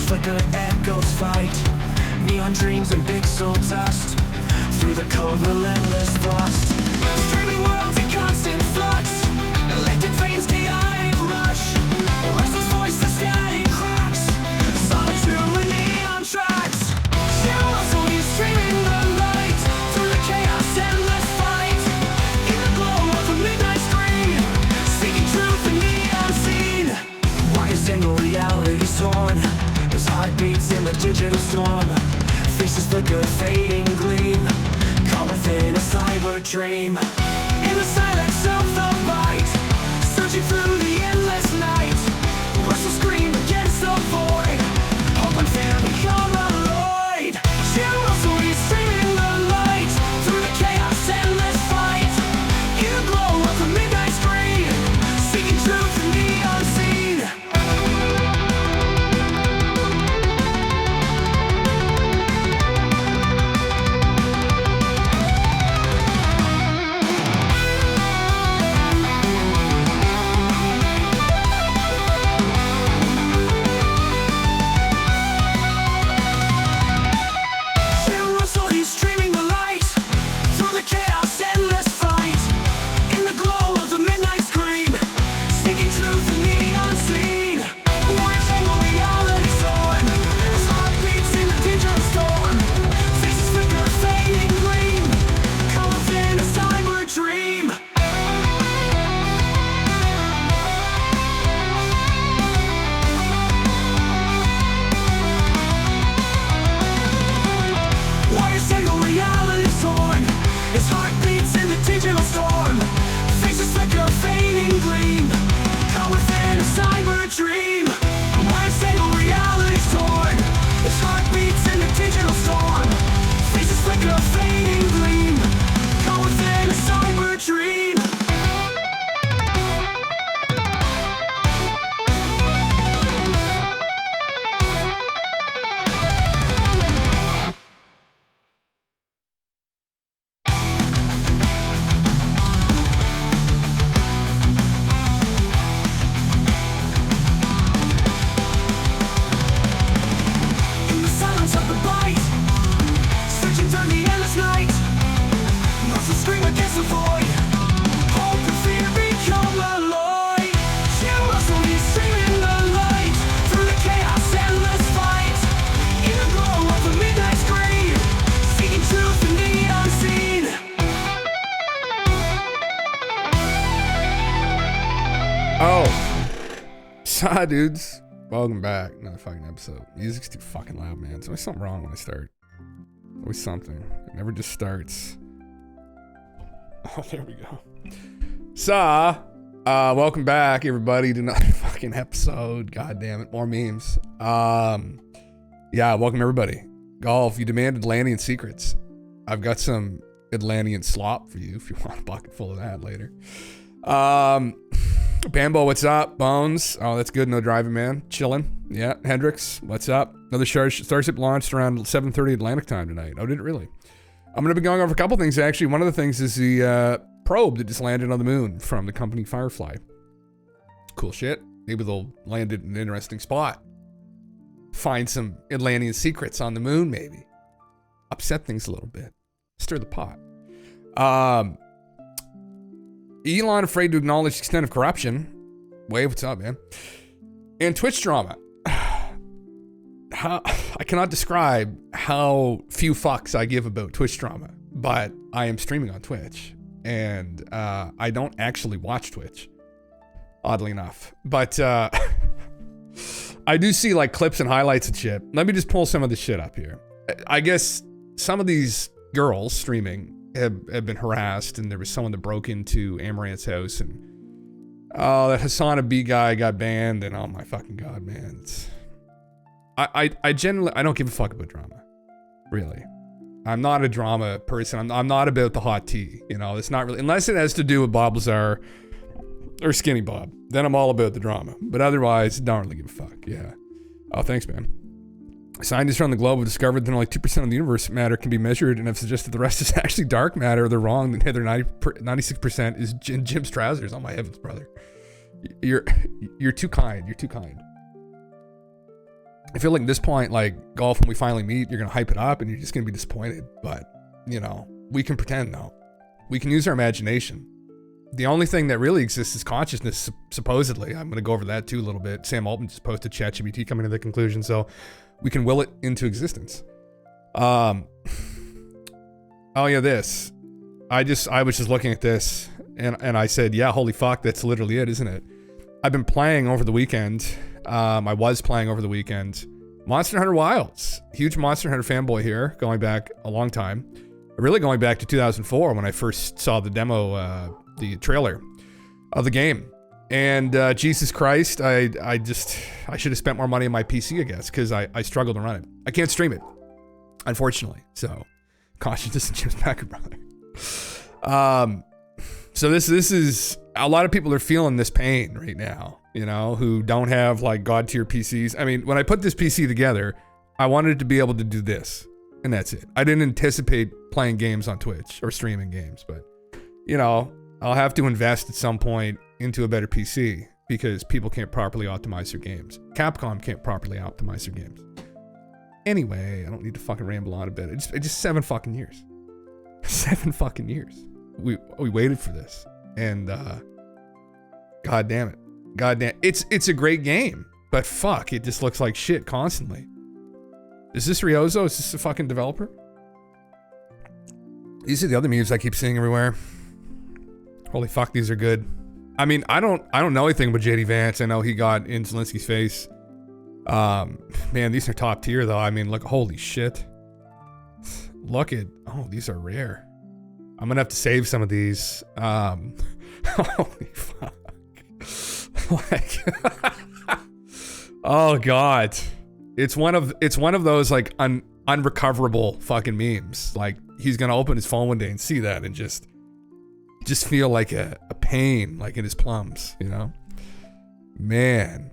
flicker, echoes fight. Neon dreams and pixel dust. Through the cold, relentless thrust. Streaming worlds in constant flux. Electric veins, chaotic rush. Restless voice, the static cracks. Solitude with neon tracks. Heroes only streaming the light. Through the chaos, endless fight. In the glow of a midnight screen. Seeking truth in the unseen. Why is single reality torn? There's heartbeats in the digital storm. Faces flicker, fading gleam. Caught within a cyber dream. In the silence of the light. Searching through the endless night. Restless scream against the void. Hope and fear become alloyed. Heroes only streaming the light. Through the chaos, endless fight. In the glow of a midnight screen. Seeking truth in the unseen. Hi dudes, welcome back. Another fucking episode. Music's too fucking loud, man. There's always something wrong when I start. Always something. It never just starts. Oh, there we go. Welcome back everybody to another fucking episode. God damn it, more memes. Yeah, welcome everybody. Golf, you demanded Atlantean secrets. I've got some Atlantean slop for you if you want a bucket full of that later. Bambo, what's up? Bones, oh, that's good. No driving, man. Chilling. Yeah. Hendrix, what's up? Another Starship launched around 7:30 Atlantic time tonight. Oh, did it really? I'm going to be going over a couple things, actually. One of the things is the probe that just landed on the moon from the company Firefly. Cool shit. Maybe they'll land it in an interesting spot. Find some Atlantean secrets on the moon, maybe. Upset things a little bit. Stir the pot. Elon afraid to acknowledge the extent of corruption. Wave, what's up, man? And Twitch drama. I cannot describe how few fucks I give about Twitch drama, but I am streaming on Twitch, and I don't actually watch Twitch, oddly enough. But I do see like clips and highlights and shit. Let me just pull some of the shit up here. I guess some of these girls streaming have been harassed, and there was someone that broke into Amaranth's house, and that Hassan B guy got banned, and oh my fucking god, man. I generally, I don't give a fuck about drama, really. I'm not a drama person. I'm not about the hot tea, you know. It's not really, unless it has to do with Bob Lazar or Skinny Bob, then I'm all about the drama. But otherwise, don't really give a fuck. Yeah. Oh, thanks, man. Scientists around the globe have discovered that only 2% of the universe matter can be measured, and have suggested the rest is actually dark matter. They're wrong. The other 96% is in Jim's trousers. Oh my heavens, brother. You're too kind. You're too kind. I feel like at this point, like golf, when we finally meet, you're going to hype it up and you're just going to be disappointed. But, you know, we can pretend though. We can use our imagination. The only thing that really exists is consciousness, supposedly. I'm going to go over that too a little bit. Sam Altman just posted ChatGPT coming to the conclusion, so we can will it into existence. Oh yeah, this. I was just looking at this and I said, yeah, holy fuck, that's literally it, isn't it? I've been playing over the weekend. I was playing over the weekend. Monster Hunter Wilds. Huge Monster Hunter fanboy here, going back a long time. Really going back to 2004 when I first saw the demo, the trailer of the game. And Jesus Christ, I should have spent more money on my PC, I guess, because I struggle to run it. I can't stream it, unfortunately. So, caution to Jim's Packer brother. So this is, a lot of people are feeling this pain right now, you know, who don't have like god tier PCs. I mean, when I put this PC together, I wanted to be able to do this, and that's it. I didn't anticipate playing games on Twitch or streaming games, but you know, I'll have to invest at some point into a better PC because people can't properly optimize their games. Capcom can't properly optimize their games. Anyway, I don't need to fucking ramble on a bit. It's just 7 fucking years. 7 fucking years. We waited for this, and god damn it, it's a great game, but fuck, it just looks like shit constantly. Is this Ryozo? Is this a fucking developer? These are the other memes I keep seeing everywhere. Holy fuck, these are good. I mean, I don't know anything about JD Vance. I know he got in Zelensky's face. Man, these are top tier though. I mean, look, holy shit. Look at, oh, these are rare. I'm gonna have to save some of these. Holy fuck. Like, oh god. It's one of those like unrecoverable fucking memes. Like he's gonna open his phone one day and see that and just feel like a pain like in his plums, you know? Man.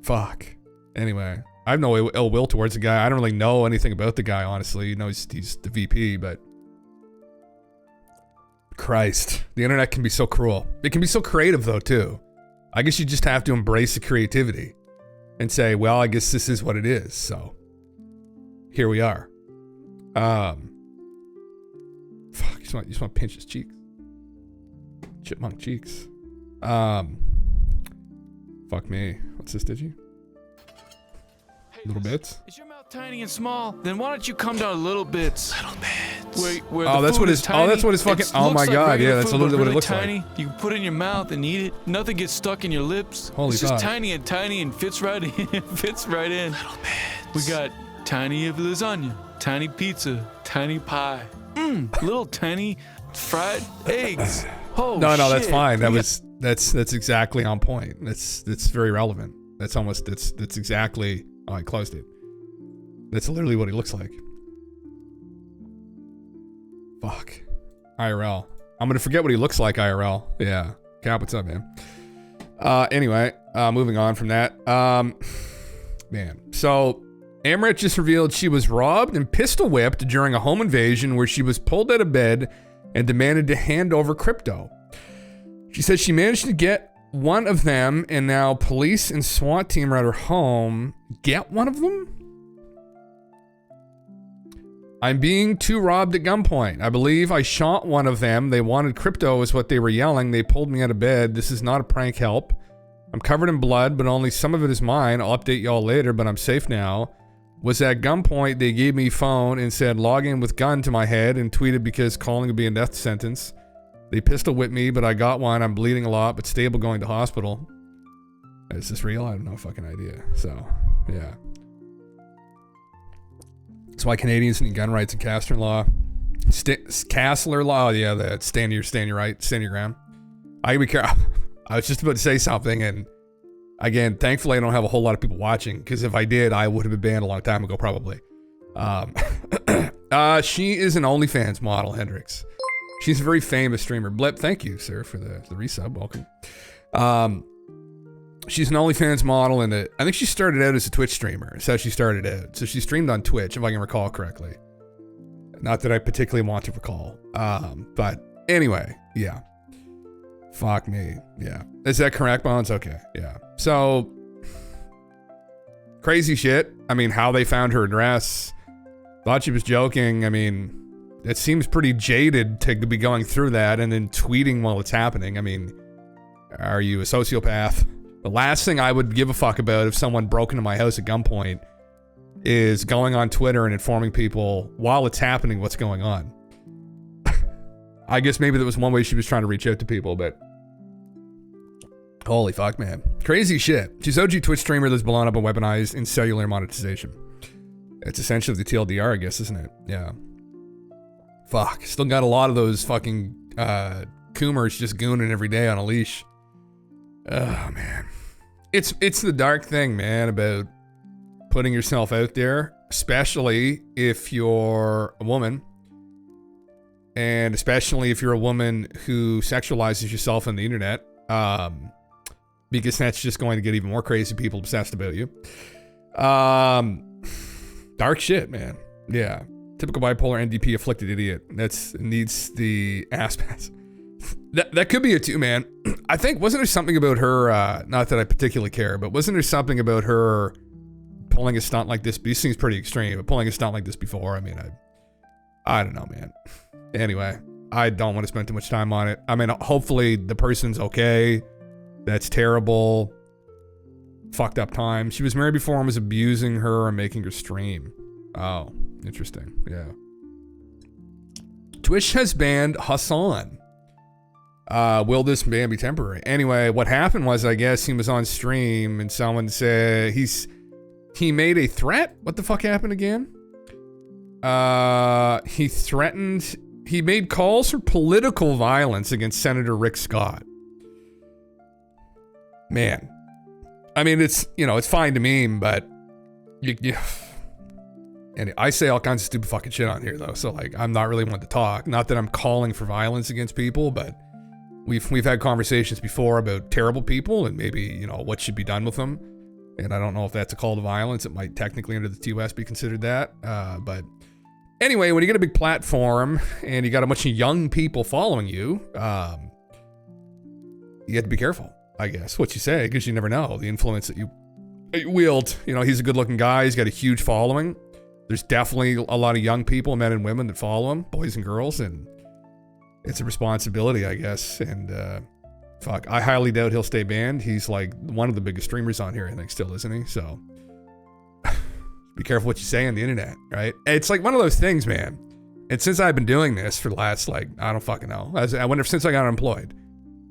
Fuck. Anyway, I have no ill will towards the guy. I don't really know anything about the guy, honestly. You know, he's the VP, but Christ, the internet can be so cruel. It can be so creative though too. I guess you just have to embrace the creativity and say, well, I guess this is what it is. So here we are. Fuck, you just want to pinch his cheeks. Chipmunk cheeks. Fuck me. What's this, did you? Little bits? Is your mouth tiny and small? Then why don't you come down a little bits? Little bits. Where oh, the that's food what is his. tiny, Oh, that's what his fucking. Oh my like god, yeah, that's food, literally what it looks tiny. like. You can put it in your mouth and eat it. Nothing gets stuck in your lips. Holy it's fuck. just tiny and fits right in. Fits right in. Little bits. We got tiny of lasagna, tiny pizza, tiny pie. Little tiny fried eggs. Oh no, shit. that's fine. That's exactly on point. That's very relevant. That's exactly. Oh, I closed it. That's literally what he looks like. Fuck. IRL. I'm gonna forget what he looks like IRL. Yeah. Cap, what's up, man? Anyway, moving on from that. Man. So, Amrit just revealed she was robbed and pistol whipped during a home invasion where she was pulled out of bed and demanded to hand over crypto. She said she managed to get one of them, and now police and SWAT team are at her home. Get one of them? I'm being too robbed at gunpoint. I believe I shot one of them. They wanted crypto is what they were yelling. They pulled me out of bed. This is not a prank, help. I'm covered in blood, but only some of it is mine. I'll update y'all later, but I'm safe now. Was at gunpoint. They gave me phone and said log in with gun to my head and tweeted because calling would be a death sentence. They pistol whipped me, but I got one. I'm bleeding a lot, but stable going to hospital. Is this real? I have no fucking idea. So, yeah. That's why Canadians need gun rights and Castler law. Castler law, yeah, that stand your right, stand your ground. I was just about to say something, and again, thankfully I don't have a whole lot of people watching, because if I did, I would have been banned a long time ago, probably. She is an OnlyFans model, Hendrix. She's a very famous streamer. Blip, thank you, sir, for the resub. Welcome. She's an OnlyFans model, and I think she started out as a Twitch streamer. That's how she started out. So she streamed on Twitch, if I can recall correctly. Not that I particularly want to recall. But anyway, yeah. Fuck me. Yeah. Is that correct, Bones? Okay, yeah. So, crazy shit. I mean, how they found her address. Thought she was joking. I mean, it seems pretty jaded to be going through that and then tweeting while it's happening. I mean, are you a sociopath? The last thing I would give a fuck about if someone broke into my house at gunpoint is going on Twitter and informing people while it's happening what's going on. I guess maybe that was one way she was trying to reach out to people, but holy fuck, man. Crazy shit. She's OG Twitch streamer that's blown up and weaponized in cellular monetization. It's essentially the TLDR, I guess, isn't it? Yeah. Fuck. Still got a lot of those fucking coomers just gooning every day on a leash. Oh, man. It's the dark thing, man, about putting yourself out there, especially if you're a woman. And especially if you're a woman who sexualizes yourself on the internet. Because that's just going to get even more crazy people obsessed about you. Dark shit, man. Yeah. Typical bipolar NDP afflicted idiot. Needs the aspects. That could be it too, man. I think, wasn't there something about her, not that I particularly care, but wasn't there something about her pulling a stunt like this? These seems pretty extreme, but pulling a stunt like this before, I mean, I don't know, man. Anyway, I don't want to spend too much time on it. I mean, hopefully the person's okay. That's terrible. Fucked up time. She was married before and was abusing her and making her stream. Oh, interesting. Yeah. Twitch has banned Hassan. Will this ban be temporary? Anyway, what happened was, I guess he was on stream and someone said he made a threat. What the fuck happened again? He made calls for political violence against Senator Rick Scott. Man. I mean, it's fine to meme, but and I say all kinds of stupid fucking shit on here though. So like, I'm not really one to talk. Not that I'm calling for violence against people, but we've had conversations before about terrible people and maybe, what should be done with them. And I don't know if that's a call to violence. It might technically under the TOS be considered that. But anyway, when you get a big platform and you got a bunch of young people following you, you have to be careful, I guess, what you say, because you never know the influence that you wield. He's a good looking guy. He's got a huge following. There's definitely a lot of young people, men and women, that follow him, boys and girls, and it's a responsibility, I guess. And fuck, I highly doubt he'll stay banned. He's like one of the biggest streamers on here, I think, still, isn't he? So be careful what you say on the internet, right? It's like one of those things, man. And since I've been doing this for the last, I don't fucking know. I wonder since I got unemployed.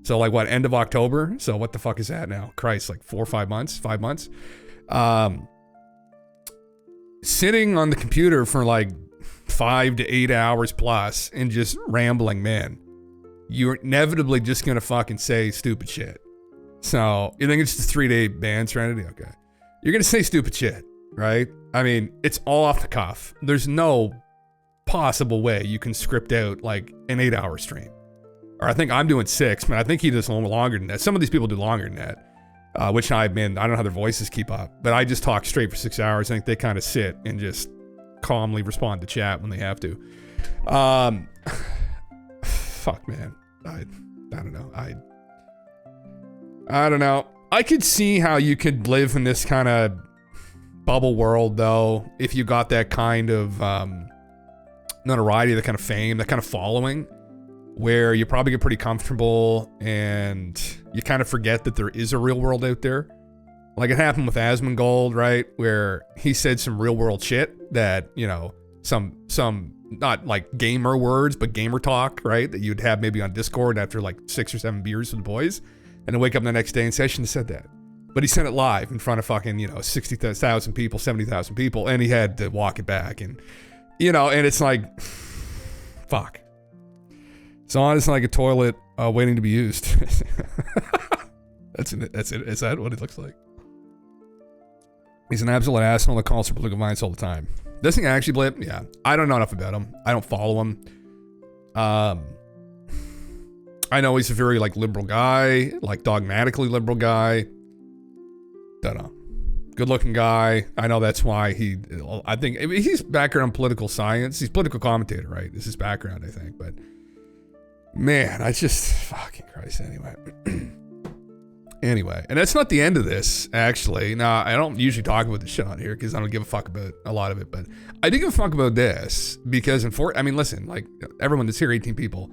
So like what, end of October? So what the fuck is that now? Christ, like 4 or 5 months? 5 months? Sitting on the computer for like 5 to 8 hours plus and just rambling, man. You're inevitably just gonna fucking say stupid shit. So you think it's just 3-day ban, Serenity? Okay. You're gonna say stupid shit, right? I mean, it's all off the cuff. There's no possible way you can script out like an 8-hour stream. Or I think I'm doing 6, but I think he does a little longer than that. Some of these people do longer than that. Which I don't know how their voices keep up, but I just talk straight for 6 hours. I think they kind of sit and just calmly respond to chat when they have to. Fuck, man. I don't know. I don't know. I could see how you could live in this kind of bubble world, though, if you got that kind of notoriety, that kind of fame, that kind of following, where you probably get pretty comfortable and you kind of forget that there is a real world out there. Like it happened with Asmongold, right? Where he said some real world shit that, some not like gamer words, but gamer talk, right? That you'd have maybe on Discord after like 6 or 7 beers with the boys, and then wake up the next day and say, I shouldn't have said that. But he said it live in front of fucking, 60,000 people, 70,000 people, and he had to walk it back. And, and it's like, fuck. It's honest like a toilet waiting to be used. That's it. Is that what it looks like? He's an absolute asshole that calls for political violence all the time. Doesn't he actually blip? Yeah. I don't know enough about him. I don't follow him. I know he's a very liberal guy, dogmatically liberal guy. Don't know. Good looking guy. I know that's why I think he's background in political science. He's a political commentator, right? This is his background, I think, but man, I just fucking Christ. Anyway, Anyway, and that's not the end of this, actually. Now, I don't usually talk about the shit on here because I don't give a fuck about a lot of it, but I do give a fuck about this because, I mean, listen, like, everyone that's here, 18 people,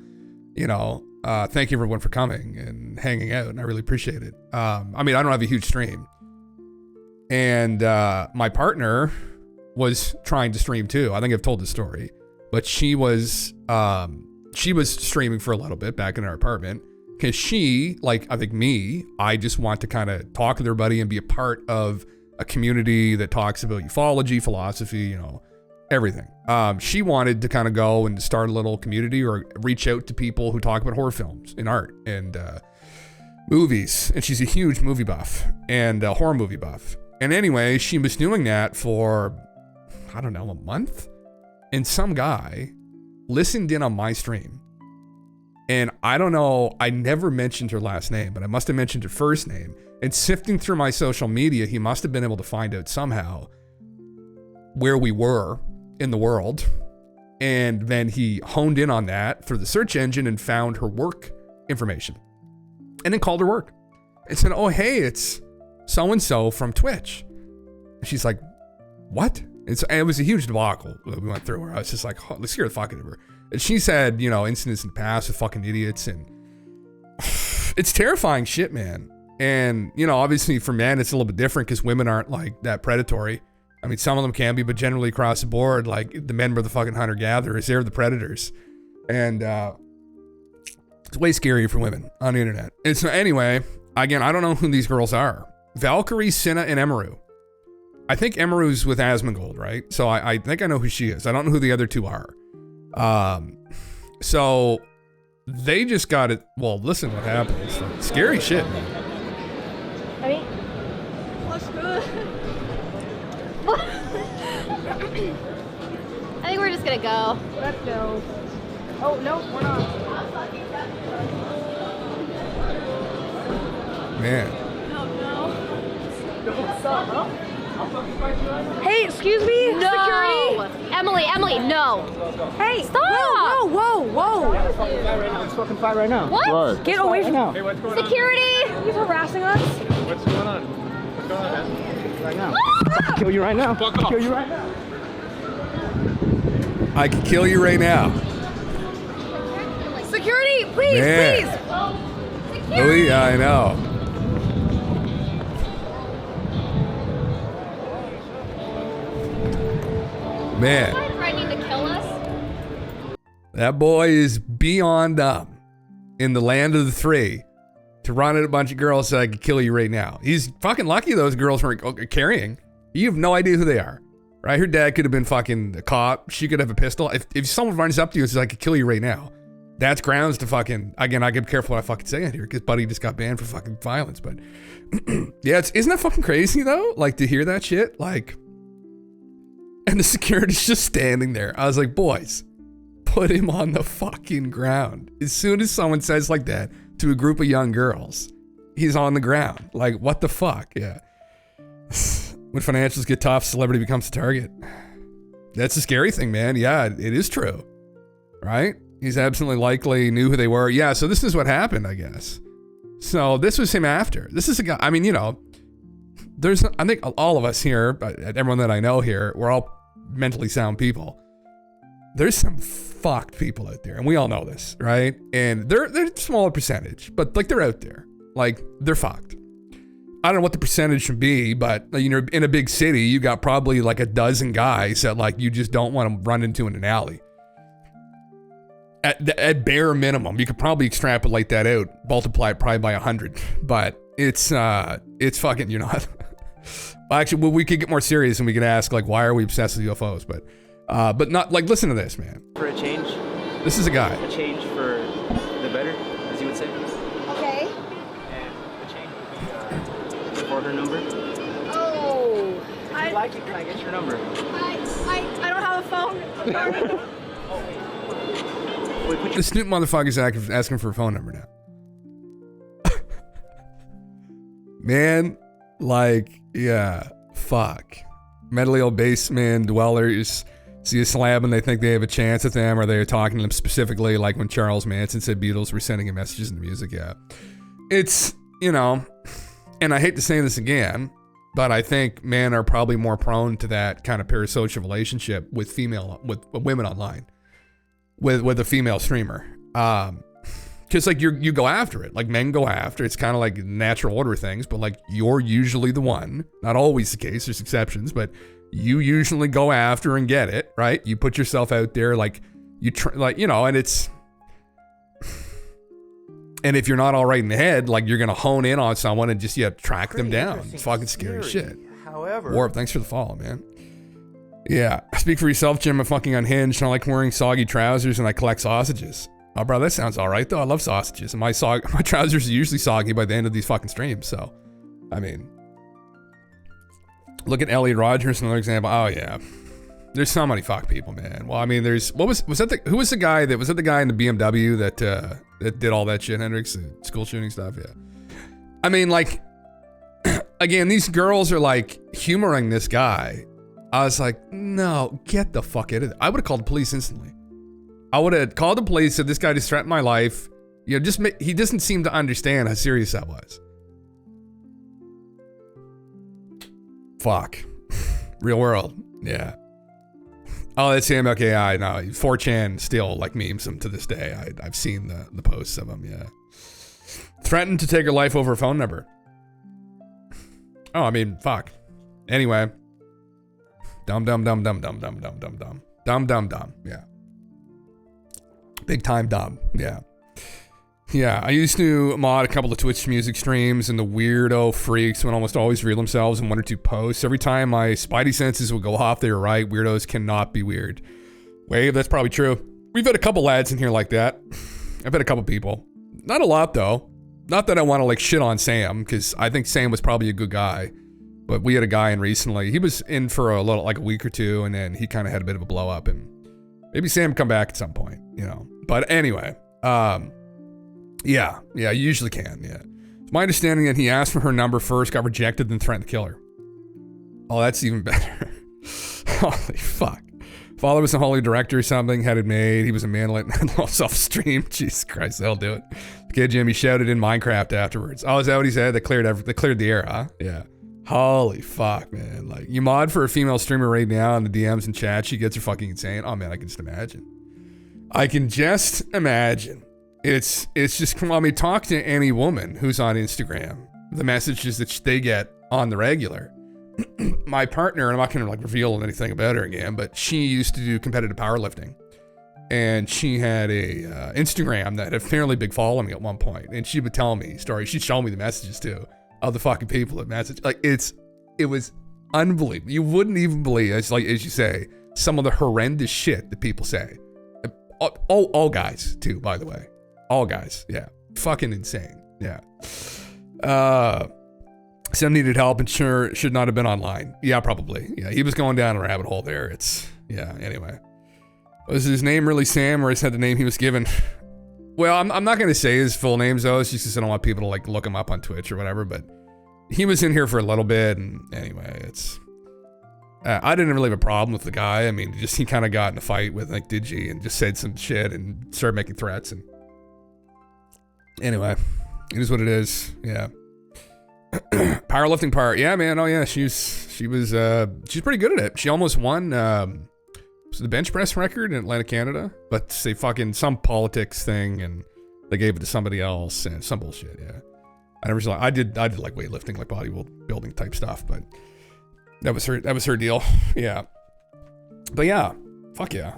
you know, thank you everyone for coming and hanging out, and I really appreciate it. I mean, I don't have a huge stream. And my partner was trying to stream too. I think I've told the story, but she was streaming for a little bit back in our apartment. Because she, like, I think me, I just want to kind of talk with everybody and be a part of a community that talks about ufology, philosophy, you know, everything. She wanted to kind of go and start a little community or reach out to people who talk about horror films and art and movies. And she's a huge movie buff and a horror movie buff. And anyway, she was doing that for, I don't know, a month. And some guy listened in on my stream. And I don't know, I never mentioned her last name, but I must have mentioned her first name. And sifting through my social media, he must have been able to find out somehow where we were in the world. And then he honed in on that through the search engine and found her work information. And then called her work. And said, oh, hey, it's so-and-so from Twitch. And she's like, what? And it was a huge debacle that we went through where I was just like, oh, let's hear the fuck out of her. And she's had, you know, incidents in the past with fucking idiots, and it's terrifying shit, man. And, you know, obviously for men, it's a little bit different because women aren't like that predatory. I mean, some of them can be, but generally across the board, like the men were the fucking hunter-gatherers. They're the predators. And it's way scarier for women on the internet. And so anyway, again, I don't know who these girls are. Valkyrie, Cinna, and Emaru. I think Emaru's with Asmongold, right? So I think I know who she is. I don't know who the other two are. So they just got it. Well, listen what happened. It's like scary shit, man. Ready? What's good? I think we're just gonna go. Let's go. Oh, no, we're not. Man. What's up, huh? Hey, excuse me? No! Security? Emily, no! Hey, Stop! Whoa. Let's fucking fight right now. What? Get away from now. Hey, what's going Security! He's harassing us. on? What's going on? What's going on, man? Right now. I'll kill you right now. Fuck off. Kill you right now. I can kill you right now. Security, please, Man. please. Louis, I know. Man. Threatening to kill us? That boy is beyond dumb in the land of the three to run at a bunch of girls so I could kill you right now. He's fucking lucky those girls weren't carrying. You have no idea who they are, right? Her dad could have been fucking a cop. She could have a pistol. If someone runs up to you and says, I could kill you right now, that's grounds to fucking, again, I gotta be careful what I fucking say in here because Buddy just got banned for fucking violence. But yeah, isn't that fucking crazy though? Like to hear that shit, like, and the security's just standing there. I was like, boys, put him on the fucking ground. As soon as someone says like that to a group of young girls, he's on the ground. Like, what the fuck? Yeah. When financials get tough, celebrity becomes the target. That's the scary thing, man. Yeah, it is true. Right? He's absolutely likely knew who they were. Yeah, so this is what happened, I guess. So this was him after. This is a guy, I mean, you know, I think all of us here, everyone that I know here, we're all mentally sound people. There's some fucked people out there, and we all know this, right? And they're a smaller percentage, but like they're out there. Like they're fucked. I don't know what the percentage should be, but you know, in a big city, you got probably like a dozen guys that like you just don't want to run into in an alley. At bare minimum, you could probably extrapolate that out, multiply it probably by 100. But it's fucking, you're not. Well, actually, well, we could get more serious and we could ask like, why are we obsessed with UFOs? But not like, listen to this, man. For a change? This is a guy. A change for the better, as you would say. Okay. And the change would be for her number. Oh. If you like it, can I get your number? I don't have a phone. Wait, The Snoop motherfucker's asking for a phone number now. Man, like, yeah, fuck. Mentally ill basement dwellers see a slab and they think they have a chance at them, or they're talking to them specifically, like when Charles Manson said Beatles were sending him messages in the music. Yeah, it's you know, and I hate to say this again, but I think men are probably more prone to that kind of parasocial relationship with women online, with a female streamer. Because like you go after it, like men go after it. It's kind of like natural order things, but like you're usually the one. Not always the case. There's exceptions, but you usually go after and get it, right? You put yourself out there, like and it's. And if you're not all right in the head, like you're gonna hone in on someone and just track them down. It's fucking scary shit. However, Warp, thanks for the follow, man. Yeah, speak for yourself, Jim. I'm fucking unhinged. I like wearing soggy trousers and I collect sausages. Oh, bro, that sounds all right though. I love sausages, and my trousers are usually soggy by the end of these fucking streams. So, I mean, look at Elliot Rogers, another example. Oh yeah, there's so many fuck people, man. Well, I mean, who was the guy that was the guy in the BMW that did all that shit, Hendrix, the school shooting stuff? Yeah, I mean, like, again, these girls are like humoring this guy. I was like, no, get the fuck out of there. I would have called the police instantly. I would have called the police, said this guy just threatened my life. You know, he doesn't seem to understand how serious that was. Fuck. Real world. Yeah. Oh, that's him. Okay, I know. 4chan still like memes him to this day. I've seen the posts of him. Yeah. Threatened to take her life over a phone number. Oh, I mean, fuck. Anyway. Dumb. Yeah. Big time dumb. Yeah. Yeah, I used to mod a couple of Twitch music streams, and the weirdo freaks would almost always reveal themselves in one or two posts. Every time my spidey senses would go off, they were right. Weirdos cannot be weird. Wave, that's probably true. We've had a couple lads in here like that. I've had a couple people. Not a lot, though. Not that I want to, like, shit on Sam, because I think Sam was probably a good guy. But we had a guy in recently. He was in for a week or two, and then he kind of had a bit of a blow up, and maybe Sam come back at some point, you know. But anyway, yeah, you usually can, yeah. It's my understanding that he asked for her number first, got rejected, then threatened to kill her. Oh, that's even better. Holy fuck. Father was a holy director or something, had it made. He was a manlet and low self-esteem. Jesus Christ, they'll do it. The kid Jimmy shouted in Minecraft afterwards. Oh, is that what he said? They cleared the air, huh? Yeah. Holy fuck, man. Like, you mod for a female streamer right now in the DMs and chat, she gets her fucking insane. Oh man, I can just imagine. It's just, I mean, talk to any woman who's on Instagram. The messages that they get on the regular. My partner, and I'm not gonna like reveal anything about her again, but she used to do competitive powerlifting. And she had a Instagram that had a fairly big following at one point. And she would tell me stories. She'd show me the messages too of the fucking people that message. Like, it was unbelievable. You wouldn't even believe, as you say, some of the horrendous shit that people say. All guys too, by the way. All guys, yeah. Fucking insane, yeah. Sam needed help and sure should not have been online. Yeah, probably. Yeah, he was going down a rabbit hole there. Anyway. Was his name really Sam, or is that the name he was given? Well, I'm not going to say his full names, though. It's just because I don't want people to, like, look him up on Twitch or whatever, but he was in here for a little bit, and anyway, I didn't really have a problem with the guy. I mean, he kind of got in a fight with, like, Digi and just said some shit and started making threats, and anyway, it is what it is, yeah. Powerlifting part, yeah, man, oh yeah, she's pretty good at it. She almost won, the bench press record in Atlantic, Canada, but they fucking some politics thing, and they gave it to somebody else, and some bullshit, yeah. I did like weightlifting, like bodybuilding type stuff, but that was her deal, yeah. But yeah, fuck yeah.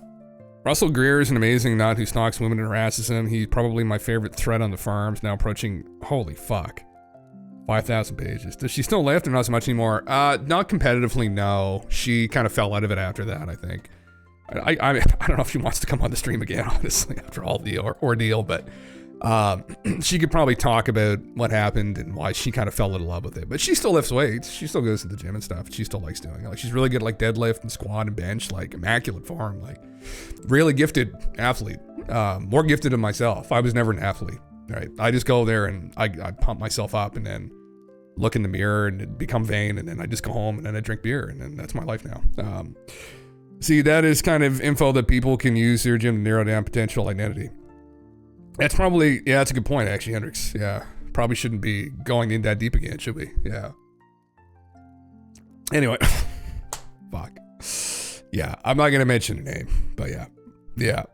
Russell Greer is an amazing nut who stalks women and harasses them. He's probably my favorite thread on the farms, now approaching, holy fuck, 5,000 pages. Does she still lift or not so much anymore? Not competitively, no. She kind of fell out of it after that, I think. I don't know if she wants to come on the stream again, honestly, after all the ordeal, but she could probably talk about what happened and why she kind of fell in love with it. But she still lifts weights. She still goes to the gym and stuff. She still likes doing it. Like, she's really good at, like, deadlift and squat and bench, like, immaculate form, like, really gifted athlete. More gifted than myself. I was never an athlete, right? I just go there and I pump myself up and then look in the mirror and become vain, and then I just go home and then I drink beer, and then that's my life now. See, that is kind of info that people can use their gym to narrow down potential identity. That's probably, yeah, that's a good point, actually, Hendrix. Yeah. probably shouldn't be going in that deep again, should we? Yeah. Anyway, fuck. Yeah, I'm not gonna mention her name, but yeah.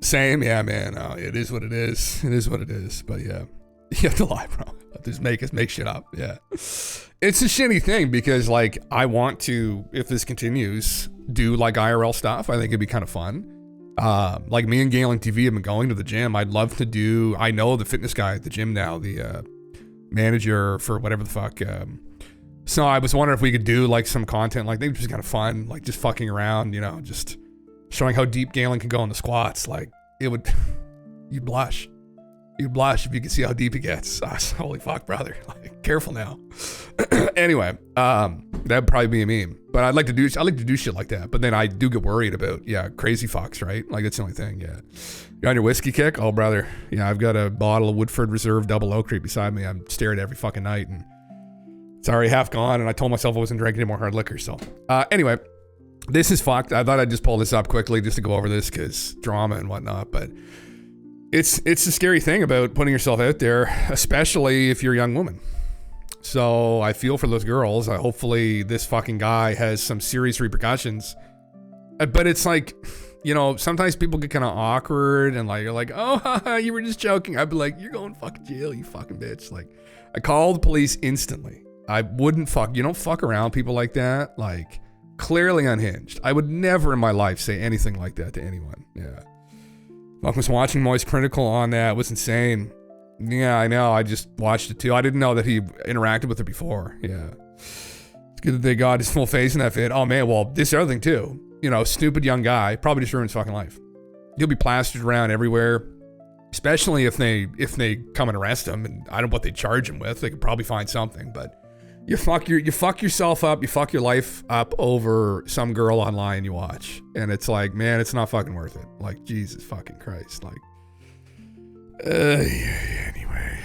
Same, yeah, man. It is what it is. It is what it is. But yeah, you have to lie, bro. Just make shit up. Yeah, it's a shitty thing because like I want to, if this continues, do like IRL stuff. I think it'd be kind of fun. Like me and Galen TV have been going to the gym. I'd love to do. I know the fitness guy at the gym now, the manager for whatever the fuck. So I was wondering if we could do like some content, like maybe just kind of fun, like just fucking around, you know, just showing how deep Galen can go in the squats. Like it would, you'd blush. You'd blush if you could see how deep he gets. Holy fuck, brother. Like, careful now. Anyway, that'd probably be a meme. But I like to do shit like that. But then I do get worried about, crazy fucks, right? Like that's the only thing, yeah. You're on your whiskey kick? Oh, brother. Yeah, I've got a bottle of Woodford Reserve Double Oak Creek beside me. I'm staring at every fucking night and it's already half gone. And I told myself I wasn't drinking any more hard liquor. So anyway, this is fucked. I thought I'd just pull this up quickly just to go over this because drama and whatnot. But it's a scary thing about putting yourself out there, especially if you're a young woman. So I feel for those girls. Hopefully this fucking guy has some serious repercussions. But it's like, you know, sometimes people get kind of awkward and like, you're like, oh, haha, you were just joking. I'd be like, you're going to fucking jail, you fucking bitch. Like, I called the police instantly. I wouldn't you don't fuck around people like that. Like, clearly unhinged. I would never in my life say anything like that to anyone. Yeah. I was watching Moist Critical on that. It was insane. Yeah, I know. I just watched it too. I didn't know that he interacted with her before. Yeah. It's good that they got his full face in that vid. Oh man, well, this other thing too. You know, stupid young guy, probably just ruined his fucking life. He'll be plastered around everywhere, especially if they come and arrest him. And I don't know what they charge him with. They could probably find something, but you fuck yourself up, you fuck your life up over some girl online you watch. And it's like, man, it's not fucking worth it. Like, Jesus fucking Christ. Like, anyway.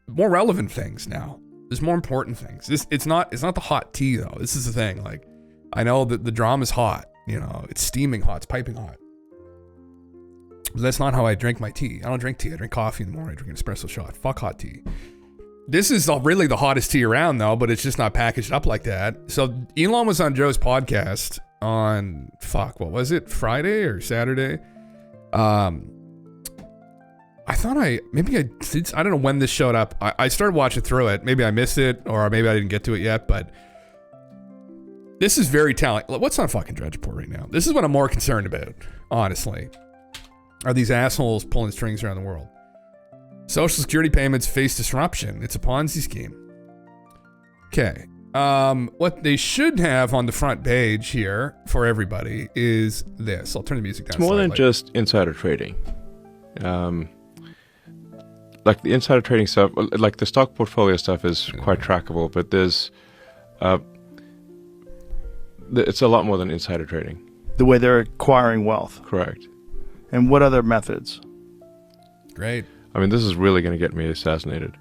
More relevant things now. There's more important things. It's not the hot tea though. This is the thing. Like, I know that the drama's hot, you know, it's steaming hot, it's piping hot. But that's not how I drink my tea. I don't drink tea. I drink coffee in the morning. I drink an espresso shot. Fuck hot tea. This is really the hottest tea around though, but it's just not packaged up like that. So Elon was on Joe's podcast on, what was it? Friday or Saturday? I don't know when this showed up. I started watching through it. Maybe I missed it or maybe I didn't get to it yet, but this is very telling. What's on fucking Drudge Report right now? This is what I'm more concerned about, honestly. Are these assholes pulling strings around the world? Social security payments face disruption. It's a Ponzi scheme. Okay. What they should have on the front page here for everybody is this. I'll turn the music down. It's more than just insider trading. Like the insider trading stuff, like the stock portfolio stuff is quite trackable, but it's a lot more than insider trading. The way they're acquiring wealth. Correct. And what other methods? Great. I mean, this is really going to get me assassinated.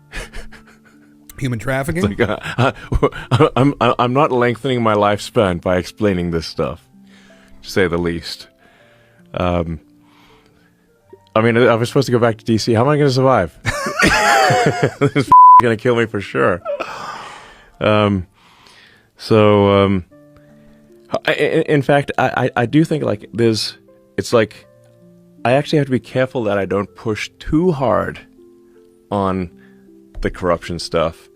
Human trafficking? Like, I'm not lengthening my lifespan by explaining this stuff, to say the least. I mean, I was supposed to go back to DC. How am I going to survive? This is going to kill me for sure. In fact, I do think like it's like I actually have to be careful that I don't push too hard on the corruption stuff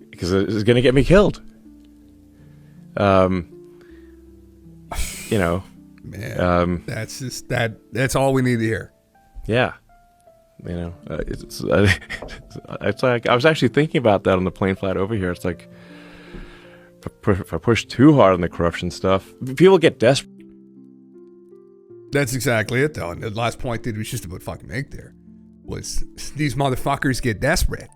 because it's going to get me killed. You know, man, that's just that's all we need to hear. Yeah. You know, it's like I was actually thinking about that on the plane flight over here. It's like if I push too hard on the corruption stuff, people get desperate. That's exactly it, though. And the last point that was just about fucking make there was these motherfuckers get desperate,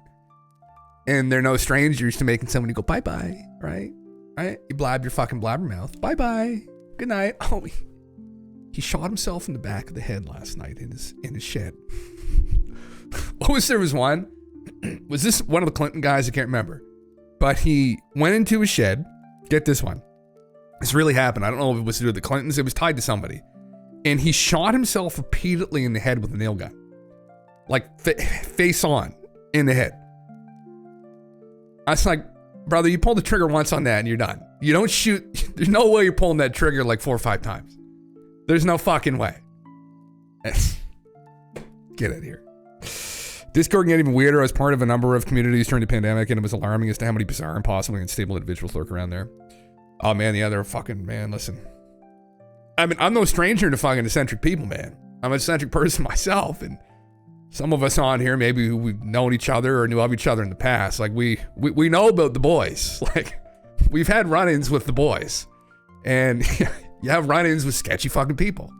and they're no strangers to making somebody go bye bye, right? Right? You blab your fucking blabbermouth. Bye bye. Good night. Oh, he shot himself in the back of the head last night in his shed. There was one. Was this one of the Clinton guys? I can't remember. But he went into his shed. Get this one. This really happened. I don't know if it was to do with the Clintons. It was tied to somebody. And he shot himself repeatedly in the head with a nail gun. like face on in the head. I was like, brother, you pull the trigger once on that and you're done. You don't shoot. There's no way you're pulling that trigger like 4 or 5 times. There's no fucking way. Get out of here. Discord can get even weirder. I was part of a number of communities during the pandemic, and it was alarming as to how many bizarre and possibly unstable individuals lurk around there. Oh man, yeah, they're fucking, man, listen. I mean, I'm no stranger to fucking eccentric people, man. I'm an eccentric person myself, and some of us on here, maybe who we've known each other or knew of each other in the past, like we know about the boys. Like, we've had run-ins with the boys, and you have run-ins with sketchy fucking people,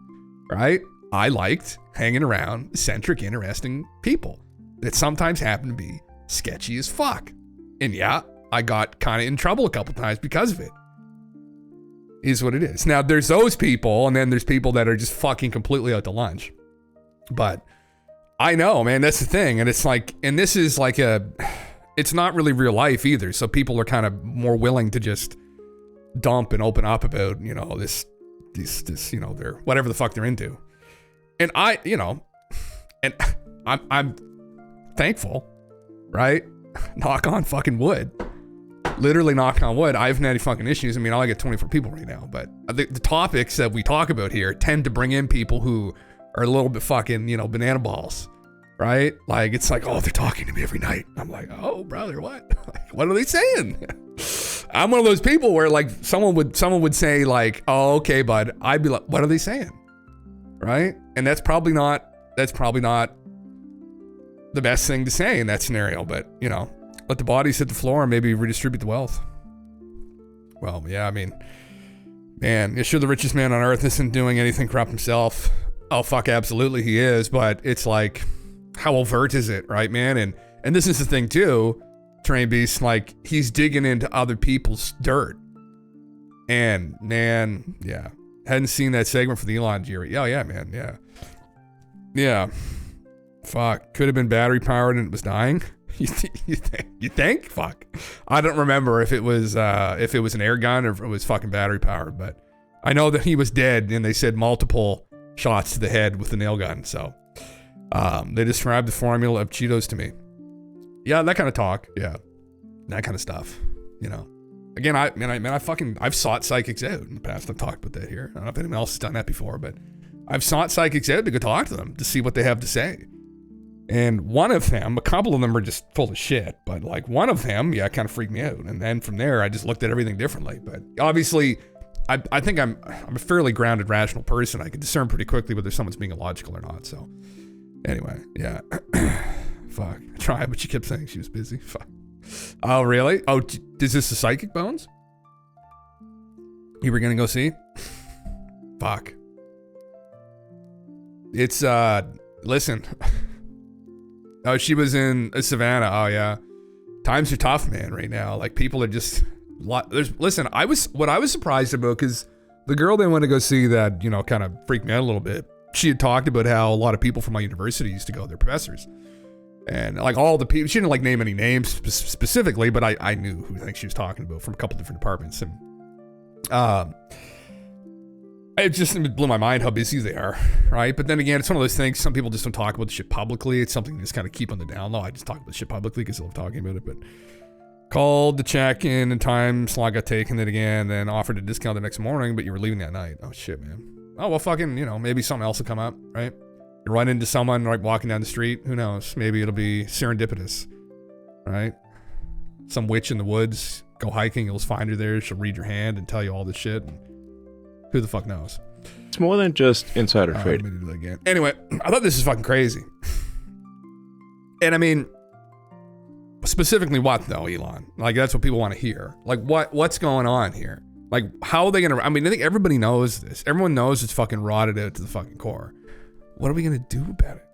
right? I liked hanging around eccentric, interesting people that sometimes happen to be sketchy as fuck. And yeah, I got kind of in trouble a couple times because of it. Is what it is. Now, there's those people, and then there's people that are just fucking completely out to lunch. But I know, man, that's the thing. And it's like, and this is like it's not really real life either. So people are kind of more willing to just dump and open up about, you know, this, you know, their, whatever the fuck they're into. And I, you know, and I'm thankful, right? Knock on fucking wood. Literally knock on wood. I haven't had any fucking issues. I mean, I only get 24 people right now, but the topics that we talk about here tend to bring in people who are a little bit fucking, you know, banana balls, right? Like, it's like, oh, they're talking to me every night. I'm like, oh, brother, what? Like, what are they saying? I'm one of those people where, like, someone would say, like, oh, okay, bud. I'd be like, what are they saying? Right? And that's probably not the best thing to say in that scenario, but, you know, let the bodies hit the floor and maybe redistribute the wealth. Well, yeah, I mean, man, you're sure the richest man on earth isn't doing anything corrupt himself. Oh, fuck, absolutely he is, but it's like, how overt is it, right, man? And this is the thing, too, Train Beast, like, he's digging into other people's dirt. And, man, yeah. Hadn't seen that segment for the Elon Jerry. Oh, yeah, man, yeah. Yeah. Fuck. Could have been battery powered and it was dying. You think? Fuck. I don't remember if it was an air gun or if it was fucking battery powered, but I know that he was dead and they said multiple shots to the head with the nail gun. So they described the formula of Cheetos to me. Yeah, that kind of talk. Yeah. That kind of stuff. You know. Again, I've sought psychics out in the past. I've talked about that here. I don't know if anyone else has done that before, but I've sought psychics out to go talk to them to see what they have to say. And one of them, a couple of them are just full of shit, but like one of them, yeah, kind of freaked me out. And then from there, I just looked at everything differently. But obviously, I think I'm a fairly grounded, rational person. I can discern pretty quickly whether someone's being illogical or not. So anyway, yeah. Fuck. I tried, but she kept saying she was busy. Fuck. Oh, really? Oh, is this the Psychic Bones? You were gonna go see? Fuck. It's, listen. Oh, she was in Savannah. Oh, yeah. Times are tough, man, right now. Like, people are just... Listen, what I was surprised about, because the girl they went to go see that, you know, kind of freaked me out a little bit. She had talked about how a lot of people from my university used to go. They're professors. And, like, all the people... She didn't, like, name any names specifically, but I knew who I think she was talking about from a couple different departments. And, it just blew my mind how busy they are, right? But then again, it's one of those things, some people just don't talk about the shit publicly. It's something to just kind of keep on the down low. I just talk about the shit publicly because I love talking about it. But called to check in and time slot got taken it again, then offered a discount the next morning, but you were leaving that night. Oh, shit, man. Oh, well, fucking, you know, maybe something else will come up, right? You run into someone, like, walking down the street. Who knows? Maybe it'll be serendipitous, right? Some witch in the woods, go hiking, you'll just find her there. She'll read your hand and tell you all this shit. And who the fuck knows? It's more than just insider trade. Let me do that again. Anyway, I thought this was fucking crazy. And I mean, specifically what though, Elon? Like, that's what people want to hear. Like, what's going on here? Like, how are they gonna... I mean, I think everybody knows this. Everyone knows it's fucking rotted out to the fucking core. What are we gonna do about it?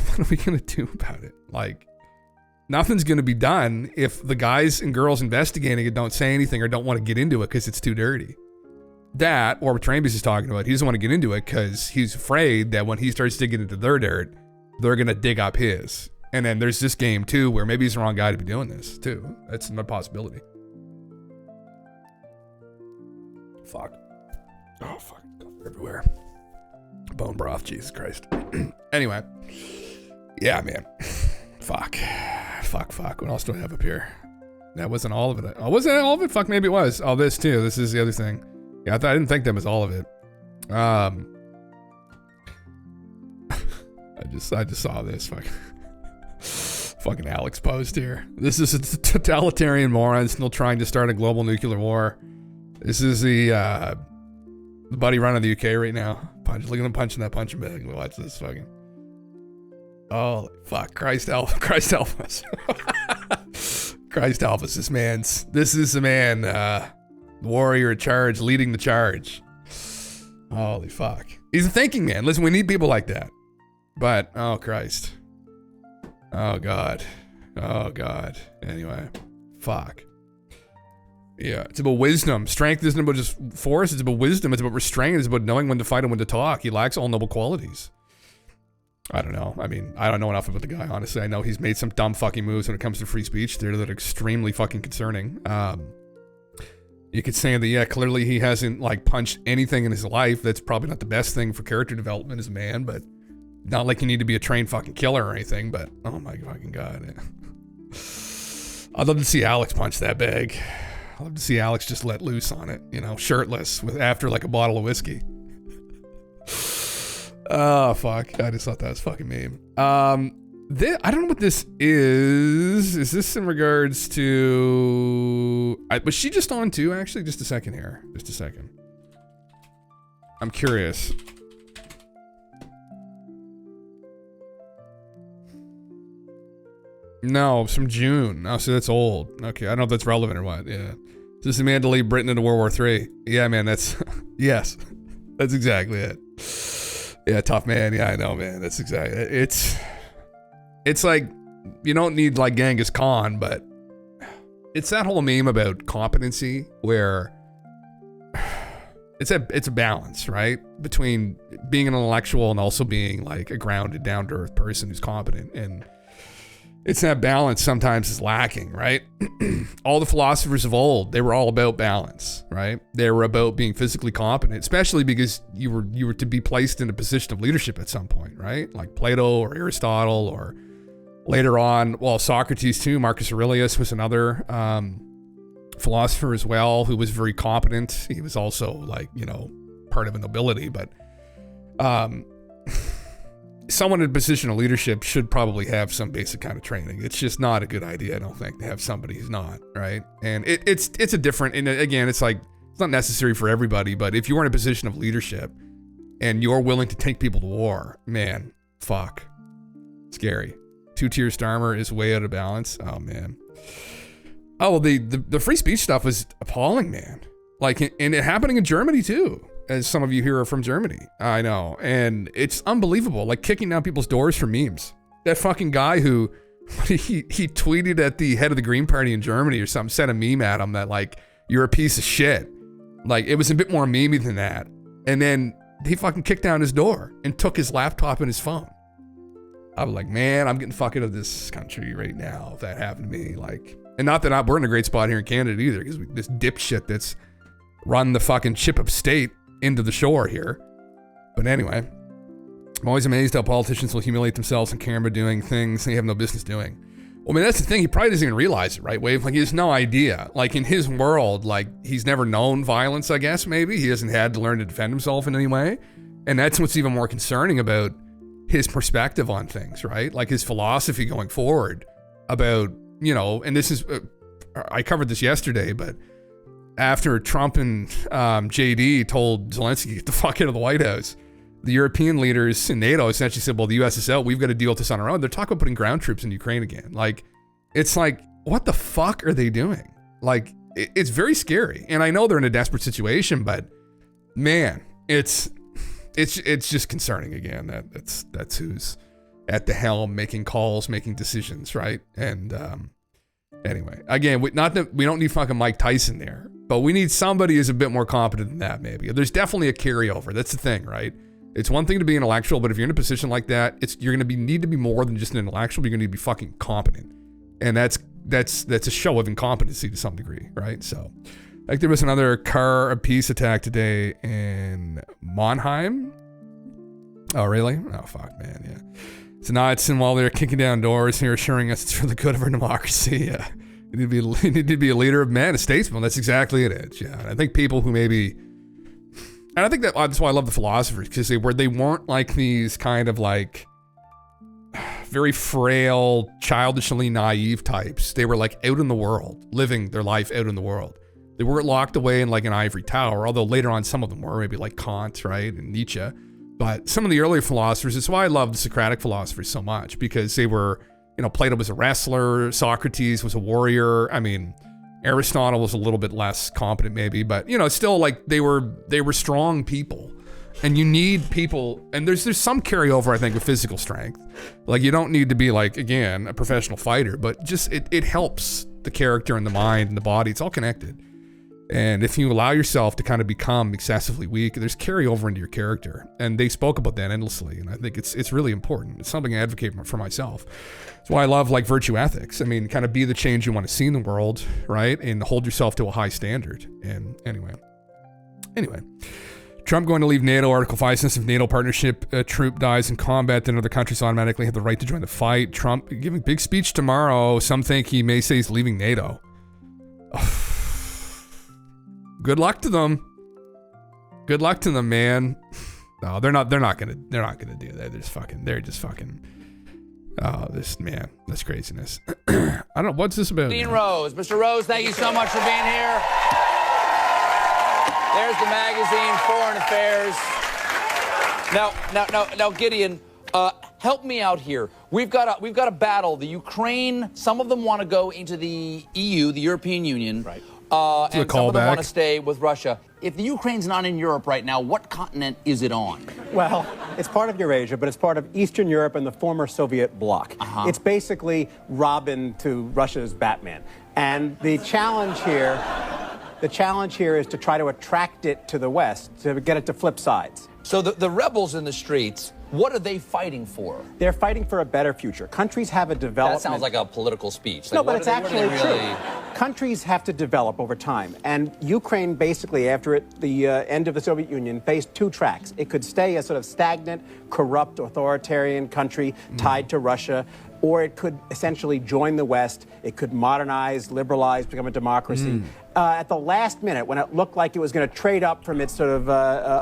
What are we gonna do about it? Like, nothing's gonna be done if the guys and girls investigating it don't say anything or don't want to get into it because it's too dirty. That, or what Trainbeast is talking about, he doesn't want to get into it because he's afraid that when he starts digging into their dirt, they're going to dig up his. And then there's this game, too, where maybe he's the wrong guy to be doing this, too. That's another possibility. Fuck. Oh, fuck. Everywhere. bone broth. Jesus Christ. Anyway. Yeah, man. Fuck. Fuck. What else do I have up here? That wasn't all of it. Oh, wasn't that all of it? Fuck, maybe it was. Oh, this too. This is the other thing. Yeah, I didn't think that was all of it. I just saw this. Fucking Alex post here. This is a totalitarian moron still trying to start a global nuclear war. This is the buddy running the UK right now. Look at him punching that punching bag. Watch this fucking. Oh fuck! Christ help us! Christ help us! This is the man, warrior in charge, leading the charge. Holy fuck! He's a thinking man. Listen, we need people like that. But oh Christ! Oh God! Anyway, fuck. Yeah, it's about wisdom. Strength isn't about just force. It's about wisdom. It's about restraint. It's about knowing when to fight and when to talk. He lacks all noble qualities. I don't know. I mean, I don't know enough about the guy, honestly. I know he's made some dumb fucking moves when it comes to free speech there that are extremely fucking concerning. You could say that, yeah, clearly he hasn't, like, punched anything in his life. That's probably not the best thing for character development as a man, but not like you need to be a trained fucking killer or anything, but oh my fucking God. I'd love to see Alex punch that bag. I'd love to see Alex just let loose on it, you know, shirtless after like a bottle of whiskey. Oh, fuck. I just thought that was fucking meme. I don't know what this is. Is this in regards to... was she just on too, actually? Just a second here. Just a second. I'm curious. No, it's from June. Oh, so that's old. Okay, I don't know if that's relevant or what. Yeah. Is this a man to lead Britain into World War III? Yeah, man, that's... yes. That's exactly it. Yeah, tough man. Yeah, I know, man. That's exactly it. It's like, you don't need like Genghis Khan, but it's that whole meme about competency where it's a balance, right? Between being an intellectual and also being like a grounded, down-to-earth person who's competent. And it's that balance sometimes is lacking, right? All the philosophers of old, they were all about balance, right? They were about being physically competent, especially because you were to be placed in a position of leadership at some point, right? Like Plato or Aristotle, or later on, well, Socrates too. Marcus Aurelius was another philosopher as well, who was very competent. He was also like, you know, part of a nobility, but someone in a position of leadership should probably have some basic kind of training. It's just not a good idea, I don't think, to have somebody who's not, right? And it's a different, and again, it's like, it's not necessary for everybody, but if you're in a position of leadership and you're willing to take people to war, man, fuck. Scary. Two-tier Starmer is way out of balance. Oh, man. Oh, well, the free speech stuff was appalling, man. Like, and it happening in Germany, too. As some of you here are from Germany. I know. And it's unbelievable. Like kicking down people's doors for memes. That fucking guy who, he tweeted at the head of the Green Party in Germany or something, sent a meme at him that like, you're a piece of shit. Like, it was a bit more memey than that. And then he fucking kicked down his door and took his laptop and his phone. I was like, man, I'm getting fucking out of this country right now if that happened to me. Like, and not that we're in a great spot here in Canada either, because this dipshit that's run the fucking ship of state into the shore here. But anyway, I'm always amazed how politicians will humiliate themselves on camera doing things they have no business doing. Well, I mean, that's the thing. He probably doesn't even realize it, right, Wave? Like, he has no idea. Like, in his world, like, he's never known violence, I guess, maybe. He hasn't had to learn to defend himself in any way. And that's what's even more concerning about his perspective on things, right? Like, his philosophy going forward about, you know, and this is, I covered this yesterday, but after Trump and JD told Zelensky to get the fuck out of the White House, the European leaders in NATO essentially said, well, the US is out. We've got to deal with this on our own. They're talking about putting ground troops in Ukraine again. Like, it's like, what the fuck are they doing? Like, it's very scary. And I know they're in a desperate situation, but man, it's just concerning again. That's who's at the helm, making calls, making decisions, right? And anyway, again, not that we don't need fucking Mike Tyson there, but we need somebody who's a bit more competent than that, maybe. There's definitely a carryover. That's the thing, right? It's one thing to be intellectual, but if you're in a position like that, you're going to need to be more than just an intellectual. You're going to need to be fucking competent, and that's a show of incompetency to some degree, right? So, like, there was another car of peace attack today in Mannheim. Oh, really? Oh, fuck, man, yeah. So now it's while they're kicking down doors here, assuring us it's for the good of our democracy. You need to be a leader of men, a statesman. That's exactly it is. Yeah, and I think people who maybe, and I think that's why I love the philosophers, because they weren't like these kind of like very frail, childishly naive types. They were like out in the world, living their life out in the world. They weren't locked away in like an ivory tower, although later on some of them were, maybe like Kant, right, and Nietzsche. But some of the earlier philosophers, it's why I love the Socratic philosophers so much, because they were, Plato was a wrestler, Socrates was a warrior. I mean, Aristotle was a little bit less competent maybe, but, still like they were strong people. And you need people, and there's some carryover, I think, of physical strength. Like, you don't need to be like, again, a professional fighter, but just it helps the character and the mind and the body. It's all connected. And if you allow yourself to kind of become excessively weak, there's carryover into your character. And they spoke about that endlessly. And I think it's really important. It's something I advocate for myself. That's why I love like virtue ethics. I mean, kind of be the change you want to see in the world, right? And hold yourself to a high standard. And anyway. Trump going to leave NATO. Article 5 says if NATO partnership troop dies in combat, then other countries automatically have the right to join the fight. Trump giving big speech tomorrow. Some think he may say he's leaving NATO. Good luck to them. Good luck to them, man. No, they're not gonna do that. They're just fucking. Oh, that's craziness. I don't know, what's this about? Dean Rose. Mr. Rose, thank you so much for being here. There's the magazine, Foreign Affairs. Now, Gideon, help me out here. We've got a battle. The Ukraine, some of them want to go into the EU, the European Union. Right. And some of them want to stay with Russia. If the Ukraine's not in Europe right now, what continent is it on? Well, it's part of Eurasia, but it's part of Eastern Europe and the former Soviet bloc. It's basically Robin to Russia's Batman. And the challenge here is to try to attract it to the West, to get it to flip sides. So the rebels in the streets, what are they fighting for? They're fighting for a better future. Countries have a development. That sounds like a political speech. No, but it's actually true. Countries have to develop over time. And Ukraine, basically, after the end of the Soviet Union, faced two tracks. It could stay a sort of stagnant, corrupt, authoritarian country tied to Russia, or it could essentially join the West. It could modernize, liberalize, become a democracy. At the last minute, when it looked like it was going to trade up from its sort of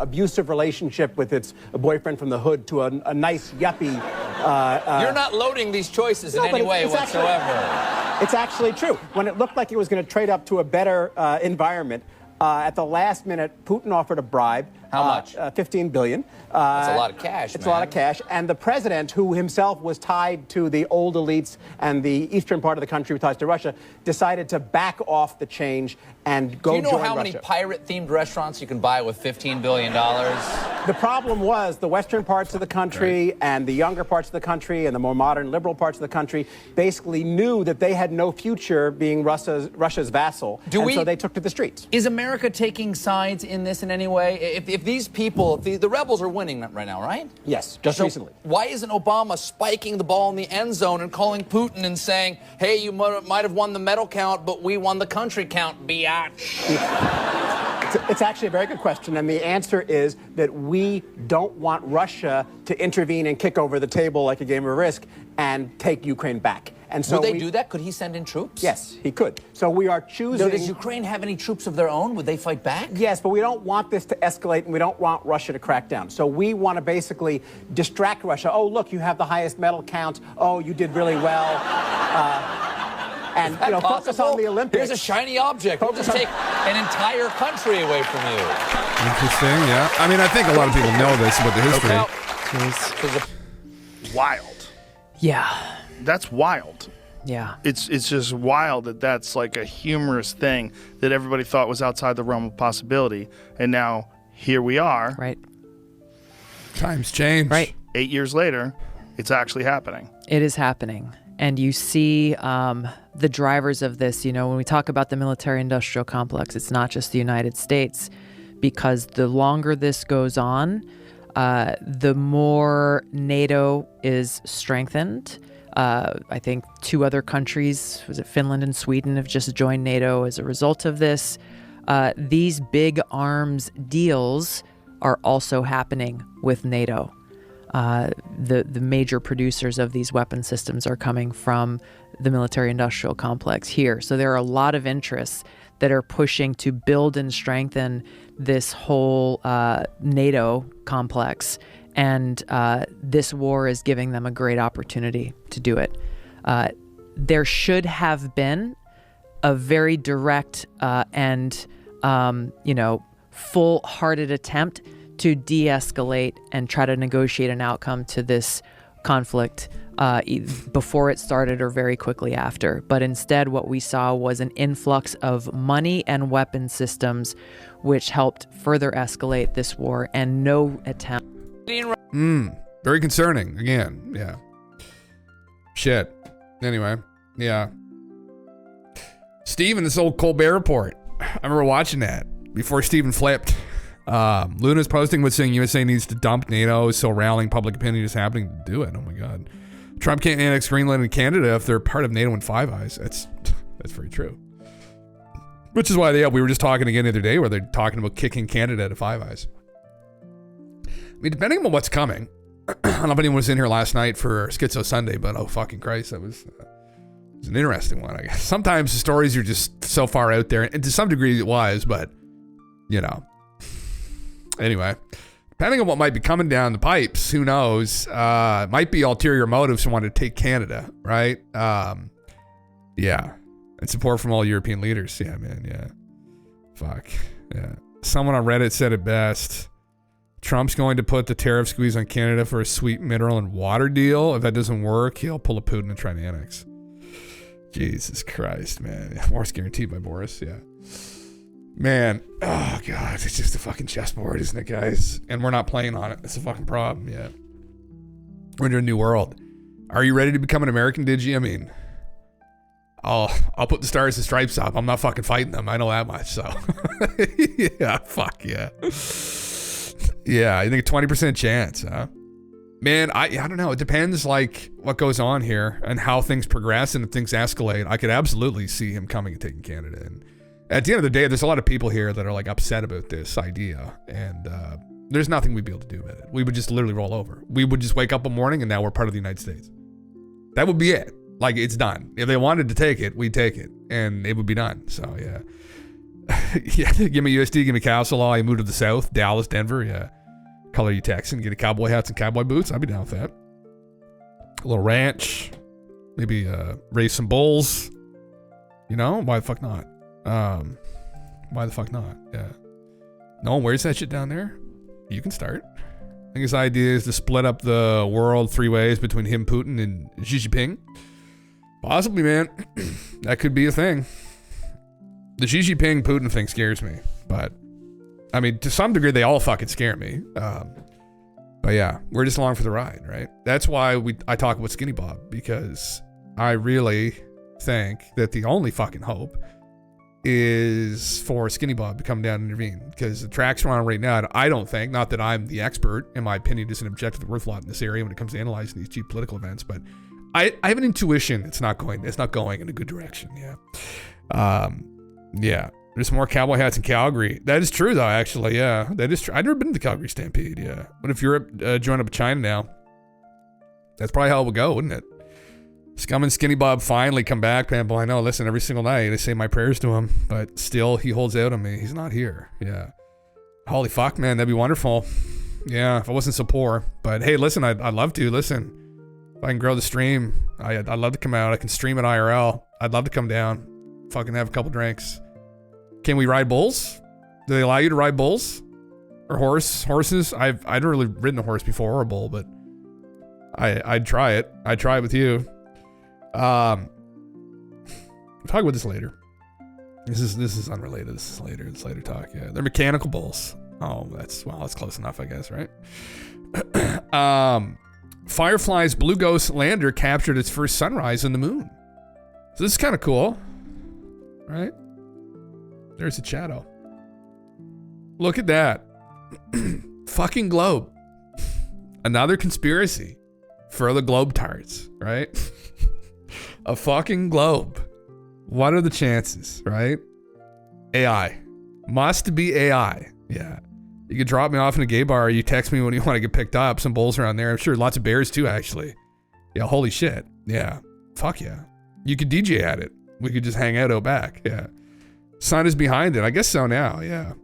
abusive relationship with its boyfriend from the hood to a nice yuppie. You're not loading these choices in any way whatsoever. It's actually true. When it looked like it was going to trade up to a better environment, at the last minute, Putin offered a bribe. How much? $15 billion. That's a lot of cash, It's a lot of cash. And the president, who himself was tied to the old elites and the eastern part of the country with ties to Russia, decided to back off the change and go join Russia. Do you know how many pirate-themed restaurants you can buy with $15 billion? The problem was the western parts of the country and the younger parts of the country and the more modern liberal parts of the country basically knew that they had no future being Russia's vassal. So they took to the streets. Is America taking sides in this in any way? If these people, the rebels are winning right now, right? Yes, just recently. Why isn't Obama spiking the ball in the end zone and calling Putin and saying, hey, you might have won the medal count, but we won the country count, biatch? It's actually a very good question, and the answer is that we don't want Russia to intervene and kick over the table like a game of Risk and take Ukraine back. And so would they do that? Could he send in troops? Yes, he could. So we are choosing... Does Ukraine have any troops of their own? Would they fight back? Yes, but we don't want this to escalate, and we don't want Russia to crack down. So we want to basically distract Russia. Oh, look, you have the highest medal count. Oh, you did really well. And focus on the Olympics. Here's a shiny object. We'll just take an entire country away from you. Interesting, yeah. I mean, I think a lot of people know this about the history. Wild. Yeah. That's wild. Yeah. It's just wild that that's like a humorous thing that everybody thought was outside the realm of possibility. And now here we are. Right. Times change. Right. 8 years later, it's actually happening. It is happening. And you see the drivers of this, when we talk about the military-industrial complex, it's not just the United States, because the longer this goes on, the more NATO is strengthened. I think two other countries, was it Finland and Sweden, have just joined NATO as a result of this. These big arms deals are also happening with NATO. the major producers of these weapon systems are coming from the military-industrial complex here. So there are a lot of interests that are pushing to build and strengthen this whole NATO complex. And this war is giving them a great opportunity to do it. There should have been a very direct and full-hearted attempt to de-escalate and try to negotiate an outcome to this conflict before it started or very quickly after. But instead, what we saw was an influx of money and weapon systems, which helped further escalate this war, and no attempt. Very concerning. Again, yeah. Shit. Anyway, yeah. Steven, this old Colbert Report. I remember watching that before Steven flipped. Luna's posting was saying USA needs to dump NATO, so rallying public opinion is happening to do it. Oh my God. Trump can't annex Greenland and Canada if they're part of NATO and Five Eyes. That's very true. Which is why we were just talking again the other day where they're talking about kicking Canada to Five Eyes. I mean, depending on what's coming, I don't know if anyone was in here last night for Schizo Sunday, but oh fucking Christ, it was an interesting one, I guess. Sometimes the stories are just so far out there, and to some degree it was, but anyway, depending on what might be coming down the pipes, who knows? Might be ulterior motives who want to take Canada, right? Yeah. And support from all European leaders. Yeah, man, yeah. Fuck. Yeah. Someone on Reddit said it best. Trump's going to put the tariff squeeze on Canada for a sweet mineral and water deal. If that doesn't work, he'll pull a Putin and try to annex. Jesus Christ, man. War's guaranteed by Boris, yeah. Man, oh God, it's just a fucking chessboard, isn't it, guys? And we're not playing on it. It's a fucking problem, yeah. We're in a new world. Are you ready to become an American, Digi? I mean, I'll put the stars and stripes up. I'm not fucking fighting them. I know that much, so. Yeah, fuck yeah. Yeah, I think a 20% chance, huh? Man, I don't know. It depends, like, what goes on here and how things progress, and if things escalate, I could absolutely see him coming and taking Canada. And at the end of the day, there's a lot of people here that are, like, upset about this idea, and there's nothing we'd be able to do about it. We would just literally roll over. We would just wake up one morning, and now we're part of the United States. That would be it. Like, it's done. If they wanted to take it, we'd take it, and it would be done. So, yeah. Yeah, give me USD, give me Castle Law. I move to the south, Dallas, Denver, yeah. Color you Texan, get a cowboy hats and cowboy boots. I'd be down with that. A little ranch, maybe raise some bulls. You know, why the fuck not? Why the fuck not? Yeah. No one wears that shit down there. You can start. I think his idea is to split up the world 3 ways between him, Putin, and Xi Jinping. Possibly, man. That could be a thing. The Xi Jinping Putin thing scares me, but I mean, to some degree, they all fucking scare me. But yeah, we're just along for the ride, right? That's why I talk about Skinny Bob, because I really think that the only fucking hope is for Skinny Bob to come down and intervene, because the tracks are on right now. And I don't think, not that I'm the expert, in my opinion, is an objective worth a lot in this area when it comes to analyzing these cheap political events, but I have an intuition it's not going in a good direction. Yeah. Yeah. There's more cowboy hats in Calgary. That is true, though, actually. Yeah, that is true. I've never been to the Calgary Stampede. Yeah. What if Europe joined up with China now? That's probably how it would go, wouldn't it? Scum and Skinny Bob finally come back. Man, boy, I know. Listen, every single night I say my prayers to him, but still he holds out on me. He's not here. Yeah. Holy fuck, man. That'd be wonderful. Yeah, if I wasn't so poor. But hey, listen, I'd love to. Listen, if I can grow the stream, I'd love to come out. I can stream at IRL. I'd love to come down, fucking have a couple drinks. Can we ride bulls? Do they allow you to ride bulls? Or horses? I've never really ridden a horse before, or a bull, but I'd try it. I'd try it with you. We'll talk about this later. This is unrelated. This is later. It's later talk. Yeah, they're mechanical bulls. Oh, that's close enough, I guess, right? Firefly's Blue Ghost lander captured its first sunrise on the moon. So this is kind of cool, right? There's a shadow. Look at that. Fucking globe. Another conspiracy for the globetards, right? A fucking globe. What are the chances, right? AI. Must be AI. Yeah. You could drop me off in a gay bar. You text me when you want to get picked up. Some bulls around there. I'm sure lots of bears too, actually. Yeah, holy shit. Yeah. Fuck yeah. You could DJ at it. We could just hang out back. Yeah. Sun is behind it. I guess so now. Yeah.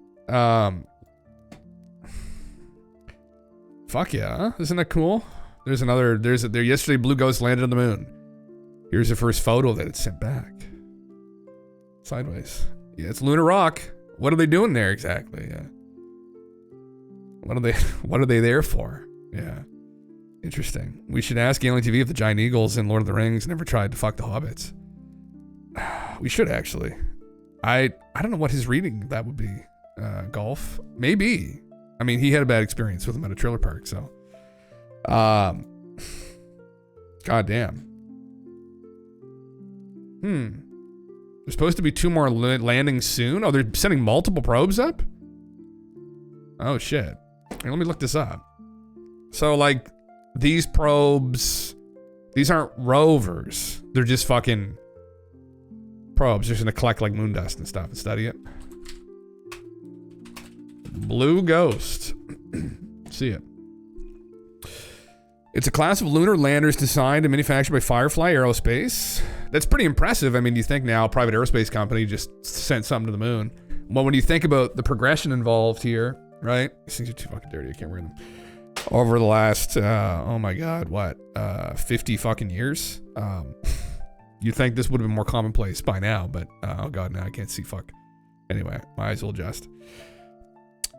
Fuck yeah. Huh? Isn't that cool? There's another. There yesterday. Blue Ghost landed on the moon. Here's the first photo that it sent back. Sideways. Yeah, it's lunar rock. What are they doing there exactly? Yeah. What are they there for? Yeah. Interesting. We should ask Alien TV if the giant eagles in Lord of the Rings never tried to fuck the hobbits. We should actually. I don't know what his reading that would be. Golf? Maybe. I mean, he had a bad experience with him at a trailer park, so. God damn. There's supposed to be 2 more landings soon. Oh, they're sending multiple probes up? Oh, shit. Here, let me look this up. So, like, these probes, these aren't rovers. They're just fucking probes. They're just gonna collect, like, moon dust and stuff and study it. Blue Ghost. See it. It's a class of lunar landers designed and manufactured by Firefly Aerospace. That's pretty impressive. I mean, you think now a private aerospace company just sent something to the moon. Well, when you think about the progression involved here, right? These things are too fucking dirty. I can't wear them. Over the last, oh my God, what? 50 fucking years? You'd think this would have been more commonplace by now, but oh God, now I can't see fuck. Anyway, my eyes will adjust.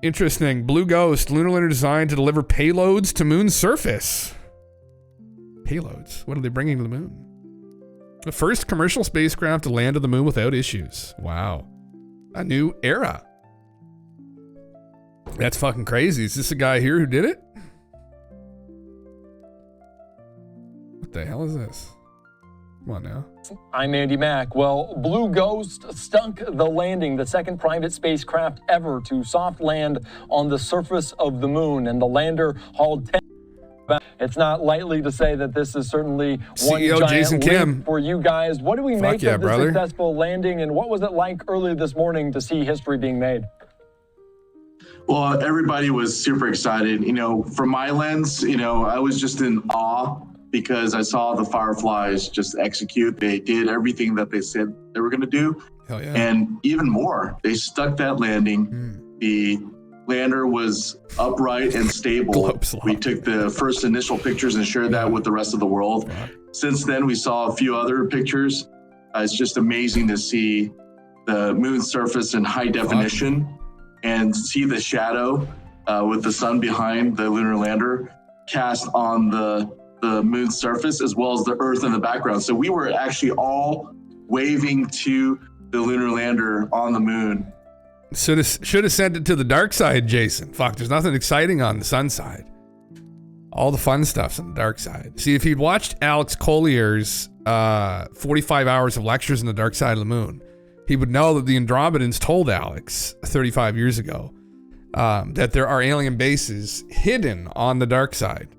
Interesting. Blue Ghost, lunar lander designed to deliver payloads to moon's surface. Payloads? What are they bringing to the moon? The first commercial spacecraft to land on the moon without issues. Wow. A new era. That's fucking crazy. Is this a guy here who did it? What the hell is this? Come on now. I'm Andy Mack. Well, Blue Ghost stunk the landing, the second private spacecraft ever to soft land on the surface of the moon, and the lander hauled 10. It's not lightly to say that this is certainly one CEO giant Jason leap Kim. for you guys. What do we make yeah, of the brother. successful landing, and what was it like earlier this morning to see history being made? Well, everybody was super excited. You know, from my lens, you know, I was just in awe because I saw the Fireflies just execute. They did everything that they said they were going to do. Hell yeah. And even more, they stuck that landing. The lander was upright and stable. We took the first initial pictures and shared that with the rest of the world. Since then, we saw a few other pictures. It's just amazing to see the moon's surface in high definition and see the shadow with the sun behind the lunar lander cast on the moon's surface, as well as the Earth in the background. So we were actually all waving to the lunar lander on the moon. Should have sent it to the dark side, Jason. Fuck, there's nothing exciting on the sun side. All the fun stuff's on the dark side. See, if he'd watched Alex Collier's 45 hours of lectures on the dark side of the moon, he would know that the Andromedans told Alex 35 years ago that there are alien bases hidden on the dark side.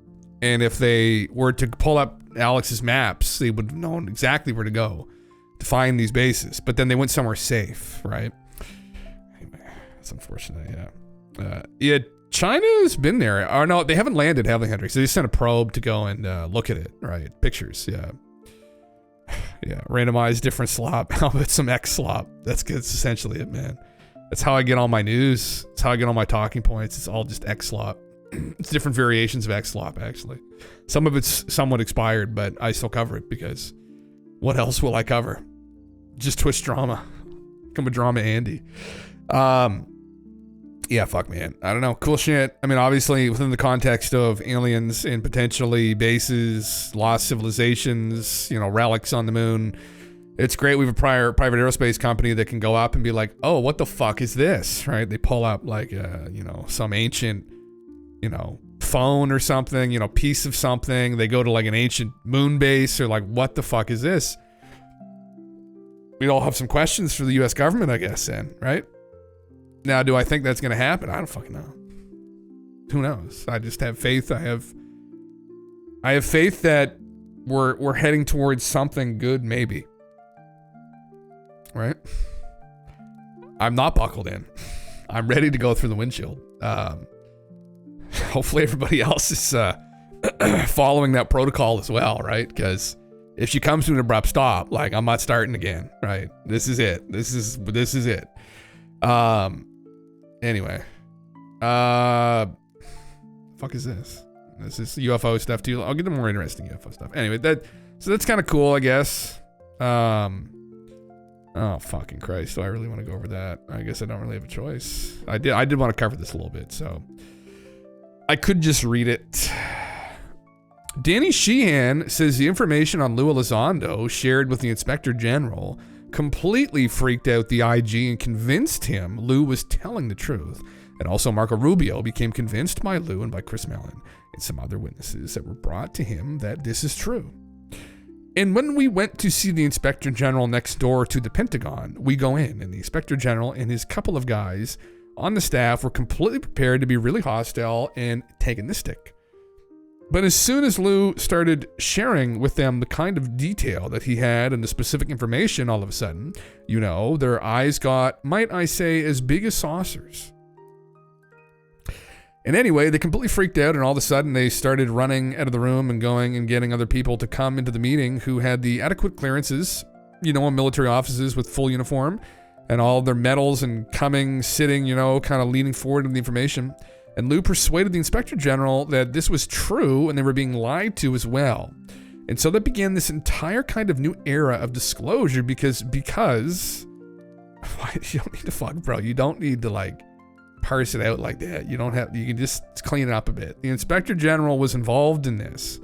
And if they were to pull up Alex's maps, they would have known exactly where to go to find these bases. But then they went somewhere safe, right? Anyway, that's unfortunate, yeah. Yeah, China's been there. Or no, they haven't landed, have they, Hendrix? They just sent a probe to go and look at it, right? Pictures, yeah. Yeah, randomized different slop. How about some X slop? That's essentially it, man. That's how I get all my news. That's how I get all my talking points. It's all just X slop. It's different variations of X slop, actually. Some of it's somewhat expired, but I still cover it because what else will I cover? Just Twitch drama. Come a drama Andy. Yeah, fuck, man. I don't know. Cool shit. I mean, obviously, within the context of aliens and potentially bases, lost civilizations, you know, relics on the moon, it's great. We have a private aerospace company that can go up and be like, oh, what the fuck is this, right? They pull up, like, you know, some ancient, you know, phone or something, you know, piece of something. They go to, like, an ancient moon base. They're like, what the fuck is this? We'd all have some questions for the U.S. government, I guess, then, right? Now, do I think that's going to happen? I don't fucking know. Who knows? I just have faith. I have faith that we're heading towards something good, maybe. Right? I'm not buckled in. I'm ready to go through the windshield. Hopefully everybody else is following that protocol as well, right? Because if she comes to an abrupt stop, like, I'm not starting again, right? This is it. This is it. Anyway. Fuck is this? This is UFO stuff too. I'll get to more interesting UFO stuff. Anyway, that's kind of cool, I guess. Oh, fucking Christ. Do I really want to go over that? I guess I don't really have a choice. I did want to cover this a little bit, so I could just read it. Danny Sheehan says the information on Lou Elizondo shared with the Inspector General completely freaked out the IG and convinced him Lou was telling the truth. And also Marco Rubio became convinced by Lou and by Chris Mellon and some other witnesses that were brought to him that this is true. And when we went to see the Inspector General next door to the Pentagon, we go in, and the Inspector General and his couple of guys on the staff were completely prepared to be really hostile and taking the stick. But as soon as Lou started sharing with them the kind of detail that he had and the specific information, all of a sudden, you know, their eyes got, might I say, as big as saucers. And anyway, they completely freaked out, and all of a sudden they started running out of the room and going and getting other people to come into the meeting who had the adequate clearances, you know, in military offices with full uniform and all their medals and coming, sitting, you know, kind of leaning forward with the information. And Lou persuaded the Inspector General that this was true and they were being lied to as well. And so that began this entire kind of new era of disclosure because you don't need to fuck, bro. You don't need to like parse it out like that. You can just clean it up a bit. The Inspector General was involved in this.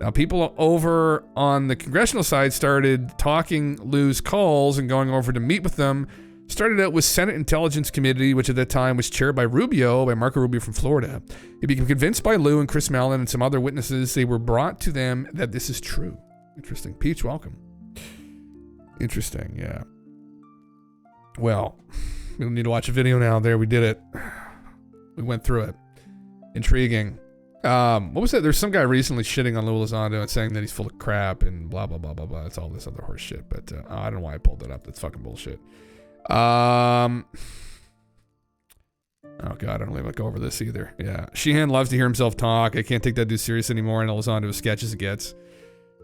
Now, people over on the congressional side started talking Lou's calls and going over to meet with them. Started out with Senate Intelligence Committee, which at that time was chaired by Marco Rubio from Florida. He became convinced by Lou and Chris Mellon and some other witnesses. They were brought to them that this is true. Interesting. Peach, welcome. Interesting, yeah. Well, we don't need to watch a video now. There, we did it. We went through it. Intriguing. What was that? There's some guy recently shitting on Lou Elizondo and saying that he's full of crap and blah, blah, blah, blah, blah. It's all this other horse shit. But I don't know why I pulled that up. That's fucking bullshit. Oh, God, I don't really want to go over this either. Yeah. Sheehan loves to hear himself talk. I can't take that dude serious anymore. And Elizondo as sketch as it gets.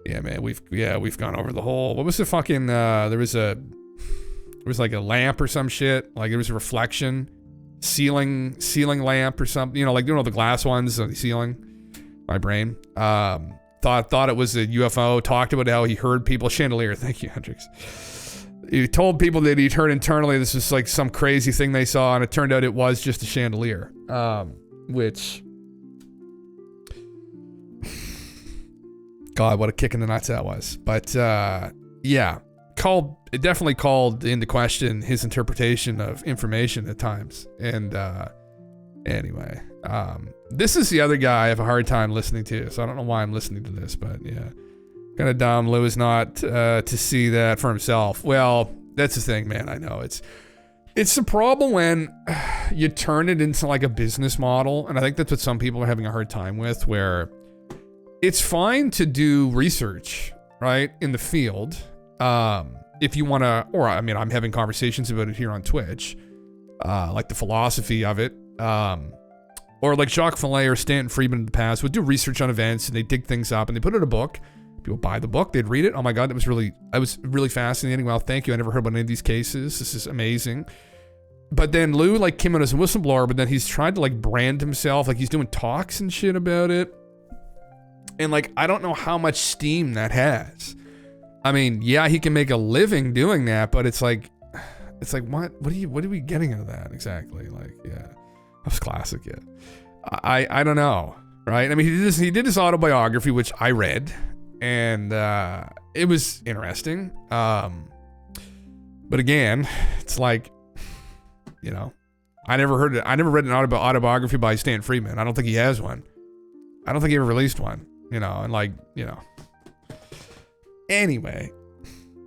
Yeah, man, we've gone over the whole, what was the fucking, there was like a lamp or some shit. Like it was a reflection ceiling lamp or something, you know, like, you know, the glass ones on the ceiling. My brain, thought it was a UFO, talked about how he heard people, chandelier. Thank you, Hendrix. He told people that he'd heard internally this was like some crazy thing they saw, and it turned out it was just a chandelier. Which, God, what a kick in the nuts that was. But yeah, it definitely called into question his interpretation of information at times. And anyway, this is the other guy I have a hard time listening to, so I don't know why I'm listening to this, but yeah. Kind of dumb. Lou is not to see that for himself. Well, that's the thing, man. I know it's the problem when you turn it into like a business model, and I think that's what some people are having a hard time with. Where it's fine to do research, right, in the field, if you want to. Or I mean, I'm having conversations about it here on Twitch, like the philosophy of it, or like Jacques Vallée or Stanton Friedman in the past would do research on events and they dig things up and they put it in a book. People buy the book, they'd read it. Oh my God, that was really fascinating. Well, thank you. I never heard about any of these cases. This is amazing. But then Lou like came out as a whistleblower, but then he's tried to like brand himself, like he's doing talks and shit about it. And like, I don't know how much steam that has. I mean, yeah, he can make a living doing that, but it's like what are we getting out of that exactly? Like, yeah, that was classic. Yeah, I don't know, right? I mean, he did his autobiography, which I read. And it was interesting. But again, it's like, you know, I never read an autobiography by Stanton Friedman. I don't think he has one. I don't think he ever released one, you know, and like, you know. Anyway,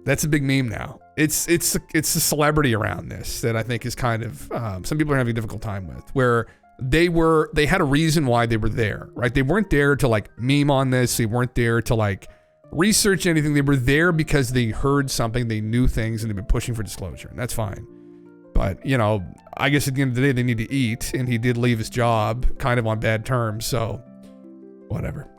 that's a big meme now. It's the celebrity around this that I think is kind of, some people are having a difficult time with, where they had a reason why they were there, right? They weren't there to like meme on this. They weren't there to like research anything. They were there because they heard something, they knew things, and they've been pushing for disclosure, and that's fine. But, you know, I guess at the end of the day, they need to eat, and he did leave his job kind of on bad terms, so whatever.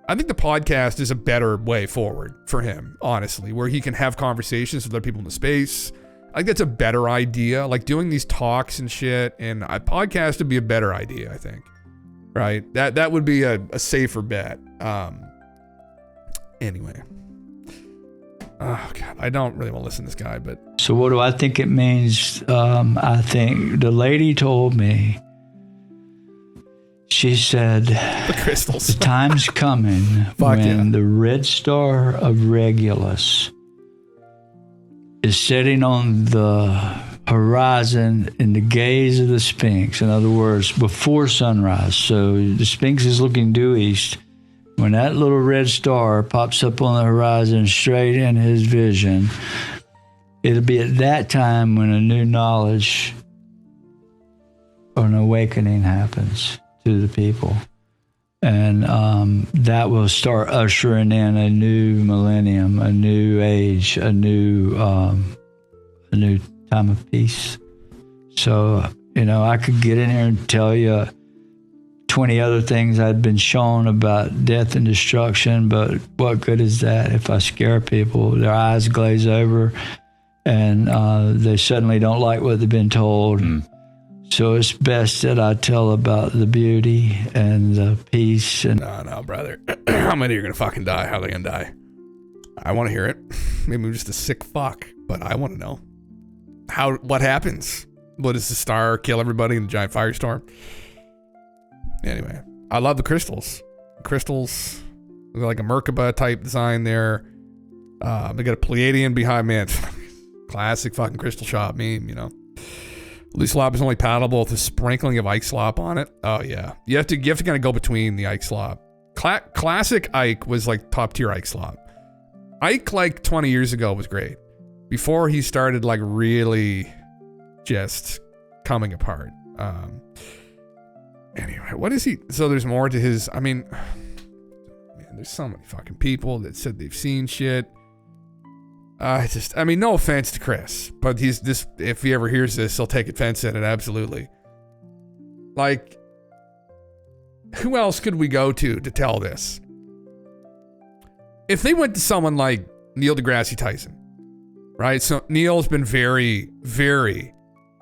I think the podcast is a better way forward for him, honestly, where he can have conversations with other people in the space. I think that's a better idea, like doing these talks and shit, and a podcast would be a better idea, I think. Right? That would be a safer bet. Anyway. Oh, God. I don't really want to listen to this guy, but... So what do I think it means? I think the lady told me, she said, the crystals. The time's coming when the red star of Regulus is sitting on the horizon in the gaze of the Sphinx. In other words, before sunrise. So the Sphinx is looking due east. When that little red star pops up on the horizon straight in his vision, it'll be at that time when a new knowledge or an awakening happens to the people. And that will start ushering in a new millennium, a new age, a new time of peace. So, you know, I could get in here and tell you 20 other things I'd been shown about death and destruction, but what good is that if I scare people? Their eyes glaze over and they suddenly don't like what they've been told. So it's best that I tell about the beauty and the peace. And No, brother. How many are going to fucking die? How are they going to die? I want to hear it. Maybe I'm just a sick fuck, but I want to know. What happens? What, does the star kill everybody in a giant firestorm? Anyway, I love the crystals. Crystals, like a Merkaba type design there. They got a Pleiadian behind, man. Classic fucking crystal shop meme, you know. Loose slop is only palatable with a sprinkling of Ike slop on it. Oh yeah, you have to kind of go between the Ike slop. Classic Ike was like top tier Ike slop. Ike like 20 years ago was great. Before he started like really just coming apart. Anyway, what is he? So there's more to his. I mean, man, there's so many fucking people that said they've seen shit. I mean, no offense to Chris, but he's this. If he ever hears this, he'll take offense at it. Absolutely. Like, who else could we go to tell this? If they went to someone like Neil deGrasse Tyson, right? So Neil's been very, very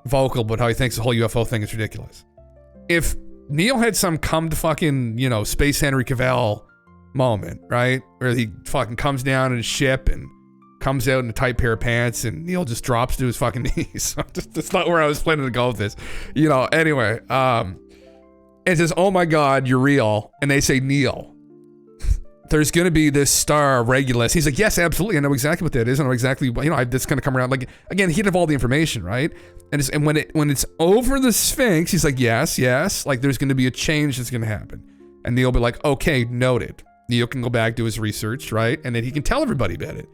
vocal about how he thinks the whole UFO thing is ridiculous. If Neil had some come to fucking, you know, Space Henry Cavill moment, right? Where he fucking comes down in his ship and comes out in a tight pair of pants and Neil just drops to his fucking knees. That's not where I was planning to go with this. You know, anyway, and says, oh my God, you're real. And they say, Neil, there's going to be this star Regulus. He's like, yes, absolutely. I know exactly what that is. I know exactly, you know, that's going to come around. Like, again, he'd have all the information, right? And when it's over the Sphinx, he's like, yes. Like, there's going to be a change that's going to happen. And Neil will be like, okay, noted. Neil can go back, do his research, right? And then he can tell everybody about it.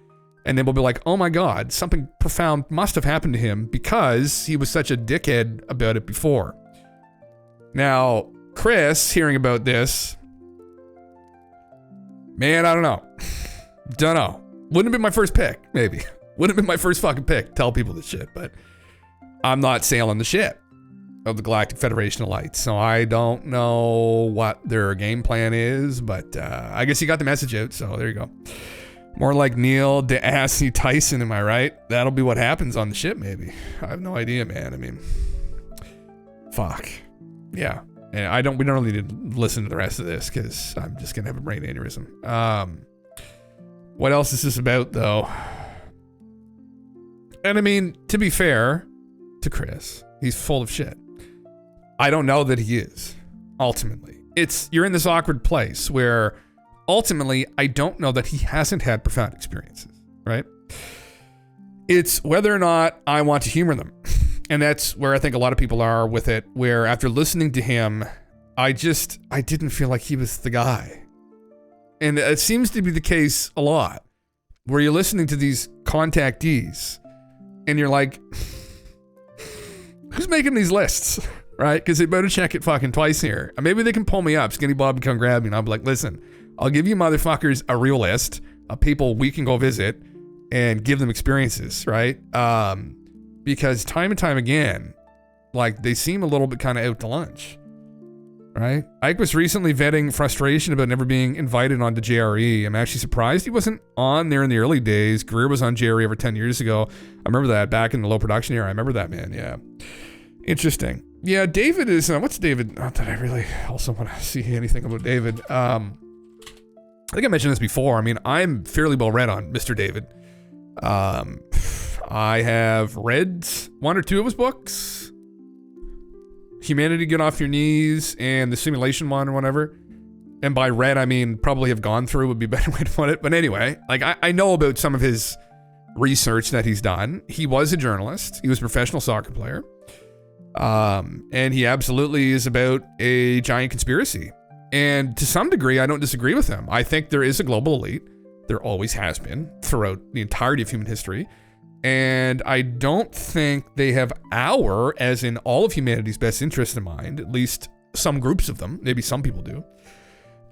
And then we'll be like, oh my God, something profound must have happened to him because he was such a dickhead about it before. Now, Chris, hearing about this, man, I don't know. Wouldn't have been my first pick, maybe. Wouldn't have been my first fucking pick, tell people this shit, but I'm not sailing the ship of the Galactic Federation of Lights, so I don't know what their game plan is, but I guess you got the message out, so there you go. More like Neil deGrasse Tyson, am I right? That'll be what happens on the ship, maybe. I have no idea, man. I mean, fuck. Yeah. And we don't really need to listen to the rest of this because I'm just going to have a brain aneurysm. What else is this about, though? And I mean, to be fair to Chris, he's full of shit. I don't know that he is, ultimately. You're in this awkward place where ultimately, I don't know that he hasn't had profound experiences, right? It's whether or not I want to humor them. And that's where I think a lot of people are with it, where after listening to him, I didn't feel like he was the guy. And it seems to be the case a lot, where you're listening to these contactees and you're like, who's making these lists, right? Because they better check it fucking twice here. Maybe they can pull me up, Skinny Bob can come grab me, and I'll be like, listen, I'll give you motherfuckers a real list of people we can go visit and give them experiences, right? because time and time again, like they seem a little bit kind of out to lunch, right? Ike was recently venting frustration about never being invited onto JRE. I'm actually surprised he wasn't on there in the early days. Greer was on JRE over 10 years ago. I remember that back in the low production era. I remember that, man. Yeah. Interesting. Yeah, David is, what's David? Not that I really also want to see anything about David. I think I mentioned this before. I mean, I'm fairly well read on Mr. David. I have read one or two of his books. Humanity Get Off Your Knees and The Simulation one or whatever. And by read, I mean probably have gone through would be a better way to put it. But anyway, like I know about some of his research that he's done. He was a journalist. He was a professional soccer player. And he absolutely is about a giant conspiracy. And to some degree, I don't disagree with him. I think there is a global elite. There always has been throughout the entirety of human history. And I don't think they have our, as in all of humanity's best interest in mind, at least some groups of them. Maybe some people do.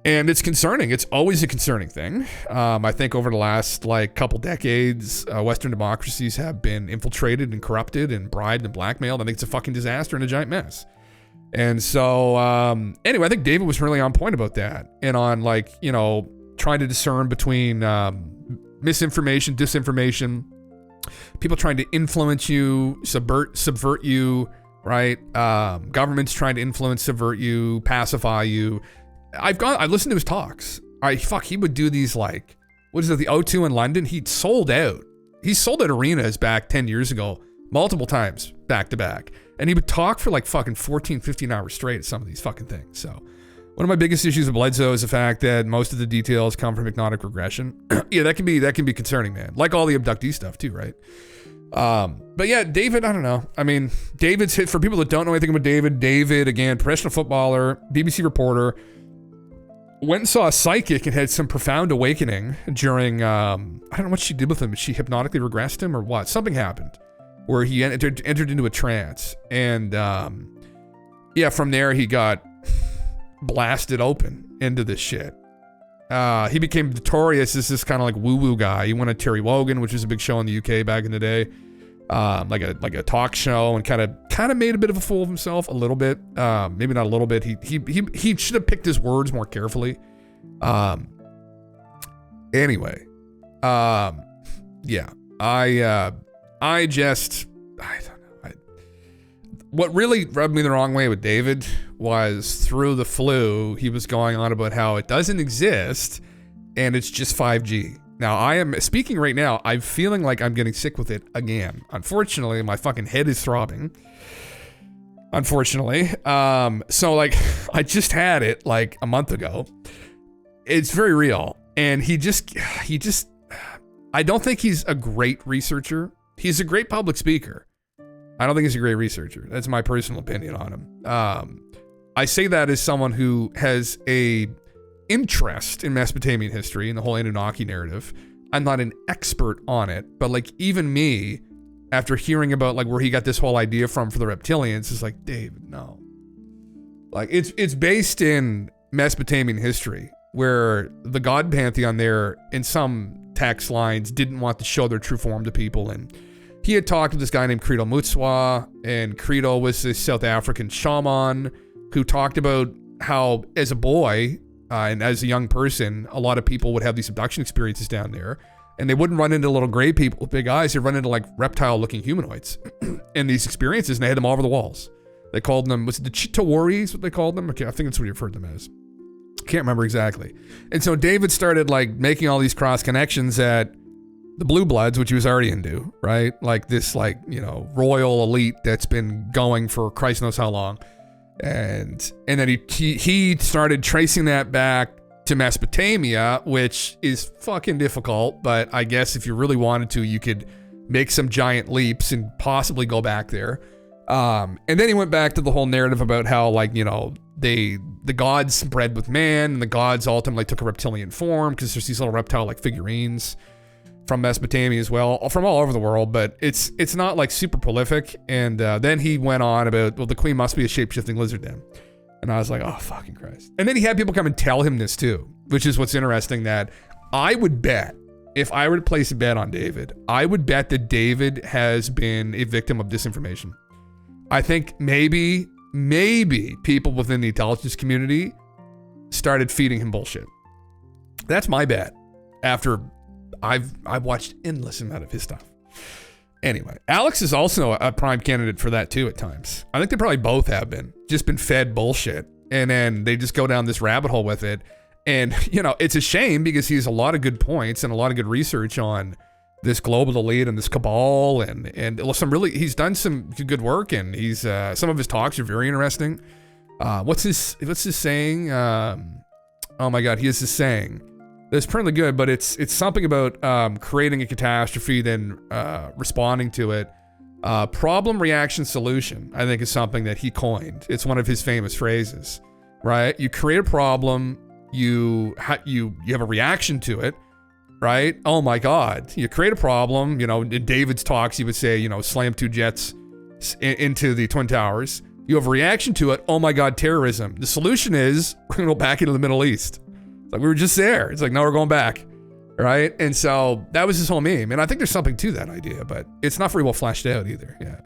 And it's concerning. It's always a concerning thing. I think over the last couple decades, Western democracies have been infiltrated and corrupted and bribed and blackmailed. I think it's a fucking disaster and a giant mess. And so, anyway, I think David was really on point about that. And on trying to discern between misinformation, disinformation, people trying to influence you, subvert you, right? Governments trying to influence, subvert you, pacify you. I've listened to his talks. He would do these the O2 in London? He sold out arenas back 10 years ago, multiple times back to back. And he would talk for fucking 14, 15 hours straight at some of these fucking things. So one of my biggest issues with Bledsoe is the fact that most of the details come from hypnotic regression. Yeah, that can be concerning, man. Like all the abductee stuff too, right? But yeah, David, I don't know. I mean, David's hit, for people that don't know anything about David, again, professional footballer, BBC reporter, went and saw a psychic and had some profound awakening during, I don't know what she did with him. She hypnotically regressed him or what? Something happened where he entered into a trance. And from there he got blasted open into this shit. He became notorious as this kind of woo-woo guy. He went on Terry Wogan, which was a big show in the UK back in the day. Like a talk show, and kind of made a bit of a fool of himself a little bit. Maybe not a little bit. He should have picked his words more carefully. Anyway, yeah, I don't know. What really rubbed me the wrong way with David was through the flu, he was going on about how it doesn't exist and it's just 5G. Now, I am speaking right now, I'm feeling like I'm getting sick with it again. Unfortunately, my fucking head is throbbing. Unfortunately. So I just had it a month ago. It's very real. And he just, I don't think he's a great researcher. He's a great public speaker. I don't think he's a great researcher. That's my personal opinion on him. I say that as someone who has a interest in Mesopotamian history and the whole Anunnaki narrative. I'm not an expert on it, but even me, after hearing about where he got this whole idea from for the reptilians, is David, no. It's based in Mesopotamian history, where the god pantheon there, in some text lines, didn't want to show their true form to people. And he had talked with this guy named Credo Mutswa, and Credo was this South African shaman who talked about how, as a boy, and as a young person, a lot of people would have these abduction experiences down there, and they wouldn't run into little gray people with big eyes. They'd run into reptile-looking humanoids in these experiences, and they had them all over the walls. They called them, was it the Chitawaris, what they called them? Okay, I think that's what you referred to them as. Can't remember exactly. And so David started making all these cross connections that the Blue Bloods, which he was already into, right? This royal elite that's been going for Christ knows how long. And then he started tracing that back to Mesopotamia, which is fucking difficult, but I guess if you really wanted to, you could make some giant leaps and possibly go back there. And then he went back to the whole narrative about how the gods bred with man, and the gods ultimately took a reptilian form because there's these little reptile figurines from Mesopotamia as well, from all over the world, but it's not super prolific. And then he went on about, well, the queen must be a shape-shifting lizard then. And I was like, oh, fucking Christ. And then he had people come and tell him this too, which is what's interesting, that I would bet if I were to place a bet on David, I would bet that David has been a victim of disinformation. I think maybe people within the intelligence community started feeding him bullshit. That's my bet. After I've watched endless amount of his stuff. Anyway, Alex is also a prime candidate for that too at times. I think they probably both have been. Just been fed bullshit. And then they just go down this rabbit hole with it. And, you know, it's a shame because he has a lot of good points and a lot of good research on this global elite and this cabal and he's done some good work, and he's some of his talks are very interesting. What's his saying? Oh my God, he has this saying that's pretty good, but it's something about creating a catastrophe, then responding to it. Problem, reaction, solution, I think is something that he coined. It's one of his famous phrases, right? You create a problem, you have a reaction to it, right? Oh my God, you create a problem. You know, in David's talks, he would say, you know, slam 2 jets into the Twin Towers. You have a reaction to it. Oh my God, terrorism. The solution is we're going to go back into the Middle East. Like, we were just there. It's like, no, we're going back. Right? And so that was his whole meme. And I think there's something to that idea, but it's not very well fleshed out either. Yeah.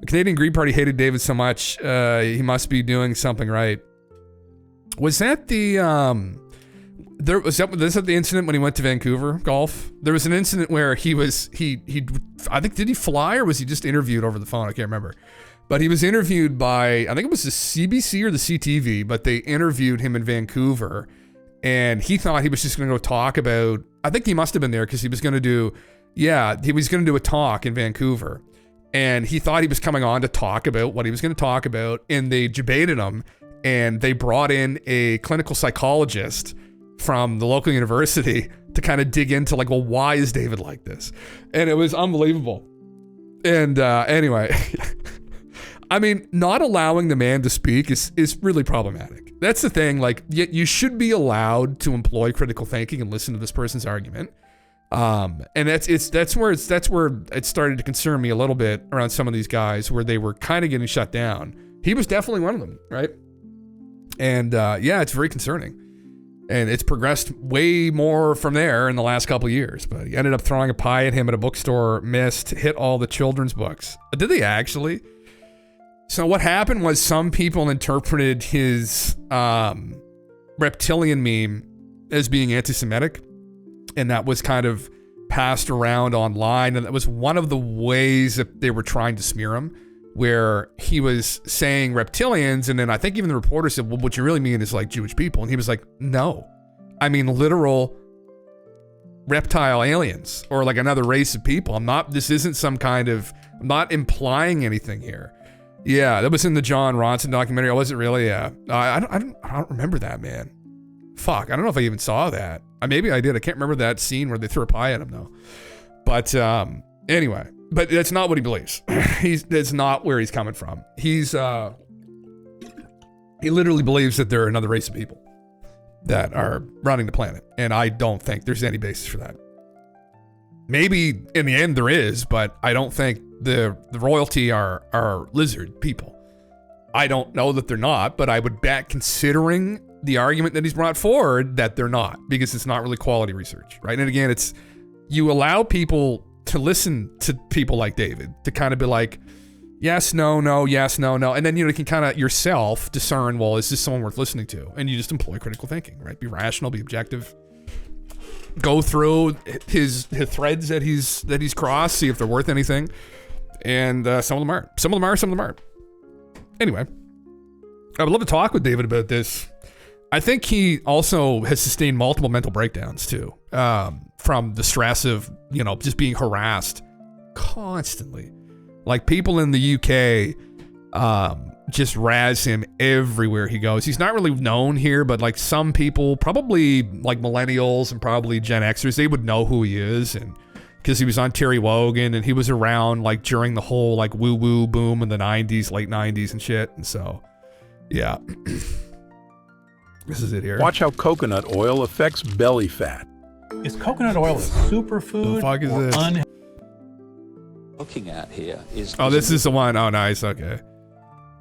The Canadian Green Party hated David so much. He must be doing something right. Was that the, was that the incident when he went to Vancouver golf? There was an incident where I think, did he fly or was he just interviewed over the phone? I can't remember. But he was interviewed by, I think it was the CBC or the CTV, but they interviewed him in Vancouver. And he thought he was just going to go talk about, I think he must have been there because he was going to do a talk in Vancouver. And he thought he was coming on to talk about what he was going to talk about. And they debated him, and they brought in a clinical psychologist from the local university to kind of dig into like, well, why is David like this? And it was unbelievable. And anyway, I mean, not allowing the man to speak is really problematic. That's the thing. Like, you should be allowed to employ critical thinking and listen to this person's argument. And that's where it started to concern me a little bit around some of these guys where they were kind of getting shut down. He was definitely one of them, right? And yeah, it's very concerning. And it's progressed way more from there in the last couple of years. But he ended up throwing a pie at him at a bookstore, missed, hit all the children's books. Did they actually? So what happened was some people interpreted his reptilian meme as being anti-Semitic, and that was kind of passed around online, and that was one of the ways that they were trying to smear him, where he was saying reptilians, and then I think even the reporter said, well, what you really mean is like Jewish people, and he was like, no, I mean literal reptile aliens, or like another race of people. I'm not implying anything here. Yeah, that was in the John Ronson documentary. I wasn't really, I don't remember that, man. Fuck, I don't know if I even saw that. Maybe I did. I can't remember that scene where they threw a pie at him, though. But anyway, but that's not what he believes. That's not where he's coming from. He literally believes that there are another race of people that are running the planet. And I don't think there's any basis for that. Maybe in the end there is, but I don't think the royalty are lizard people. I don't know that they're not, but I would bet, considering the argument that he's brought forward, that they're not, because it's not really quality research, right? And again, it's, you allow people to listen to people like David to kind of be like, yes, no, no, yes, no, no. And then, you can kind of yourself discern, well, is this someone worth listening to? And you just employ critical thinking, right? Be rational, be objective. Go through his threads that he's crossed, see if they're worth anything. And some of them aren't. Some of them are, some of them aren't. Anyway, I would love to talk with David about this. I think he also has sustained multiple mental breakdowns too, from the stress of, just being harassed constantly. Like, people in the UK just razz him everywhere he goes. He's not really known here, but like some people, probably like millennials and probably Gen Xers, they would know who he is, and because he was on Terry Wogan and he was around like during the whole like woo-woo boom in the 90s, late 90s and shit. And so, yeah. This is it here. Watch how coconut oil affects belly fat. Is coconut oil a superfood? The fuck is this? Looking at here is... Oh, this is the one. Oh, nice. Okay.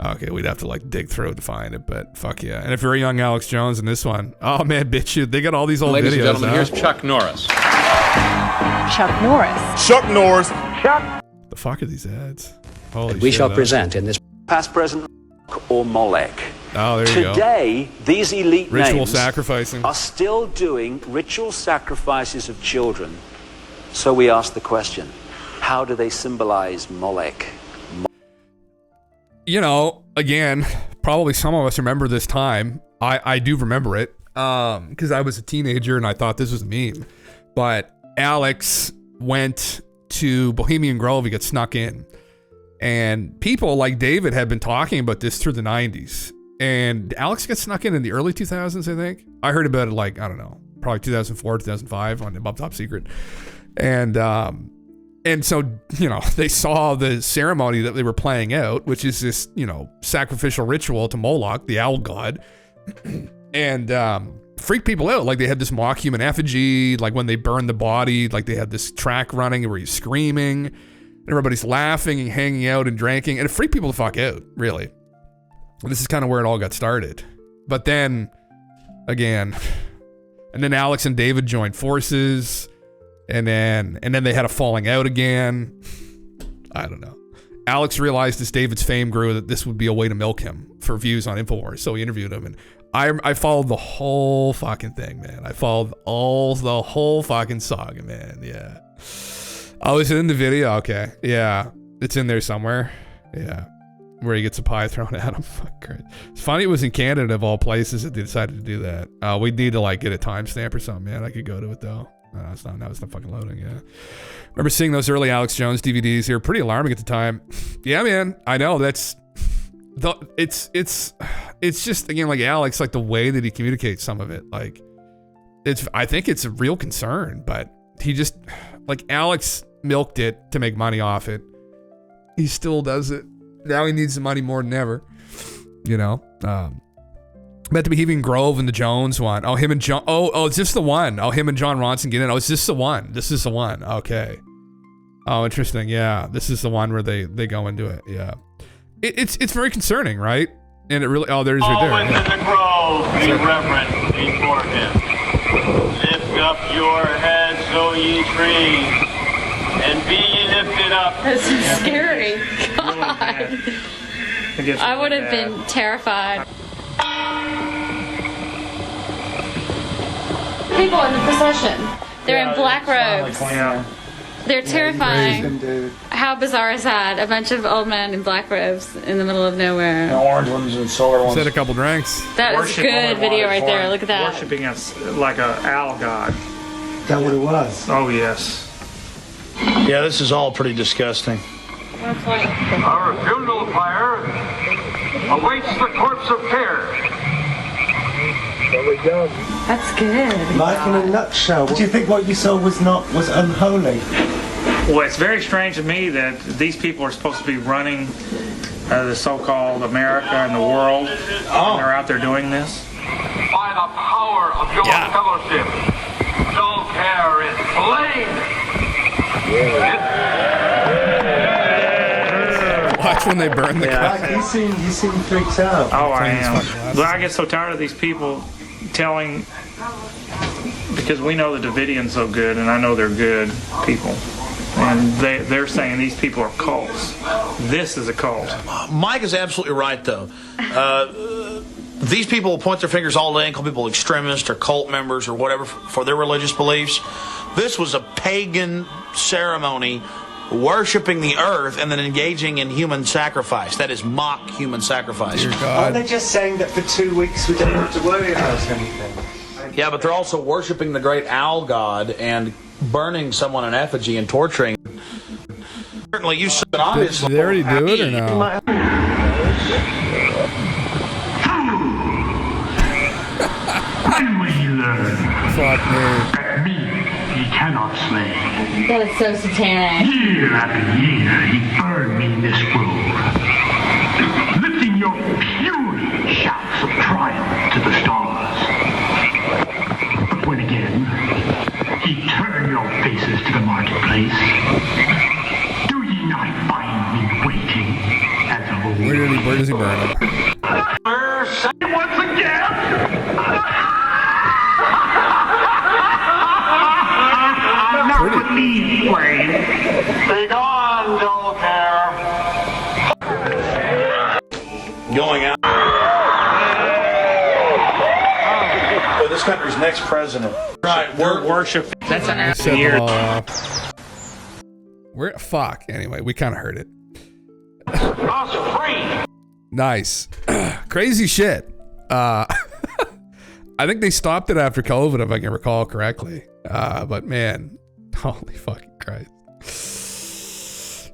Okay, we'd have to like dig through to find it, but fuck yeah. And if you're a young Alex Jones in this one, oh man, bitch, they got all these old Ladies videos. Ladies and gentlemen, here's Chuck Norris. Chuck Norris. Chuck Norris. The fuck are these ads? Holy We shit, shall huh? present in this past, present, or Molech. Oh, there you go. Today, these elite Ritual names sacrificing. are still doing ritual sacrifices of children. So we ask the question, how do they symbolize Molech? You know, again, probably some of us remember this time. I do remember it because I was a teenager and I thought this was a meme. But Alex went to Bohemian Grove. He got snuck in. And people like David had been talking about this through the 90s. And Alex got snuck in the early 2000s, I think. I heard about it like, I don't know, probably 2004, 2005 on Above Top Secret. And so, you know, they saw the ceremony that they were playing out, which is this, you know, sacrificial ritual to Moloch, the owl god. And freaked people out. Like they had this mock human effigy, like when they burned the body, like they had this track running where he's screaming. And everybody's laughing and hanging out and drinking. And it freaked people the fuck out, really. This is kind of where it all got started. But then, again, and then Alex and David joined forces. And then they had a falling out again. I don't know. Alex realized as David's fame grew that this would be a way to milk him for views on InfoWars. So he interviewed him. And I followed the whole fucking thing, man. I followed the whole fucking saga, man. Yeah. Oh, is it in the video? Okay. Yeah. It's in there somewhere. Yeah. Where he gets a pie thrown at him. Fuck, great. It's funny it was in Canada of all places that they decided to do that. We need to like get a timestamp or something, man. I could go to it though. No, it's not. Now it's not fucking loading. Yeah. Remember seeing those early Alex Jones DVDs? They were pretty alarming at the time. Yeah, man. I know. It's just again like Alex, like the way that he communicates some of it. Like I think it's a real concern, but he just like Alex milked it to make money off it. He still does it. Now he needs the money more than ever. You know. About to be Bohemian Grove and the Jones one. Oh, him and John. Oh, is this the one? Oh, him and John Ronson get in. Oh, is this the one? This is the one. Okay. Oh, interesting. Yeah, this is the one where they go into it. Yeah. It's very concerning, right? And it really. Oh, there's right there. Always in the grove, be reverent before him. Lift up your heads, O ye trees, and be ye lifted up. This is scary. God. I would have been terrified. People in the procession. They're in black robes. They're terrifying. How bizarre is that? A bunch of old men in black robes in the middle of nowhere. The orange ones and silver ones. Said a couple drinks. That is a good video right there. Look at that. Worshipping us like an owl god. Is that what it was? Oh, yes. Yeah, this is all pretty disgusting. Our funeral pyre awaits the corpse of care. There we go. That's good. Life in a nutshell. Do you think what you saw was unholy? Well, it's very strange to me that these people are supposed to be running the so-called America and the world, and they're out there doing this. By the power of your fellowship, no care is slain. Watch when they burn the car. You seem freaked out. Oh, I am. But I get so tired of these people telling, because we know the Davidians so good, and I know they're good people, and they're saying these people are cults. This is a cult. Mike is absolutely right, though. These people will point their fingers all day and call people extremists or cult members or whatever for their religious beliefs. This was a pagan ceremony worshiping the earth and then engaging in human sacrifice. That is mock human sacrifice. Aren't they just saying that for 2 weeks we don't have to worry about anything? Yeah, but they're also worshiping the great owl god and burning someone in effigy and torturing. Certainly, you said obviously. Did they already do it or no? When will you learn? Fuck me. At me, he cannot slay. That is so satanic. Year after year, he burned me in this grove, lifting your puny shouts of triumph to the stars. But when again, he turned your faces to the marketplace, do ye not find me waiting as of old? Where does he burn him? Say once again! Pretty could leave, Wayne. Be gone, Joker. Going out. For this country's next president. Right, we're worship. That's an Set them weird. all up. Fuck. Anyway, we kind of heard it. Us free. Nice. Crazy shit. I think they stopped it after COVID, if I can recall correctly. But man, holy fucking Christ.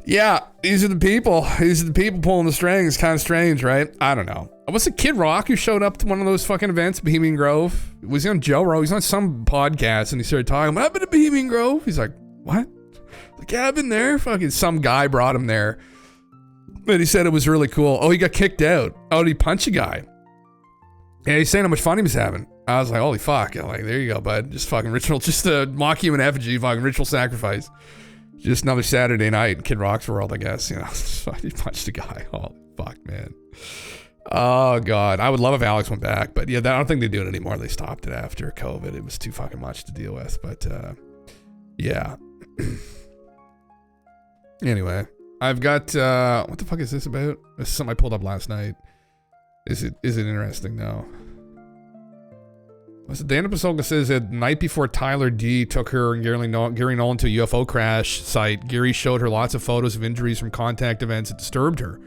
Yeah, these are the people. These are the people pulling the strings. Kind of strange, right? I don't know. Was it Kid Rock who showed up to one of those fucking events, Bohemian Grove? Was he on Joe Rogan? He's on some podcast and he started talking about, I've been to Bohemian Grove. He's like, what? Like, yeah, I've been there. Fucking some guy brought him there. But he said it was really cool. Oh, he got kicked out. Oh, did he punch a guy? Yeah, he's saying how much fun he was having. I was like, holy fuck. I'm like, there you go, bud. Just fucking ritual. Just to mock you in effigy, fucking ritual sacrifice. Just another Saturday night in Kid Rock's world, I guess. You know, he punched a guy. Holy fuck, man. Oh, God. I would love if Alex went back. But yeah, I don't think they do it anymore. They stopped it after COVID. It was too fucking much to deal with. But yeah. Anyway. I've got, what the fuck is this about? This is something I pulled up last night. Is it interesting? No. Was it Dana Pasolka says that night before Tyler D took her and Gary Nolan to a UFO crash site, Gary showed her lots of photos of injuries from contact events that disturbed her.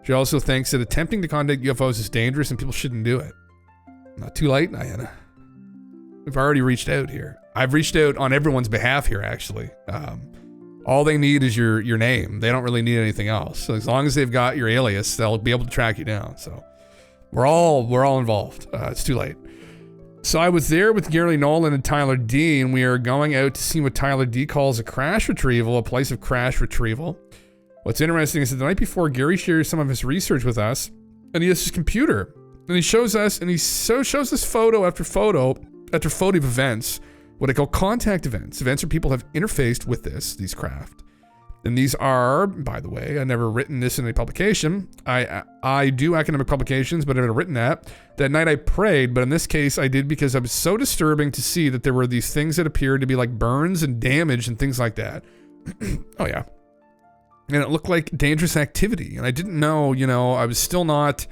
She also thinks that attempting to contact UFOs is dangerous and people shouldn't do it. Not too late, Diana. We've already reached out here. I've reached out on everyone's behalf here, actually. All they need is your name. They don't really need anything else. So as long as they've got your alias, they'll be able to track you down. So we're all involved. It's too late. So I was there with Gary Nolan and Tyler D, and we are going out to see what Tyler D calls a crash retrieval, a place of crash retrieval. What's interesting is that the night before, Gary shares some of his research with us, and he has his computer, and he shows us, and he shows us photo after photo of events, what I call contact events where people have interfaced with these craft. And these are, by the way, I've never written this in a publication. I do academic publications, but I've never written that. That night I prayed, but in this case I did because it was so disturbing to see that there were these things that appeared to be like burns and damage and things like that. Oh yeah. And it looked like dangerous activity. And I didn't know, I was still not,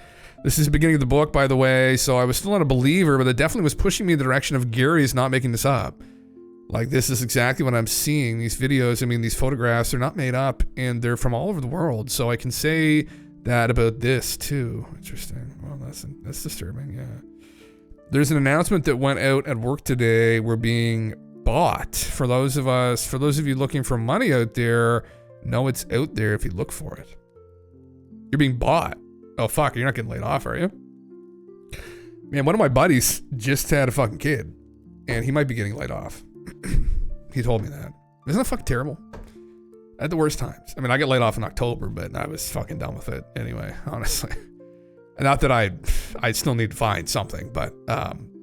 this is the beginning of the book, by the way, so I was still not a believer, but it definitely was pushing me in the direction of Gary's not making this up. Like, this is exactly what I'm seeing. These videos, these photographs, they're not made up, and they're from all over the world. So I can say that about this, too. Interesting. Well, that's disturbing, yeah. There's an announcement that went out at work today. We're being bought. For those of you looking for money out there, know it's out there if you look for it. You're being bought. Oh, fuck, you're not getting laid off, are you? Man, one of my buddies just had a fucking kid, and he might be getting laid off. He told me that. Isn't that fucking terrible? At the worst times. I got laid off in October, but I was fucking done with it anyway, honestly. Not that I still need to find something, but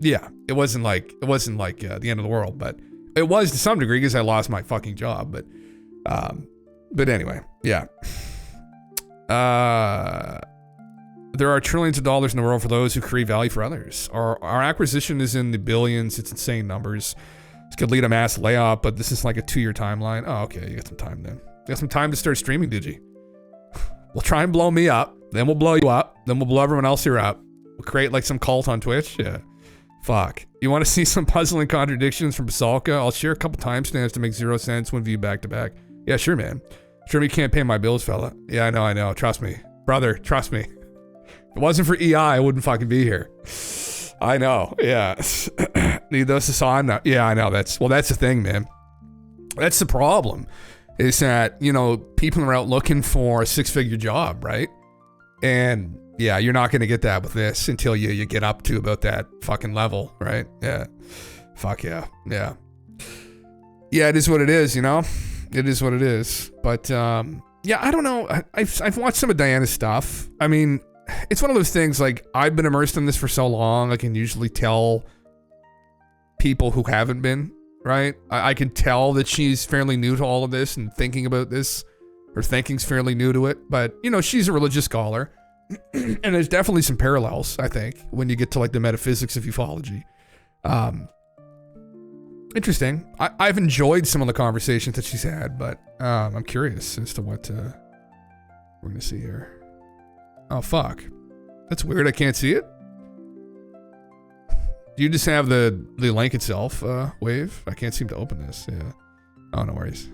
yeah, it wasn't like the end of the world, but it was to some degree because I lost my fucking job, but anyway, yeah. There are trillions of dollars in the world for those who create value for others. Our acquisition is in the billions. It's insane numbers. This could lead a mass layoff, but this is like a 2-year timeline. Oh, okay, you got some time then. You got some time to start streaming, did you? We'll try and blow me up, then we'll blow you up, then we'll blow everyone else here up. We'll create like some cult on Twitch. Yeah. Fuck. You want to see some puzzling contradictions from Pasolka? I'll share a couple timestamps to make 0 sense when viewed back to back. Yeah, sure, man. Sure, me can't pay my bills, fella. Yeah, I know. Trust me. Brother, trust me. If it wasn't for EI, I wouldn't fucking be here. I know. Yeah. Need those to sign? Yeah, I know. That's the thing, man. That's the problem. Is that, people are out looking for a 6-figure job, right? And yeah, you're not going to get that with this until you get up to about that fucking level, right? Yeah. Fuck yeah. Yeah. Yeah, it is what it is, It is what it is. But yeah, I don't know. I've watched some of Diana's stuff. It's one of those things, like, I've been immersed in this for so long, I can usually tell people who haven't been, right? I can tell that she's fairly new to all of this and thinking about this. Her thinking's fairly new to it. But, she's a religious scholar. And there's definitely some parallels, I think, when you get to, like, the metaphysics of ufology. Interesting. I've enjoyed some of the conversations that she's had, but I'm curious as to what we're gonna see here. Oh fuck, that's weird. I can't see it. Do you just have the link itself, Wave? I can't seem to open this. Yeah. Oh, no worries.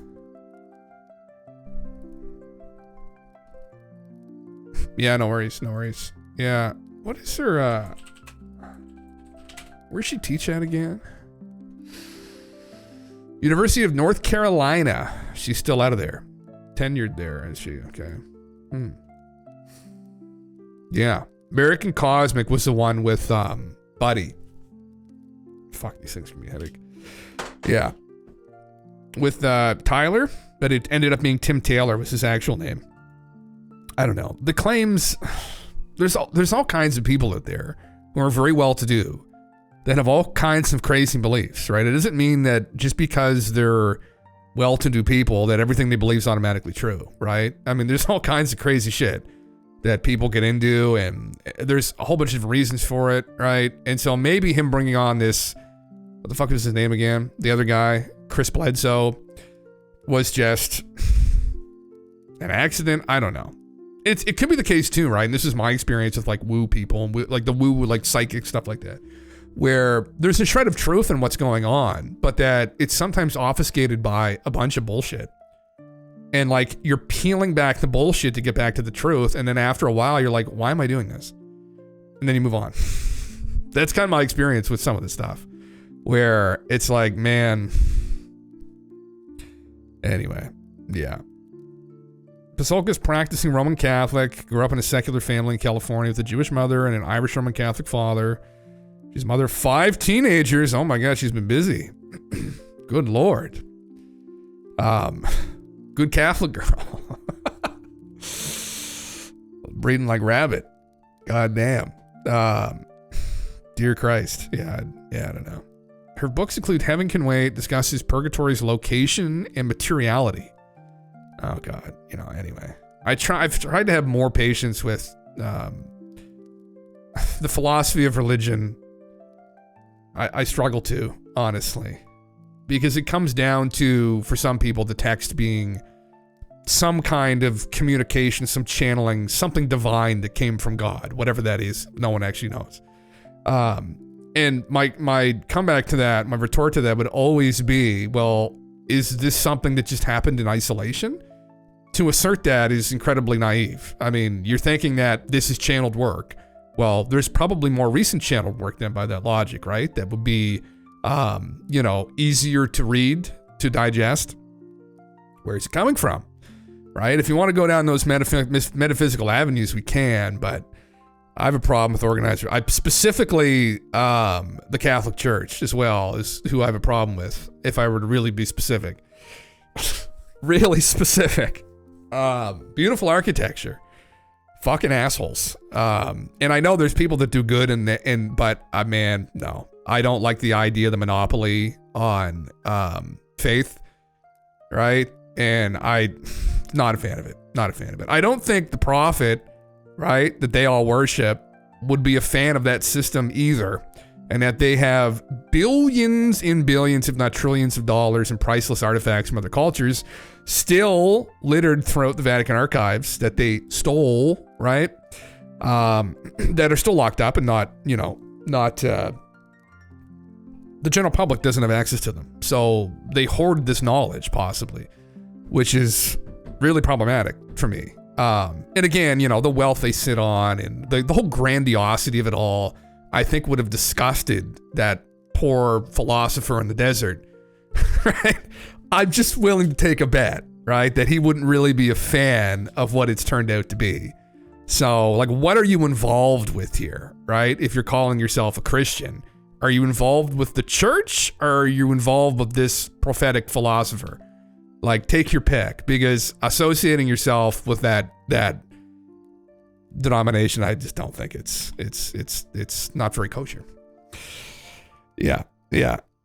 Yeah, no worries, no worries. Yeah. What is her? Where's she teach at again? University of North Carolina. She's still out of there. Tenured there, is she? Okay. Yeah. American Cosmic was the one with Buddy. Fuck, these things give me a headache. Yeah. With Tyler, but it ended up being Tim Taylor was his actual name. I don't know. The claims, there's all kinds of people out there who are very well-to-do that have all kinds of crazy beliefs, right? It doesn't mean that just because they're well-to-do people that everything they believe is automatically true, right? I mean, there's all kinds of crazy shit that people get into, and there's a whole bunch of reasons for it, right? And so maybe him bringing on this, what the fuck is his name again? The other guy, Chris Bledsoe, was just an accident. I don't know. It could be the case too, right? And this is my experience with like woo people and like the woo, like psychic stuff like that, where there's a shred of truth in what's going on, but that it's sometimes obfuscated by a bunch of bullshit. And like you're peeling back the bullshit to get back to the truth. And then after a while, you're like, why am I doing this? And then you move on. That's kind of my experience with some of this stuff, where it's like, man. Anyway, yeah. Pasolka's practicing Roman Catholic, grew up in a secular family in California with a Jewish mother and an Irish Roman Catholic father. She's mother of 5 teenagers. Oh my God, she's been busy. Good Lord. Good Catholic girl. Breeding like rabbit. God damn. Dear Christ. Yeah, I don't know. Her books include Heaven Can Wait, discusses purgatory's location and materiality. Oh God, anyway. I've tried to have more patience with the philosophy of religion. I struggle to, honestly. Because it comes down to, for some people, the text being some kind of communication, some channeling, something divine that came from God, whatever that is. No one actually knows. And my comeback to that, my retort to that would always be, well, is this something that just happened in isolation? To assert that is incredibly naive. I mean, you're thinking that this is channeled work. Well, there's probably more recent channeled work than by that logic, right? That would be, easier to read, to digest. Where's it coming from, right? If you want to go down those metaphysical avenues, we can, but I have a problem with organized. I specifically, the Catholic Church as well is who I have a problem with, if I were to really be specific. Really specific. Beautiful architecture. Fucking assholes. And I know there's people that do good but man, no. I don't like the idea of the monopoly on faith, right? And I'm not a fan of it. Not a fan of it. I don't think the prophet, right, that they all worship would be a fan of that system either. And that they have billions and billions, if not trillions of dollars in priceless artifacts from other cultures still littered throughout the Vatican archives that they stole, right? That are still locked up and not the general public doesn't have access to them. So they hoard this knowledge possibly, which is really problematic for me. And again, the wealth they sit on and the whole grandiosity of it all, I think would have disgusted that poor philosopher in the desert, right? I'm just willing to take a bet, right? That he wouldn't really be a fan of what it's turned out to be. So, like, what are you involved with here, right? If you're calling yourself a Christian, are you involved with the church or are you involved with this prophetic philosopher? Like, take your pick, because associating yourself with that denomination, I just don't think it's not very kosher. Yeah.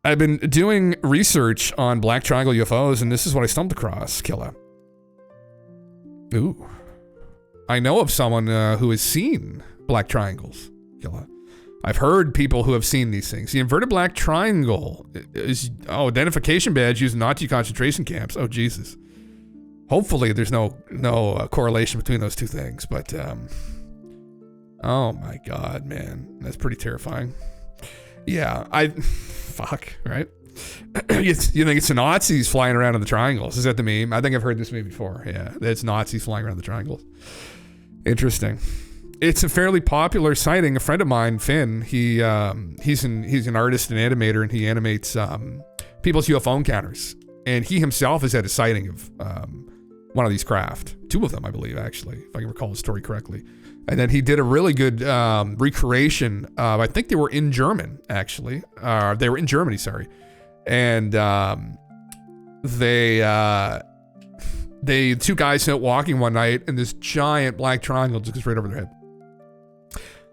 I've been doing research on black triangle UFOs, and this is what I stumbled across, Killa. Ooh. I know of someone who has seen black triangles, Killa. I've heard people who have seen these things. The inverted black triangle is identification badge used in Nazi concentration camps. Oh Jesus. Hopefully there's no correlation between those two things, but oh my God, man, that's pretty terrifying. Yeah, fuck, right? You think it's the Nazis flying around in the triangles? Is that the meme? I think I've heard this meme before. Yeah, it's Nazis flying around the triangles. Interesting. It's a fairly popular sighting. A friend of mine, Finn, he's an artist and animator, and he animates people's UFO encounters. And he himself has had a sighting of one of these craft. 2 of them, I believe, actually, if I can recall the story correctly. And then he did a really good recreation. I think they were in German, actually. They were in Germany, sorry. And they 2 guys out walking one night, and this giant black triangle just goes right over their head.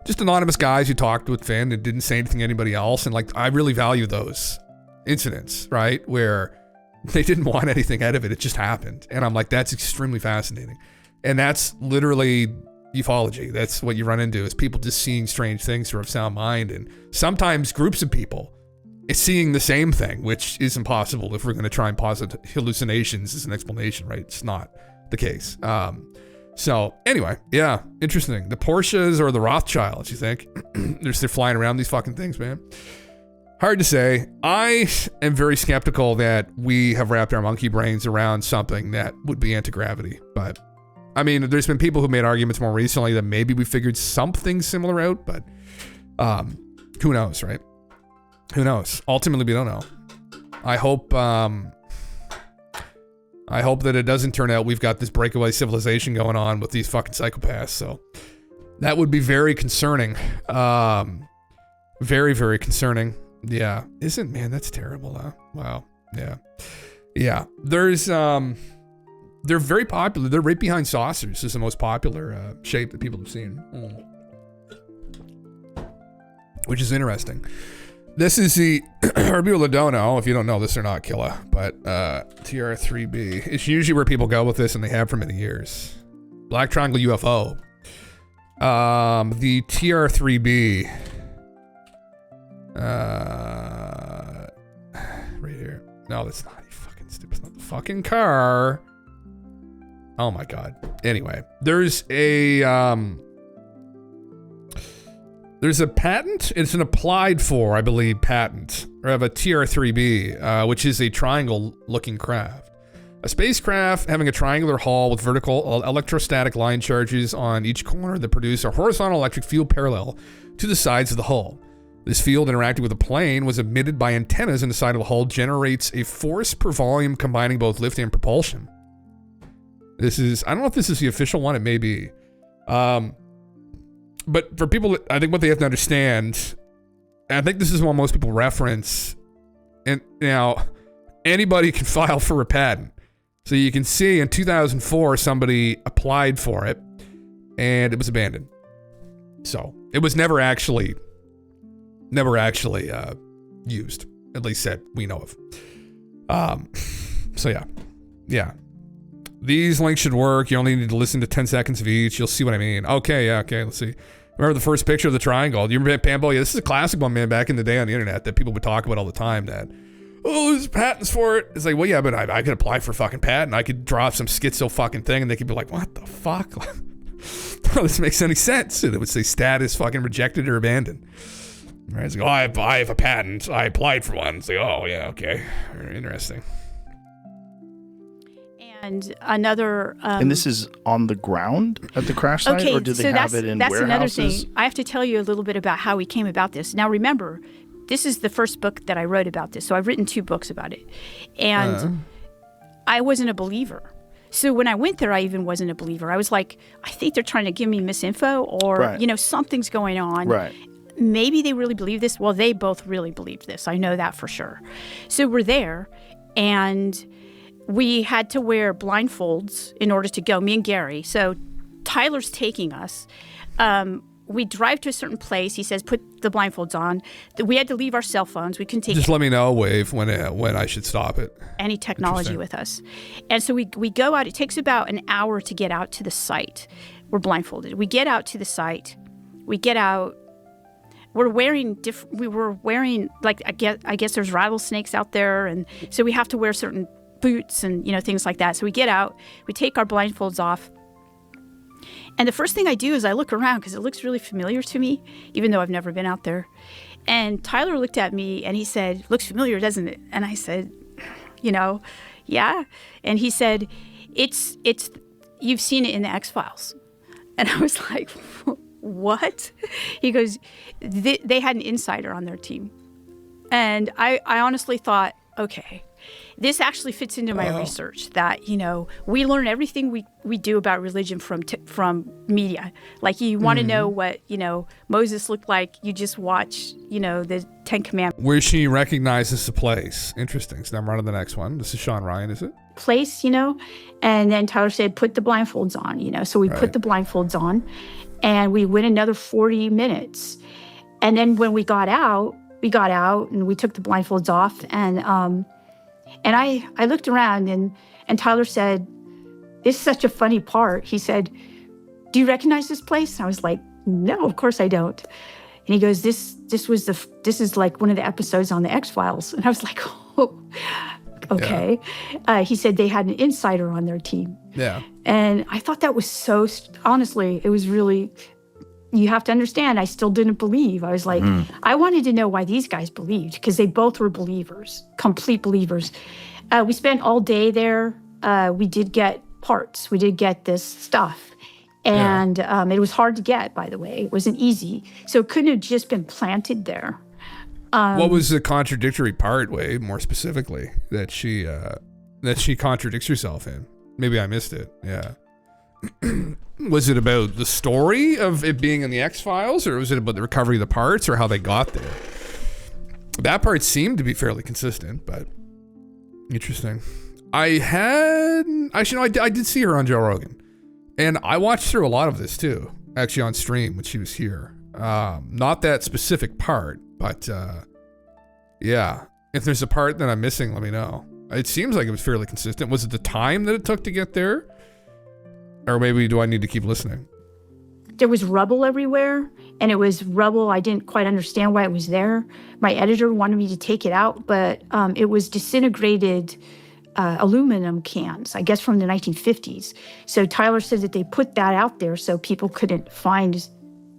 Just anonymous guys who talked with Finn and didn't say anything to anybody else. And like, I really value those incidents, right? Where they didn't want anything out of it. It just happened. And I'm like, that's extremely fascinating. And that's literally ufology. That's what you run into, is people just seeing strange things through a sound mind. And sometimes groups of people is seeing the same thing, which is impossible if we're going to try and posit hallucinations as an explanation, right? It's not the case. So anyway, yeah, interesting. The Porsches or the Rothschilds, you think? They're flying around these fucking things, man. Hard to say. I am very skeptical that we have wrapped our monkey brains around something that would be anti-gravity. But, I mean, there's been people who made arguments more recently that maybe we figured something similar out, but who knows, right? Who knows? Ultimately, we don't know. I hope that it doesn't turn out we've got this breakaway civilization going on with these fucking psychopaths. So that would be very concerning. Very, very concerning. Yeah. Man, that's terrible, huh? Wow. Yeah. Yeah. They're very popular. They're right behind saucers. This is the most popular shape that people have seen. Which is interesting. This is the, or people that don't know, if you don't know this or not, Killa, but TR3B. It's usually where people go with this, and they have for many years. Black Triangle UFO. The TR3B. Right here. No, that's not. You fucking stupid. It's not the fucking car. Oh my God. Anyway, there's a patent. It's an applied for, I believe, patent of a TR3B, which is a triangle-looking craft. A spacecraft having a triangular hull with vertical electrostatic line charges on each corner that produce a horizontal electric field parallel to the sides of the hull. This field interacting with the plane was emitted by antennas in the side of the hull, generates a force per volume combining both lift and propulsion. This is, I don't know if this is the official one, it may be. But for people, I think what they have to understand, and I think this is what most people reference, and now anybody can file for a patent. So you can see in 2004, somebody applied for it and it was abandoned. So it was never actually used, at least that we know of. So yeah. These links should work. You only need to listen to 10 seconds of each. You'll see what I mean. Okay, let's see. Remember the first picture of the triangle? Do you remember Pambo? Yeah, this is a classic one, man, back in the day on the internet that people would talk about all the time, that, oh, there's patents for it. It's like, well, yeah, but I could apply for a fucking patent. I could draw up some schizo fucking thing, and they could be like, what the fuck? Bro, this makes any sense. And it would say status fucking rejected or abandoned. Right? It's like, oh, I have a patent. I applied for one. It's like, oh, yeah, okay. Interesting. And another... and this is on the ground at the crash site, or do they have it in warehouses? That's another thing. I have to tell you a little bit about how we came about this. Now, remember, this is the first book that I wrote about this, so I've written 2 books about it. And I wasn't a believer. So when I went there, I even wasn't a believer. I was like, I think they're trying to give me misinfo, or, something's going on. Right. Maybe they really believe this. Well, they both really believed this. I know that for sure. So we're there, and... we had to wear blindfolds in order to go, me and Gary. So Tyler's taking us. We drive to a certain place. He says, put the blindfolds on. We had to leave our cell phones. We couldn't take Just let me know, Wave, when I should stop it. Any technology with us. And so we go out. It takes about an hour to get out to the site. We're blindfolded. We get out to the site. We get out. we were wearing like I guess there's rattlesnakes out there, and so we have to wear certain boots and things like that. So we get out, we take our blindfolds off, and the first thing I do is I look around because it looks really familiar to me, even though I've never been out there. And Tyler looked at me and he said, "Looks familiar, doesn't it?" And I said, "Yeah." And he said, "It's you've seen it in the X-Files." And I was like, "What?" He goes, they had an insider on their team. And I honestly thought, okay, this actually fits into my research that, we learn everything we do about religion from media. Like you want to know what, Moses looked like, you just watch, the Ten Commandments. Where she recognizes the place. Interesting. So I'm on to the next one. This is Sean Ryan, is it? Place, and then Tyler said, put the blindfolds on, so we put the blindfolds on and we went another 40 minutes. And then when we got out and we took the blindfolds off and I looked around and Tyler said, "This is such a funny part." He said, "Do you recognize this place?" And I was like, "No, of course I don't." And he goes, this is like one of the episodes on the X-Files. And I was like, "Oh, okay." Yeah. He said they had an insider on their team. Yeah. And I thought that was honestly, it was really, you have to understand, I still didn't believe. I was like, I wanted to know why these guys believed, because they both were believers, complete believers. We spent all day there. We did get parts. We did get this stuff. And it was hard to get, by the way. It wasn't easy. So it couldn't have just been planted there. What was the contradictory part, Wade, more specifically, that she contradicts herself in? Maybe I missed it. Yeah. Was it about the story of it being in the X-Files, or was it about the recovery of the parts, or how they got there? That part seemed to be fairly consistent, but interesting. I did see her on Joe Rogan, and I watched through a lot of this too, actually on stream when she was here. Not that specific part, but yeah. If there's a part that I'm missing, let me know. It seems like it was fairly consistent. Was it the time that it took to get there? Or maybe do I need to keep listening? There was rubble everywhere, and it was rubble. I didn't quite understand why it was there. My editor wanted me to take it out, but it was disintegrated aluminum cans, I guess from the 1950s. So Tyler said that they put that out there so people couldn't find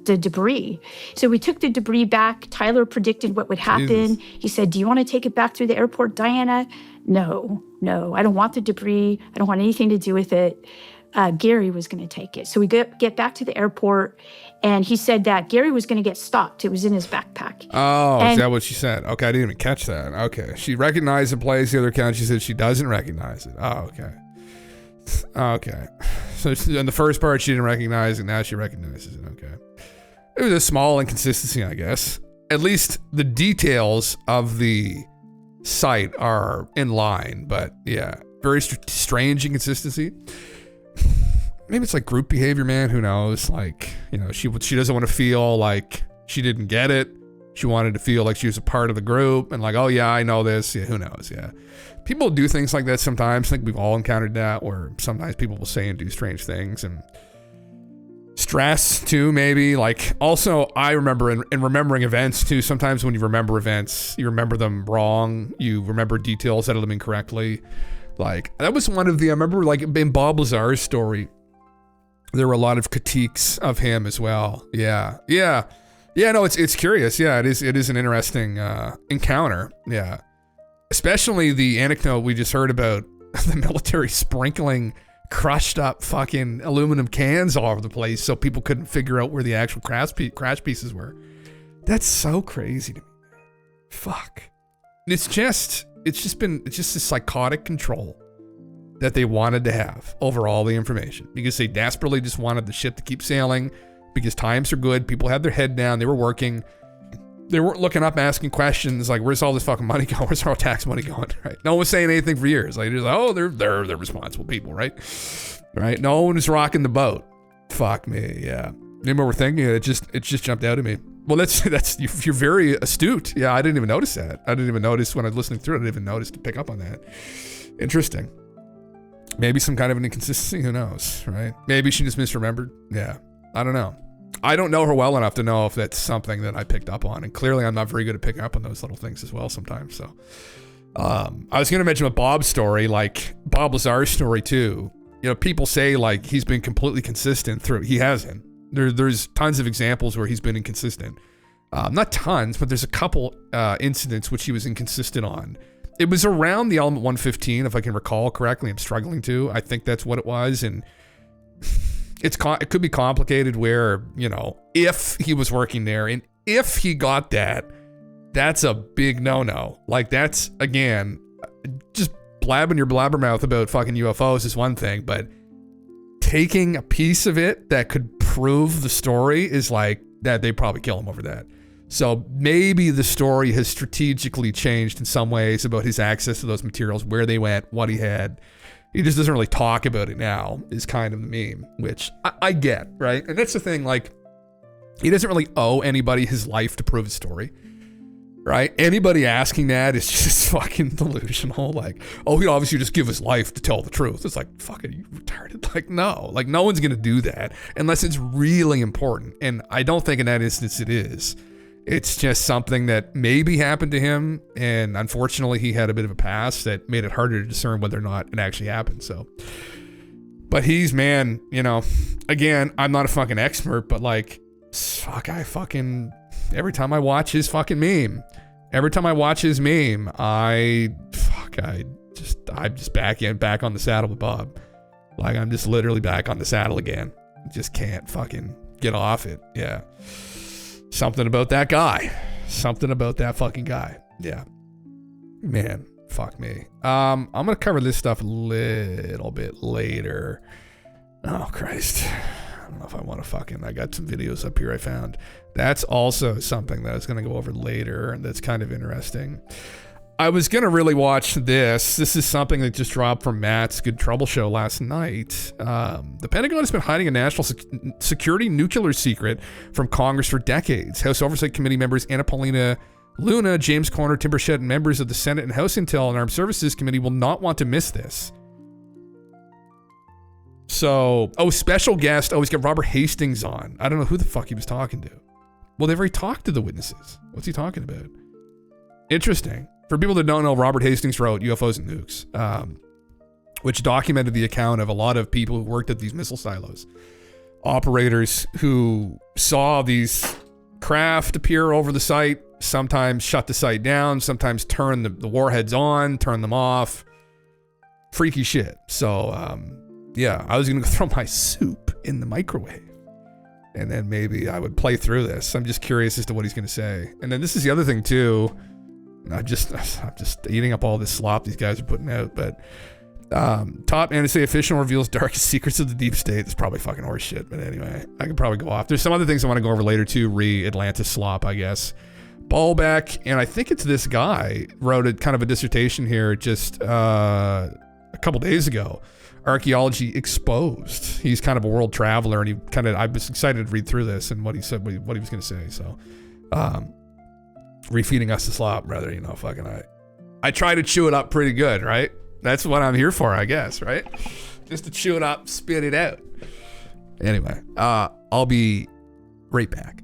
the debris. So we took the debris back. Tyler predicted what would happen. Jesus. He said, "Do you want to take it back through the airport, Diana?" No, I don't want the debris. I don't want anything to do with it. Gary was going to take it. So we get back to the airport, and he said that Gary was going to get stopped. It was in his backpack. Oh, is that what she said? Okay, I didn't even catch that. Okay. She recognized the place. The other account, she said she doesn't recognize it. Oh, okay. Okay. So in the first part, she didn't recognize it. Now she recognizes it. Okay. It was a small inconsistency, I guess. At least the details of the site are in line, but yeah, very strange inconsistency. Maybe it's like group behavior, man. Who knows? Like, she doesn't want to feel like she didn't get it. She wanted to feel like she was a part of the group and like, oh yeah, I know this. Yeah, who knows? Yeah. People do things like that sometimes. I think we've all encountered that, where sometimes people will say and do strange things, and stress too, maybe. Like, also, I remember in remembering events too, sometimes when you remember events, you remember them wrong. You remember details out of them incorrectly. Like, that was one of the, I remember like in Bob Lazar's story, there were a lot of critiques of him as well. Yeah. No, it's curious. Yeah, it is an interesting encounter. Yeah. Especially the anecdote we just heard about the military sprinkling crushed up fucking aluminum cans all over the place so people couldn't figure out where the actual crash pieces were. That's so crazy to me. Fuck. It's just a psychotic control that they wanted to have over all the information, because they desperately just wanted the ship to keep sailing, because times are good. People had their head down. They were working. They weren't looking up asking questions like, where's all this fucking money going? Where's our tax money going? Right? No one was saying anything for years. Like, just like, oh, they're responsible people, right? Right? No one was rocking the boat. Fuck me, yeah. Anymore we're thinking, it just jumped out at me. Well, that's you're very astute. Yeah, I didn't even notice that. I didn't even notice when I was listening through it. I didn't even notice to pick up on that. Interesting. Maybe some kind of an inconsistency. Who knows, right? Maybe she just misremembered. Yeah, I don't know. I don't know her well enough to know if that's something that I picked up on. And clearly I'm not very good at picking up on those little things as well sometimes. So I was going to mention a Bob story, like Bob Lazar's story too. You know, people say like he's been completely consistent through. He hasn't. There's tons of examples where he's been inconsistent. Not tons, but there's a couple incidents which he was inconsistent on. It was around the Element 115, if I can recall correctly. I'm struggling to. I think that's what it was. And it could be complicated where, you know, if he was working there and if he got that, that's a big no-no. Like that's, again, just blabbing your blabbermouth about fucking UFOs is one thing, but taking a piece of it that could prove the story is like that they probably kill him over that. So maybe the story has strategically changed in some ways about his access to those materials, where they went, what he had. He just doesn't really talk about it now, is kind of the meme, which I get, right? And that's the thing, like, he doesn't really owe anybody his life to prove his story, right? Anybody asking that is just fucking delusional. Like, oh, he'd obviously just give his life to tell the truth. It's like, fucking, you retarded. Like, no. Like, no one's going to do that unless it's really important. And I don't think in that instance it is. It's just something that maybe happened to him, and unfortunately he had a bit of a past that made it harder to discern whether or not it actually happened. So, but he's, man, you know, again, I'm not a fucking expert, but like, fuck, every time I watch his fucking meme, I'm just back on the saddle with Bob. Like, I'm just literally back on the saddle again. Just can't fucking get off it. Yeah. Something about that guy. Something about that fucking guy. Yeah. Man, fuck me. I'm going to cover this stuff a little bit later. Oh, Christ. I don't know if I want to I got some videos up here I found. That's also something that I was going to go over later, and that's kind of interesting. I was going to really watch this. This is something that just dropped from Matt's Good Trouble show last night. The Pentagon has been hiding a national security nuclear secret from Congress for decades. House Oversight Committee members Anna Paulina Luna, James Corner, Tim Burchett, and members of the Senate and House Intel and Armed Services Committee will not want to miss this. So, special guest. He's got Robert Hastings on. I don't know who the fuck he was talking to. Well, they've already talked to the witnesses. What's he talking about? Interesting. For people that don't know, Robert Hastings wrote UFOs and Nukes, which documented the account of a lot of people who worked at these missile silos. Operators who saw these craft appear over the site, sometimes shut the site down, sometimes turn the warheads on, turn them off. Freaky shit. So, yeah, I was going to throw my soup in the microwave. And then maybe I would play through this. I'm just curious as to what he's going to say. And then this is the other thing, too. I'm just eating up all this slop these guys are putting out, but top NSA official reveals darkest secrets of the deep state. It's probably fucking horse shit, but anyway, I could probably go off. There's some other things I want to go over later too. Atlantis slop, I guess. Ballback, and I think it's this guy wrote a kind of a dissertation here just a couple days ago. Archaeology exposed. He's kind of a world traveler, and I was excited to read through this and what he said, what he was going to say. So, refeeding us the slop, rather, fucking I try to chew it up pretty good, right? That's what I'm here for, I guess, right? Just to chew it up, spit it out. Anyway, I'll be right back.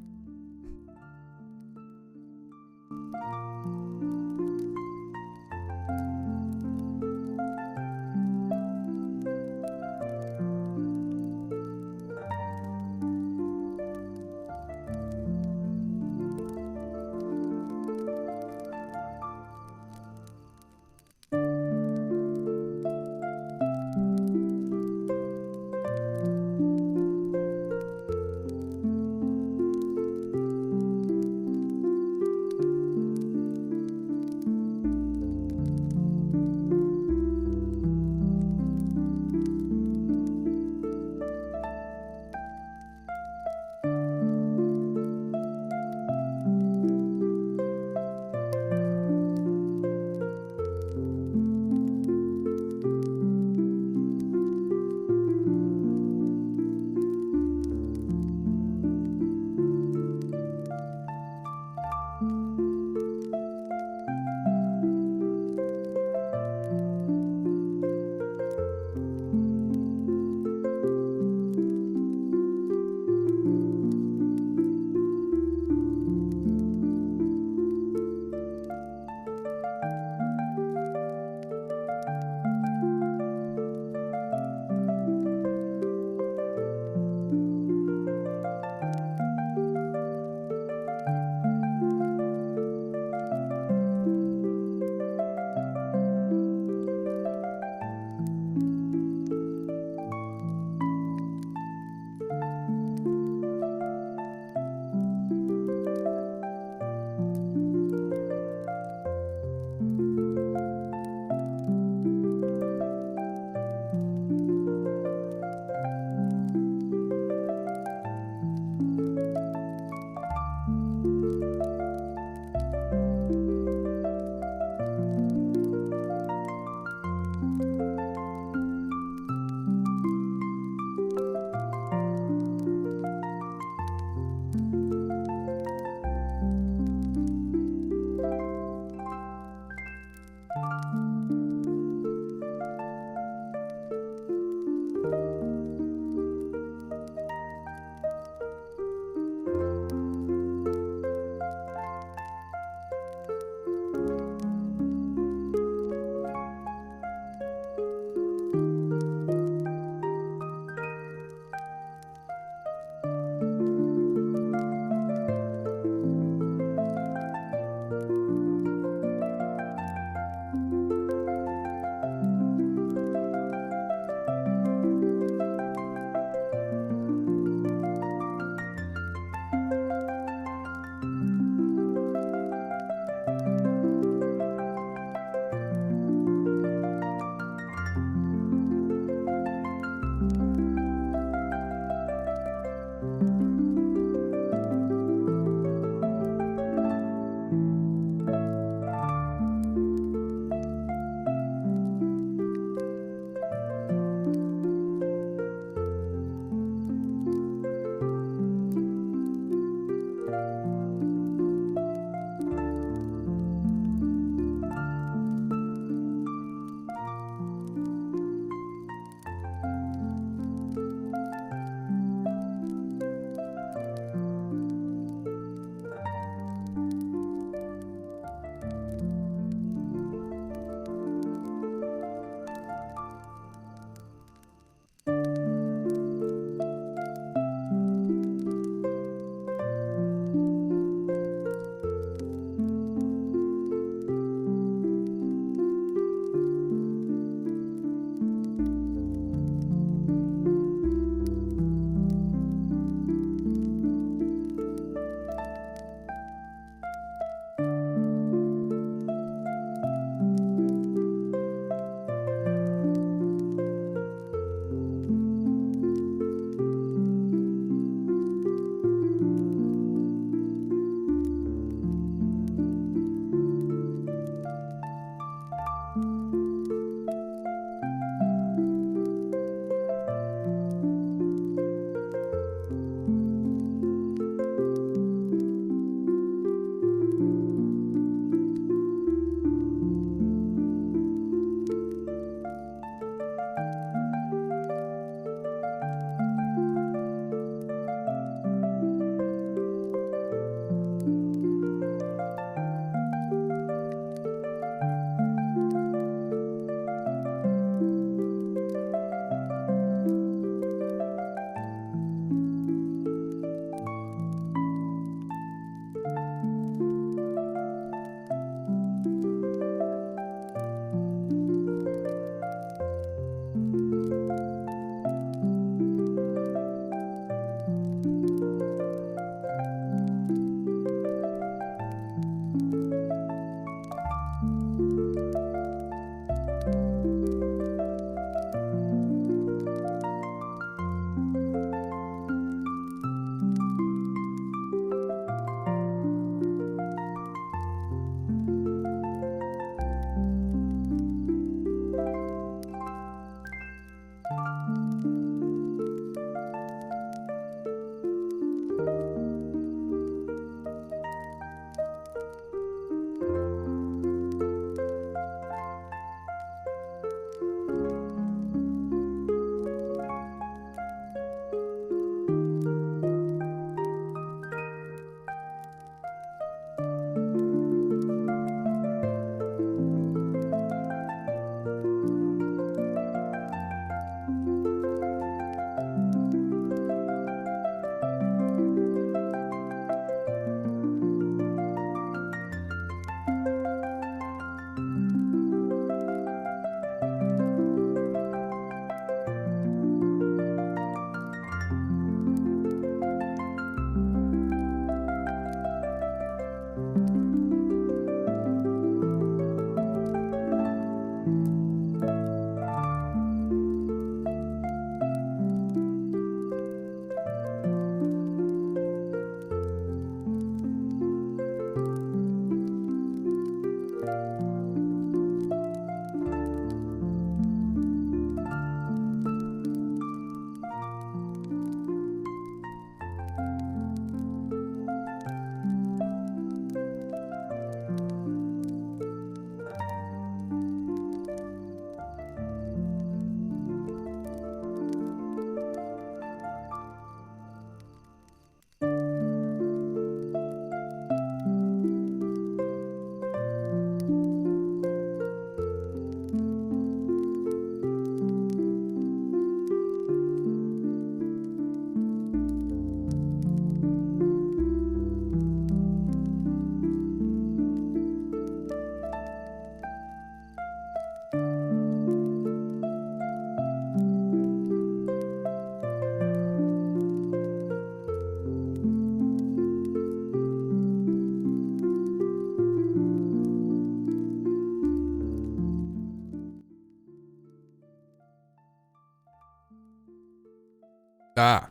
Sad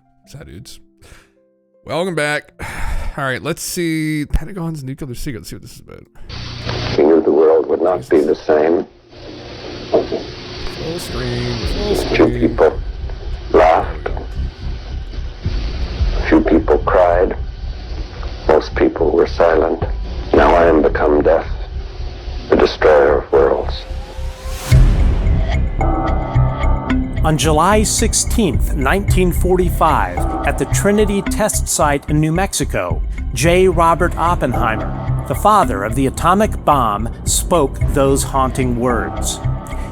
dudes. Welcome back. All right, let's see Pentagon's nuclear secret. Let's see what this is about. He knew the world would not be the same. Full screen. Few people laughed. Few people cried. Most people were silent. Now I am become death, the destroyer of worlds. On July 16, 1945, at the Trinity test site in New Mexico, J. Robert Oppenheimer, the father of the atomic bomb, spoke those haunting words.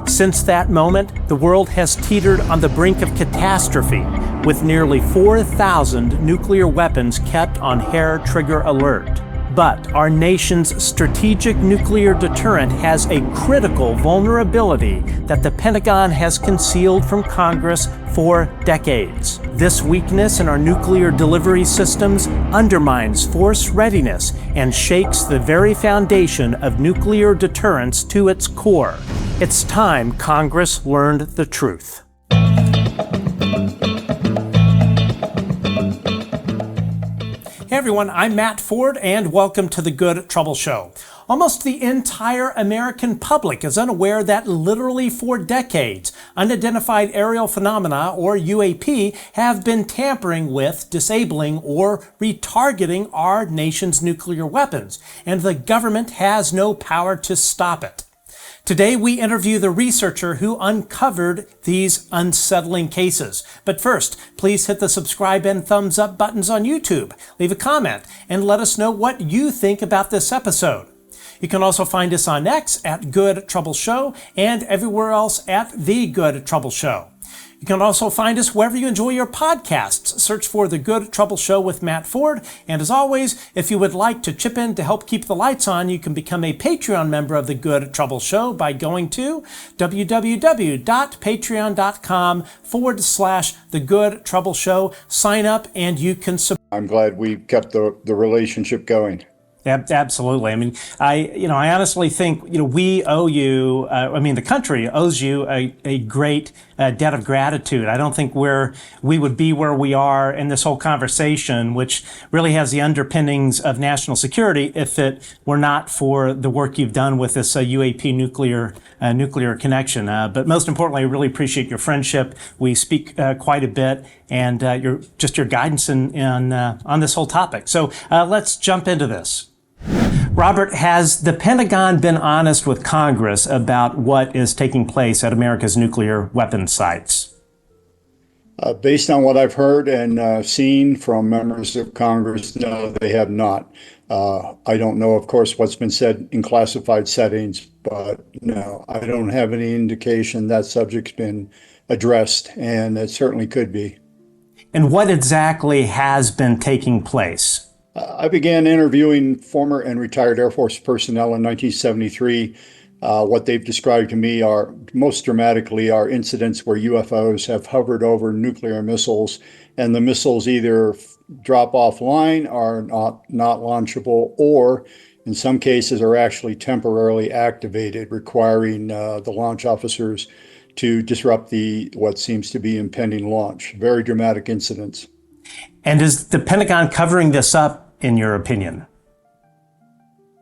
Since that moment, the world has teetered on the brink of catastrophe, with nearly 4,000 nuclear weapons kept on hair-trigger alert. But our nation's strategic nuclear deterrent has a critical vulnerability that the Pentagon has concealed from Congress for decades. This weakness in our nuclear delivery systems undermines force readiness and shakes the very foundation of nuclear deterrence to its core. It's time Congress learned the truth. Hey everyone, I'm Matt Ford, and welcome to the Good Trouble Show. Almost the entire American public is unaware that literally for decades, unidentified aerial phenomena, or UAP, have been tampering with, disabling, or retargeting our nation's nuclear weapons, and the government has no power to stop it. Today, we interview the researcher who uncovered these unsettling cases. But first, please hit the subscribe and thumbs up buttons on YouTube, leave a comment, and let us know what you think about this episode. You can also find us on X at Good Trouble Show and everywhere else at The Good Trouble Show. You can also find us wherever you enjoy your podcasts. Search for The Good Trouble Show with Matt Ford. And as always, if you would like to chip in to help keep the lights on, you can become a Patreon member of The Good Trouble Show by going to www.patreon.com/The Good Trouble Show. Sign up and you can support. I'm glad we kept the relationship going. Absolutely. I mean, I honestly think, we owe you, the country owes you a great debt of gratitude. I don't think we would be where we are in this whole conversation, which really has the underpinnings of national security, if it were not for the work you've done with this UAP nuclear connection. But most importantly, I really appreciate your friendship. We speak quite a bit, and your guidance on this whole topic. So let's jump into this. Robert, has the Pentagon been honest with Congress about what is taking place at America's nuclear weapons sites? Based on what I've heard and seen from members of Congress, no, they have not. I don't know, of course, what's been said in classified settings, but no, I don't have any indication that subject's been addressed, and it certainly could be. And what exactly has been taking place? I began interviewing former and retired Air Force personnel in 1973. What they've described to me are, most dramatically, are incidents where UFOs have hovered over nuclear missiles, and the missiles either drop offline, are not launchable, or in some cases are actually temporarily activated, requiring the launch officers to disrupt what seems to be impending launch. Very dramatic incidents. And is the Pentagon covering this up, in your opinion?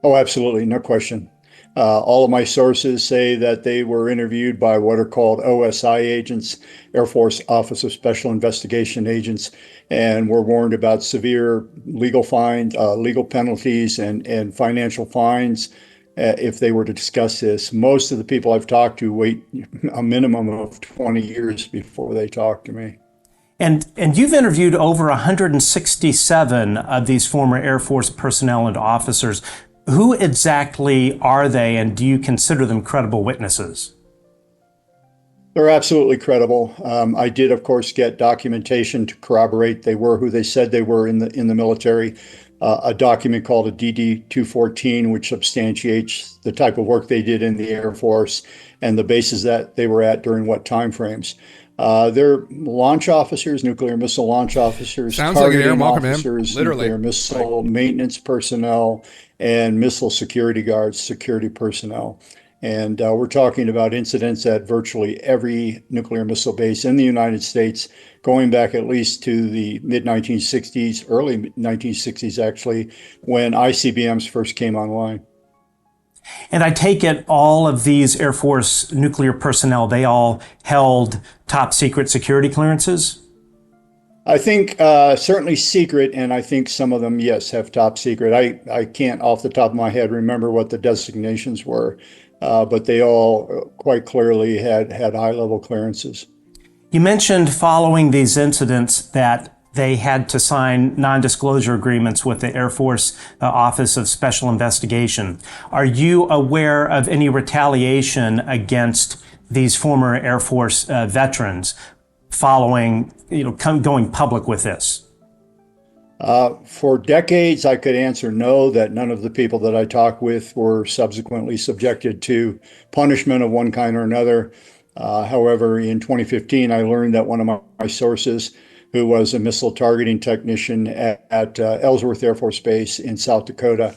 Oh, absolutely. No question. All of my sources say that they were interviewed by what are called OSI agents, Air Force Office of Special Investigation agents, and were warned about severe legal fines, legal penalties, and financial fines if they were to discuss this. Most of the people I've talked to wait a minimum of 20 years before they talk to me. And you've interviewed over 167 of these former Air Force personnel and officers. Who exactly are they, and do you consider them credible witnesses? They're absolutely credible. I did, of course, get documentation to corroborate they were who they said they were in the military. A document called a DD-214, which substantiates the type of work they did in the Air Force and the bases that they were at during what time frames. They're launch officers, nuclear missile launch officers, targeting officers, nuclear missile maintenance personnel, and missile security guards, security personnel. And we're talking about incidents at virtually every nuclear missile base in the United States, going back at least to the mid-1960s, early 1960s, actually, when ICBMs first came online. And I take it all of these Air Force nuclear personnel, they all held top secret security clearances? I think certainly secret, and I think some of them, yes, have top secret. I can't off the top of my head remember what the designations were, but they all quite clearly had high-level clearances. You mentioned following these incidents that they had to sign non-disclosure agreements with the Air Force Office of Special Investigation. Are you aware of any retaliation against these former Air Force veterans following, going public with this? For decades, I could answer no, that none of the people that I talked with were subsequently subjected to punishment of one kind or another. However, in 2015, I learned that one of my sources, who was a missile targeting technician at Ellsworth Air Force Base in South Dakota,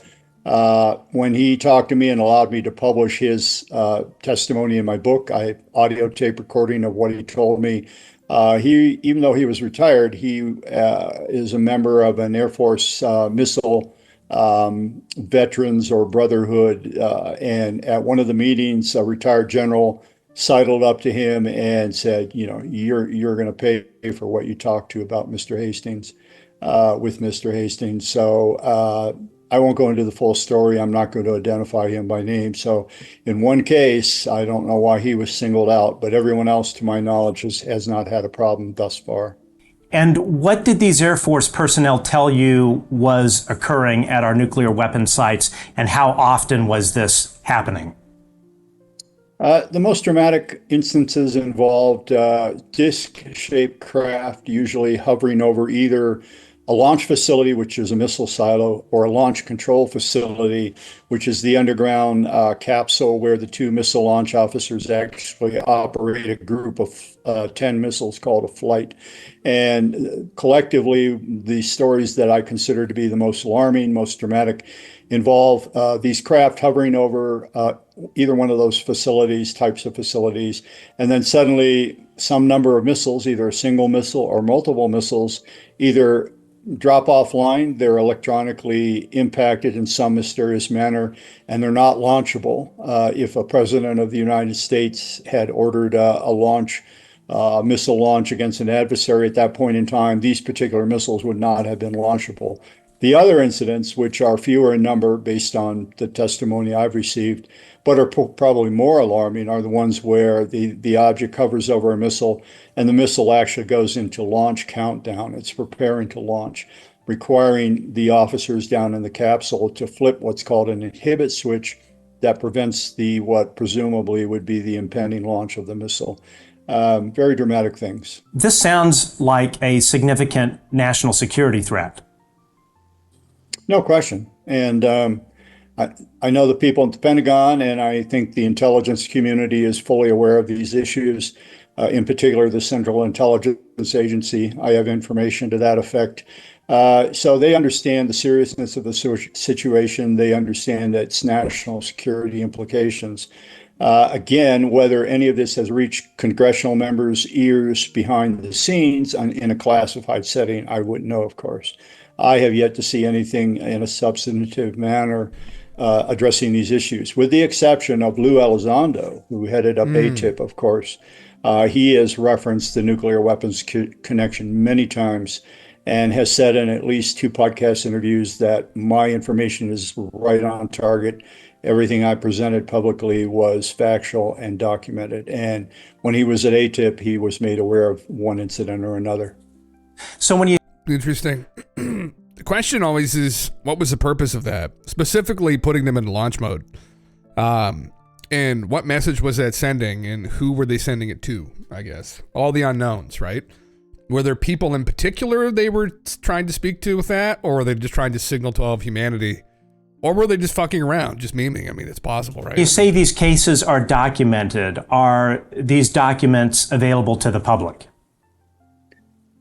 when he talked to me and allowed me to publish his testimony in my book, I audio tape recording of what he told me. He, even though he was retired, he is a member of an Air Force missile veterans or brotherhood. And at one of the meetings, a retired general sidled up to him and said, you're going to pay for what you talked to about Mr. Hastings, with Mr. Hastings. So I won't go into the full story. I'm not going to identify him by name. So in one case, I don't know why he was singled out, but everyone else, to my knowledge, has not had a problem thus far. And what did these Air Force personnel tell you was occurring at our nuclear weapon sites, and how often was this happening? The most dramatic instances involved disc-shaped craft, usually hovering over either a launch facility, which is a missile silo, or a launch control facility, which is the underground capsule where the two missile launch officers actually operate a group of 10 missiles called a flight. And collectively, the stories that I consider to be the most alarming, most dramatic, involve these craft hovering over either one of those types of facilities, and then suddenly some number of missiles, either a single missile or multiple missiles, either drop offline, they're electronically impacted in some mysterious manner, and they're not launchable. If a president of the United States had ordered a missile launch against an adversary at that point in time, these particular missiles would not have been launchable. The other incidents, which are fewer in number based on the testimony I've received, but are probably more alarming, are the ones where the object hovers over a missile and the missile actually goes into launch countdown. It's preparing to launch, requiring the officers down in the capsule to flip what's called an inhibit switch that prevents what presumably would be the impending launch of the missile. Very dramatic things. This sounds like a significant national security threat. No question. And I know the people at the Pentagon, and I think the intelligence community is fully aware of these issues, in particular the Central Intelligence Agency. I have information to that effect. So they understand the seriousness of the situation. They understand its national security implications. Again, whether any of this has reached congressional members' ears behind the scenes in a classified setting, I wouldn't know, of course. I have yet to see anything in a substantive manner addressing these issues, with the exception of Lou Elizondo, who headed up ATIP, of course. He has referenced the nuclear weapons connection many times and has said in at least 2 podcast interviews that my information is right on target. Everything I presented publicly was factual and documented. And when he was at ATIP, he was made aware of one incident or another. So when you... Interesting. The question always is, what was the purpose of that? Specifically putting them into launch mode. And what message was that sending, and who were they sending it to, I guess? All the unknowns, right? Were there people in particular they were trying to speak to with that? Or were they just trying to signal to all of humanity? Or were they just fucking around, just memeing? I mean, it's possible, right? You say these cases are documented. Are these documents available to the public?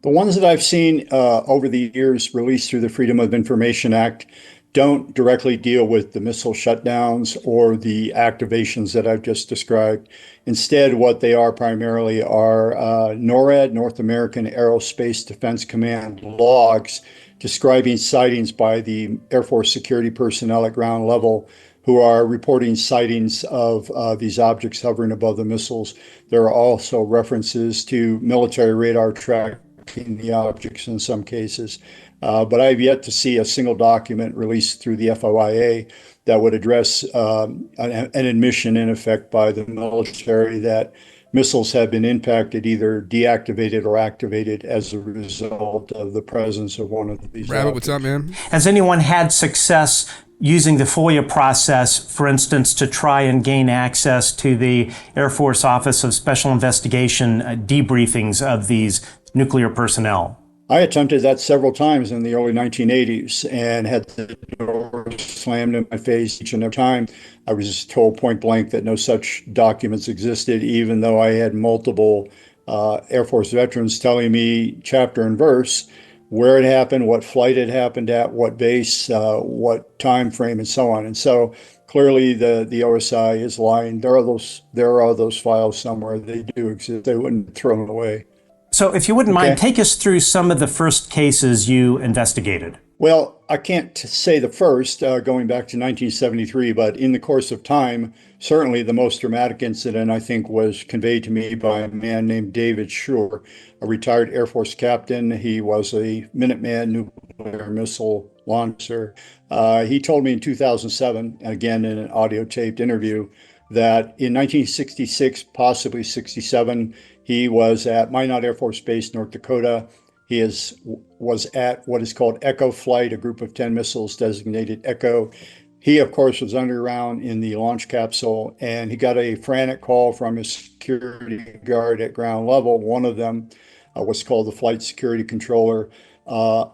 The ones that I've seen over the years released through the Freedom of Information Act don't directly deal with the missile shutdowns or the activations that I've just described. Instead, what they are primarily are NORAD, North American Aerospace Defense Command, logs describing sightings by the Air Force security personnel at ground level who are reporting sightings of these objects hovering above the missiles. There are also references to military radar tracking the objects in some cases. But I've yet to see a single document released through the FOIA that would address an admission, in effect, by the military that missiles have been impacted, either deactivated or activated as a result of the presence of one of these Rabbit, objects. what's up, man? Has anyone had success using the FOIA process, for instance, to try and gain access to the Air Force Office of Special Investigation debriefings of these nuclear personnel? I attempted that several times in the early 1980s and had the door slammed in my face each and every time. I was told point blank that no such documents existed, even though I had multiple Air Force veterans telling me chapter and verse where it happened, what flight it happened at, what base, what time frame, and so on. And so clearly the OSI is lying. There are those files somewhere. They do exist. They wouldn't throw them away. So if you wouldn't mind, take us through some of the first cases you investigated. Well, I can't say the first, going back to 1973, but in the course of time, certainly the most dramatic incident, I think, was conveyed to me by a man named David Schur, a retired Air Force captain. He was a Minuteman nuclear missile launcher. He told me in 2007, again in an audio taped interview, that in 1966, possibly 67, he was at Minot Air Force Base, North Dakota. He was at what is called Echo Flight, a group of 10 missiles designated Echo. He, of course, was underground in the launch capsule, and he got a frantic call from his security guard at ground level. One of them was called the flight security controller,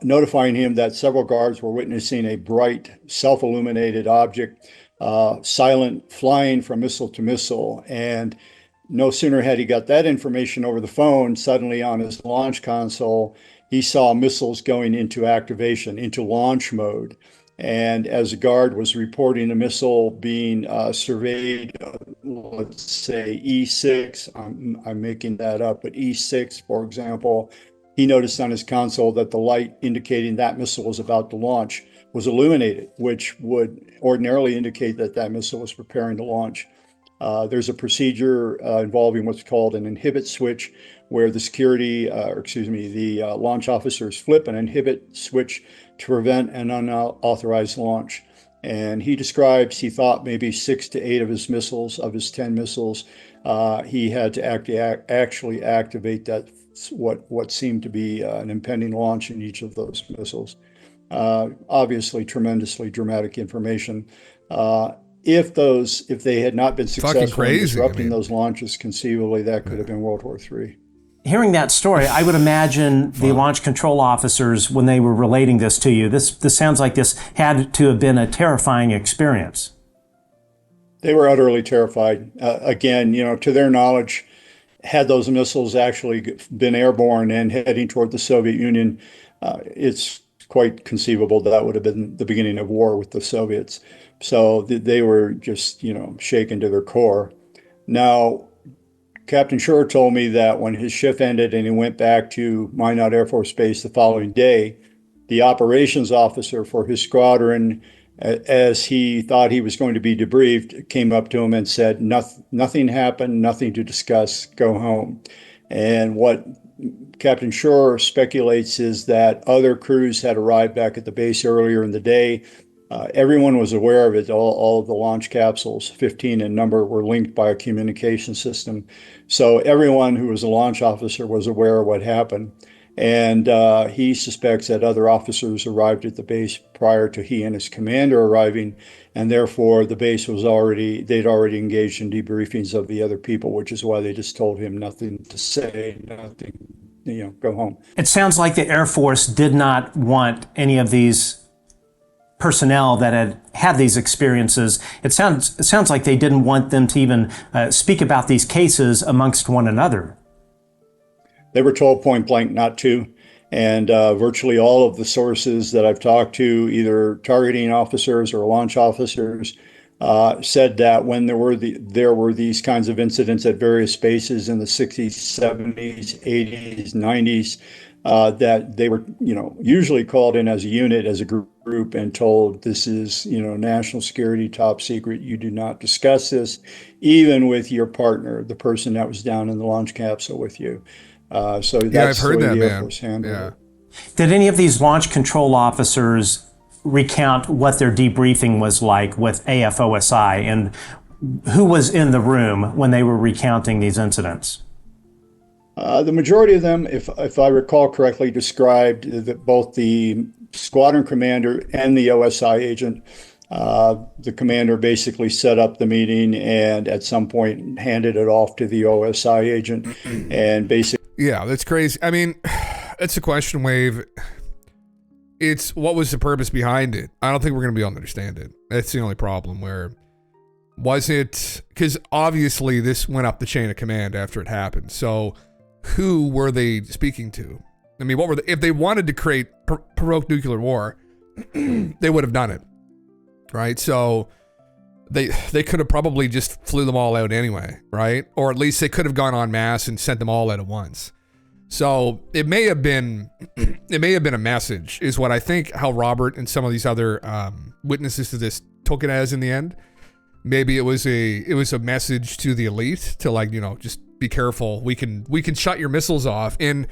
notifying him that several guards were witnessing a bright, self-illuminated object, silent, flying from missile to missile. And no sooner had he got that information over the phone, suddenly on his launch console, he saw missiles going into activation, into launch mode. And as a guard was reporting a missile being surveyed, let's say E6, I'm making that up, but E6, for example, he noticed on his console that the light indicating that missile was about to launch was illuminated, which would ordinarily indicate that that missile was preparing to launch. There's a procedure involving what's called an inhibit switch, where the launch officers flip an inhibit switch to prevent an unauthorized launch. And he describes, he thought maybe 6 to 8 of his missiles, of his 10 missiles, he had to actually activate that, what seemed to be an impending launch in each of those missiles. Obviously, tremendously dramatic information. If they had not been successful in disrupting those launches, conceivably that could have been World War III. Hearing that story, I would imagine the launch control officers, when they were relating this to you, this sounds like this had to have been a terrifying experience. They were utterly terrified. Again, to their knowledge, had those missiles actually been airborne and heading toward the Soviet Union, it's quite conceivable that would have been the beginning of war with the Soviets. So they were just, shaken to their core. Now, Captain Schur told me that when his shift ended and he went back to Minot Air Force Base the following day, the operations officer for his squadron, as he thought he was going to be debriefed, came up to him and said, nothing happened, nothing to discuss, go home. And what Captain Schur speculates is that other crews had arrived back at the base earlier in the day. Everyone was aware of it. All of the launch capsules, 15 in number, were linked by a communication system. So everyone who was a launch officer was aware of what happened. And he suspects that other officers arrived at the base prior to he and his commander arriving. And therefore, the base they'd already engaged in debriefings of the other people, which is why they just told him nothing to say, nothing, go home. It sounds like the Air Force did not want any of these personnel that had these experiences. It sounds like they didn't want them to even speak about these cases amongst one another. They were told point blank not to. And virtually all of the sources that I've talked to, either targeting officers or launch officers, said that when there were these kinds of incidents at various bases in the 60s, 70s, 80s, 90s, that they were, usually called in as a unit, as a group, and told, this is, national security, top secret. You do not discuss this, even with your partner, the person that was down in the launch capsule with you. So that's I've heard the way that, the Air man. Force handled it. Did any of these launch control officers recount what their debriefing was like with AFOSI, and who was in the room when they were recounting these incidents? The majority of them, if I recall correctly, described that both the squadron commander and the OSI agent, the commander basically set up the meeting and at some point handed it off to the OSI agent and basically. Yeah, that's crazy. I mean, it's a question wave. It's what was the purpose behind it? I don't think we're going to be able to understand it. That's the only problem. Where was it? Because obviously this went up the chain of command after it happened. So who were they speaking to? I mean, what were if they wanted to provoke nuclear war, they would have done it, right? So they could have probably just flew them all out anyway, right? Or at least they could have gone en masse and sent them all out at once. So it may have been a message, is what I think. How Robert and some of these other witnesses to this took it as in the end. Maybe it was a message to the elite to just be careful. We can shut your missiles off. And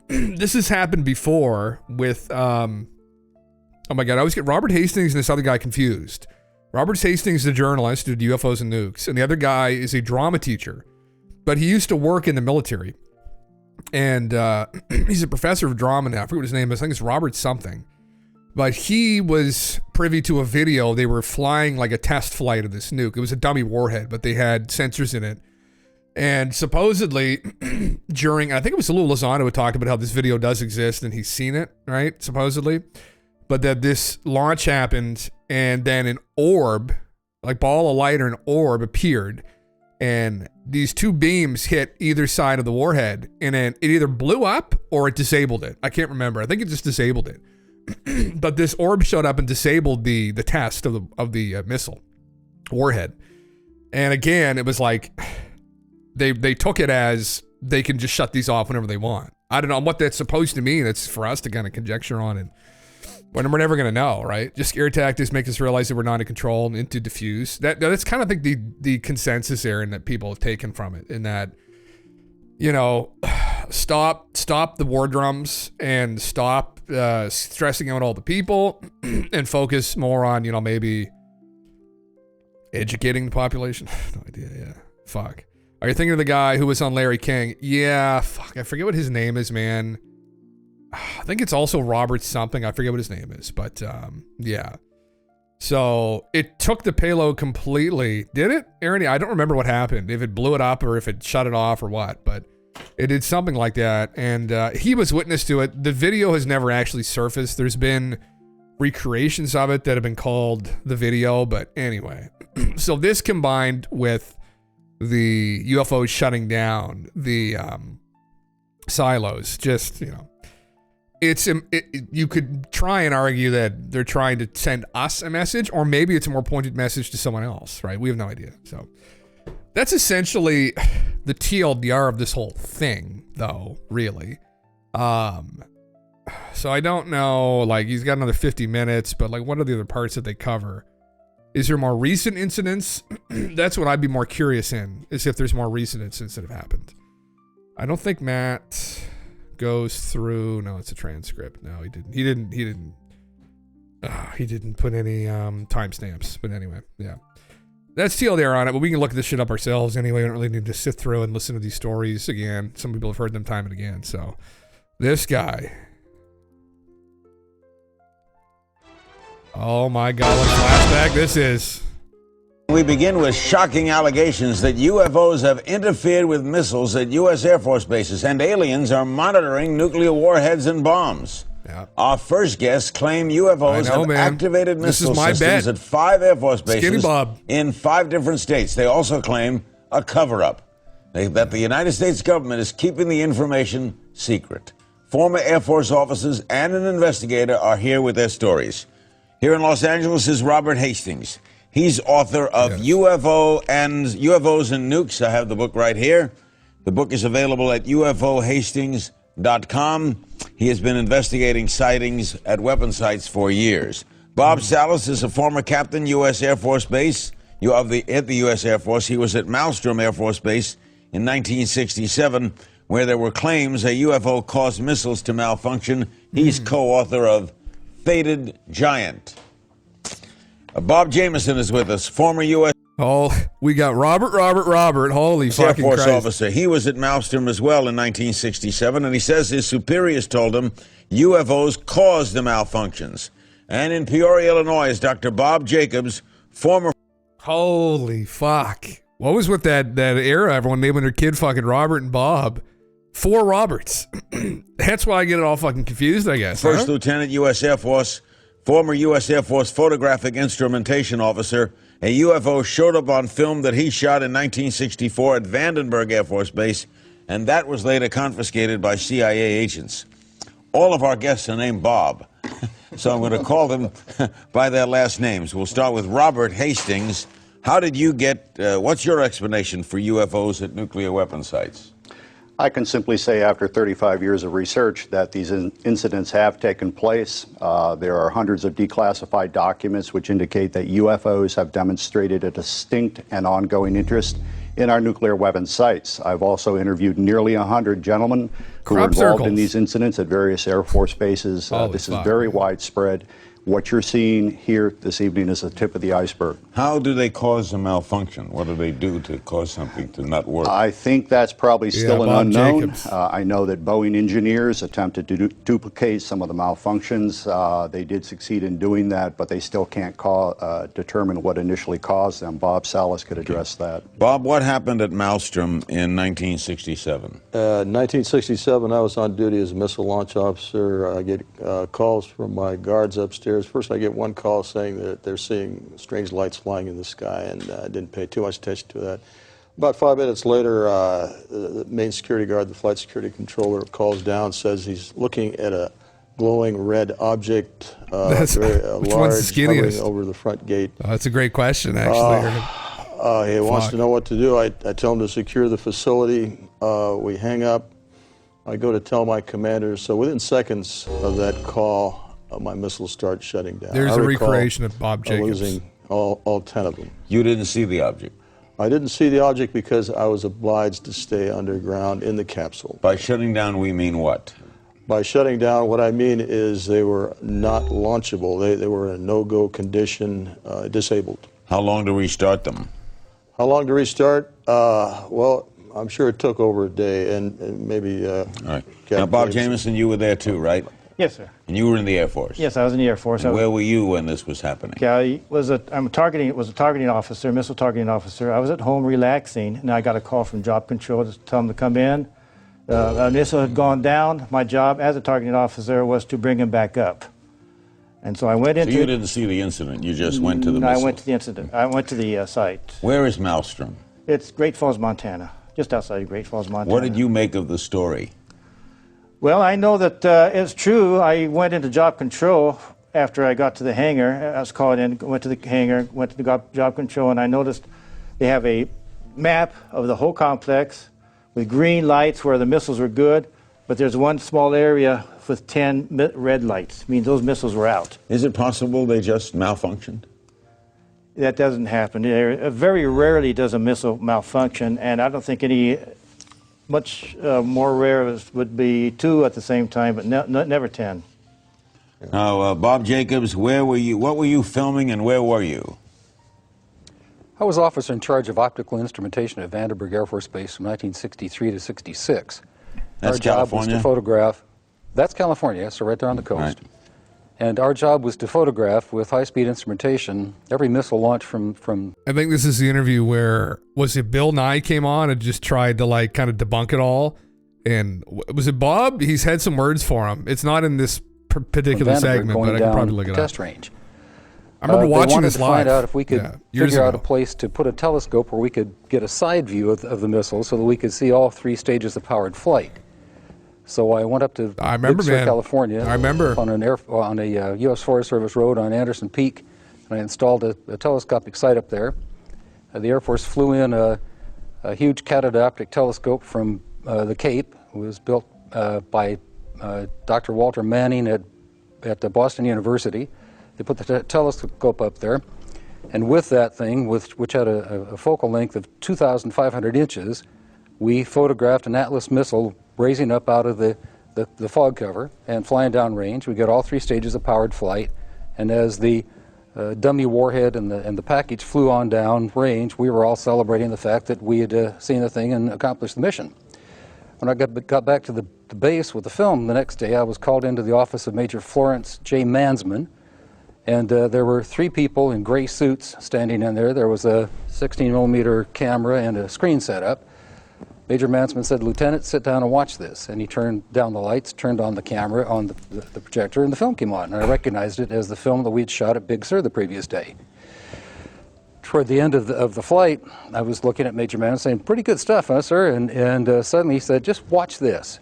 this has happened before with oh my god, I always get Robert Hastings and this other guy confused. Robert Hastings is a journalist who did UFOs and nukes, and the other guy is a drama teacher, but he used to work in the military. And he's a professor of drama now. I forget what his name is. I think it's Robert something. But he was privy to a video. They were flying like a test flight of this nuke. It was a dummy warhead, but they had sensors in it. And supposedly during, I think it was Lou Lozano who talked about how this video does exist and he's seen it, right? Supposedly. But that this launch happened and then an orb, like ball of light or an orb appeared. And these two beams hit either side of the warhead, and then it either blew up or it disabled it. I can't remember. I think it just disabled it. But this orb showed up and disabled the test of the missile warhead. And again, it was like they took it as they can just shut these off whenever they want. I don't know what that's supposed to mean. It's for us to kind of conjecture on it. But we're never going to know, right? Just scare tactics make us realize that we're not in control and to diffuse. That's kind of, I think, the consensus there and that people have taken from it. In that, stop the war drums and stop stressing out all the people and focus more on, maybe educating the population. No idea, yeah. Fuck. Are you thinking of the guy who was on Larry King? Yeah, fuck. I forget what his name is, man. I think it's also Robert something. I forget what his name is, but yeah. So it took the payload completely. Did it, Aaron? I don't remember what happened. If it blew it up or if it shut it off or what, but it did something like that. And he was witness to it. The video has never actually surfaced. There's been recreations of it that have been called the video, but anyway. So this combined with the UFOs shutting down the silos, just, you could try and argue that they're trying to send us a message, or maybe it's a more pointed message to someone else, right? We have no idea. So that's essentially the TLDR of this whole thing, though, really. So I don't know, he's got another 50 minutes, but what are the other parts that they cover? Is there more recent incidents? That's what I'd be more curious in, is if there's more recent incidents that have happened. I don't think Matt goes through. No, it's a transcript. No, he didn't put any timestamps. But anyway, yeah, that's TLDR on it. But we can look this shit up ourselves anyway. We don't really need to sift through and listen to these stories again. Some people have heard them time and again. So this guy, oh my god, what a flashback this is. We begin with shocking allegations that UFOs have interfered with missiles at U.S. Air Force bases, and aliens are monitoring nuclear warheads and bombs. Yep. Our first guests claim UFOs have activated missile systems at 5 Air Force bases in 5 different states. They also claim a cover-up, that the United States government is keeping the information secret. former Air Force officers, and an investigator are here with their stories. Here in Los Angeles is Robert Hastings. He's author of UFOs and Nukes. I have the book right here. The book is available at ufohastings.com. He has been investigating sightings at weapon sites for years. Bob Salas is a former captain, U.S. Air Force Base. At the U.S. Air Force. He was at Malmstrom Air Force Base in 1967, where there were claims a UFO caused missiles to malfunction. He's co-author of Fated Giant. Bob Jameson is with us, former U.S. Oh, we got Robert. Holy fucking Air Force Christ. officer. He was at Malmstrom as well in 1967, and he says his superiors told him UFOs caused the malfunctions. And in Peoria, Illinois, is Dr. Bob Jacobs, former... Holy fuck. What was with that era, everyone naming their kid fucking Robert and Bob? 4 Roberts. That's why I get it all fucking confused, I guess. First Lieutenant, U.S. Air Force, former U.S. Air Force photographic instrumentation officer. A UFO showed up on film that he shot in 1964 at Vandenberg Air Force Base, and that was later confiscated by CIA agents. All of our guests are named Bob, so I'm going to call them by their last names. We'll start with Robert Hastings. How did you get, what's your explanation for UFOs at nuclear weapon sites? I can simply say after 35 years of research that these incidents have taken place. There are hundreds of declassified documents which indicate that UFOs have demonstrated a distinct and ongoing interest in our nuclear weapon sites. I've also interviewed nearly 100 gentlemen who were involved in these incidents at various Air Force bases. This is very widespread. What you're seeing here this evening is the tip of the iceberg. How do they cause a malfunction? What do they do to cause something to not work? I think that's probably still an unknown. I know that Boeing engineers attempted to duplicate some of the malfunctions. They did succeed in doing that, but they still can't determine what initially caused them. Bob Salas could address that. Bob, what happened at Malmstrom in 1967? 1967, I was on duty as a missile launch officer. I get calls from my guards upstairs. First, I get one call saying that they're seeing strange lights flying in the sky, and I didn't pay too much attention to that. About 5 minutes later, the main security guard, the flight security controller, calls down, says he's looking at a glowing red object, Which large, one's the hovering skinniest? over the front gate. That's a great question, actually. He wants to know what to do. I tell him to secure the facility. We hang up. I go to tell my commander. So within seconds of that call, my missiles start shutting down. There's a recreation of Bob Jacobs. Losing all 10 of them. You didn't see the object? I didn't see the object because I was obliged to stay underground in the capsule. By shutting down, we mean what? By shutting down, what I mean is they were not launchable. They were in a no-go condition, disabled. How long to restart them? How long to restart? Well, I'm sure it took over a day, and maybe... All right. Now, Bob Jameson, you were there too, right? Yes, sir. And you were in the Air Force? Yes, I was in the Air Force. And where were you when this was happening? I was a targeting officer, missile targeting officer. I was at home relaxing, and I got a call from Job Control to tell them to come in. A missile had gone down. My job as a targeting officer was to bring him back up. And so I went into... So you didn't see the incident, you just went to the missile? I went to the incident. I went to the site. Where is Malmstrom? It's Great Falls, Montana, just outside of Great Falls, Montana. What did you make of the story? Well, I know that it's true. I went into Job Control after I got to the hangar. I was called in, went to the hangar, went to the Job Control, and I noticed they have a map of the whole complex with green lights where the missiles were good, but there's one small area with 10 red lights. I mean, those missiles were out. Is it possible they just malfunctioned? That doesn't happen. Very rarely does a missile malfunction, and I don't think any... Much more rare would be 2 at the same time, but never 10. Now, Bob Jacobs, where were you? What were you filming, and where were you? I was officer in charge of optical instrumentation at Vandenberg Air Force Base from 1963 to 66. That's Our job California? was to photograph. That's California, so right there on the coast. Right. And our job was to photograph with high-speed instrumentation every missile launch from... I think this is the interview where, was it Bill Nye came on and just tried to like kind of debunk it all? And was it Bob? He's had some words for him. It's not in this particular segment, but I could probably look it up. Test range. I remember watching this live. They wanted to find out if we could figure out a place to put a telescope where we could get a side view of the missile so that we could see all 3 stages of powered flight. So I went up to Big Sur, California. I remember. On a U.S. Forest Service road on Anderson Peak, and I installed a telescopic sight up there. The Air Force flew in a huge catadioptric telescope from the Cape. It was built by Dr. Walter Manning at Boston University. They put the telescope up there, and with that thing, which had a focal length of 2,500 inches, we photographed an Atlas missile raising up out of the fog cover and flying downrange. We got all 3 stages of powered flight, and as the dummy warhead and the package flew on down range, we were all celebrating the fact that we had seen the thing and accomplished the mission. When I got back to the base with the film the next day, I was called into the office of Major Florence J. Mansman, and there were 3 people in gray suits standing in there. There was a 16-millimeter camera and a screen set up. Major Mansman said, "Lieutenant, sit down and watch this." And he turned down the lights, turned on the camera, on the projector, and the film came on. And I recognized it as the film that we'd shot at Big Sur the previous day. Toward the end of the flight, I was looking at Major Mansman saying, "Pretty good stuff, huh, sir?" And suddenly he said, "Just watch this."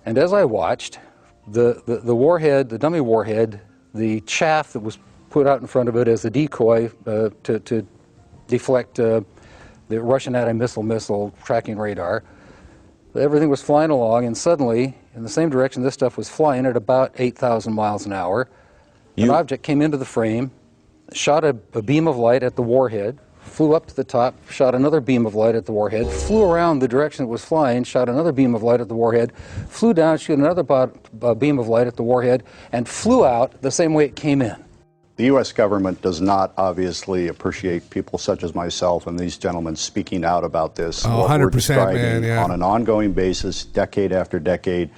And as I watched, the warhead, the dummy warhead, the chaff that was put out in front of it as a decoy to deflect the Russian anti-missile tracking radar. Everything was flying along, and suddenly, in the same direction this stuff was flying at about 8,000 miles an hour, an object came into the frame, shot a beam of light at the warhead, flew up to the top, shot another beam of light at the warhead, flew around the direction it was flying, shot another beam of light at the warhead, flew down, shot another beam of light at the warhead, and flew out the same way it came in. The U.S. government does not obviously appreciate people such as myself and these gentlemen speaking out about this. Oh, 100%, man, yeah. On an ongoing basis, decade after decade,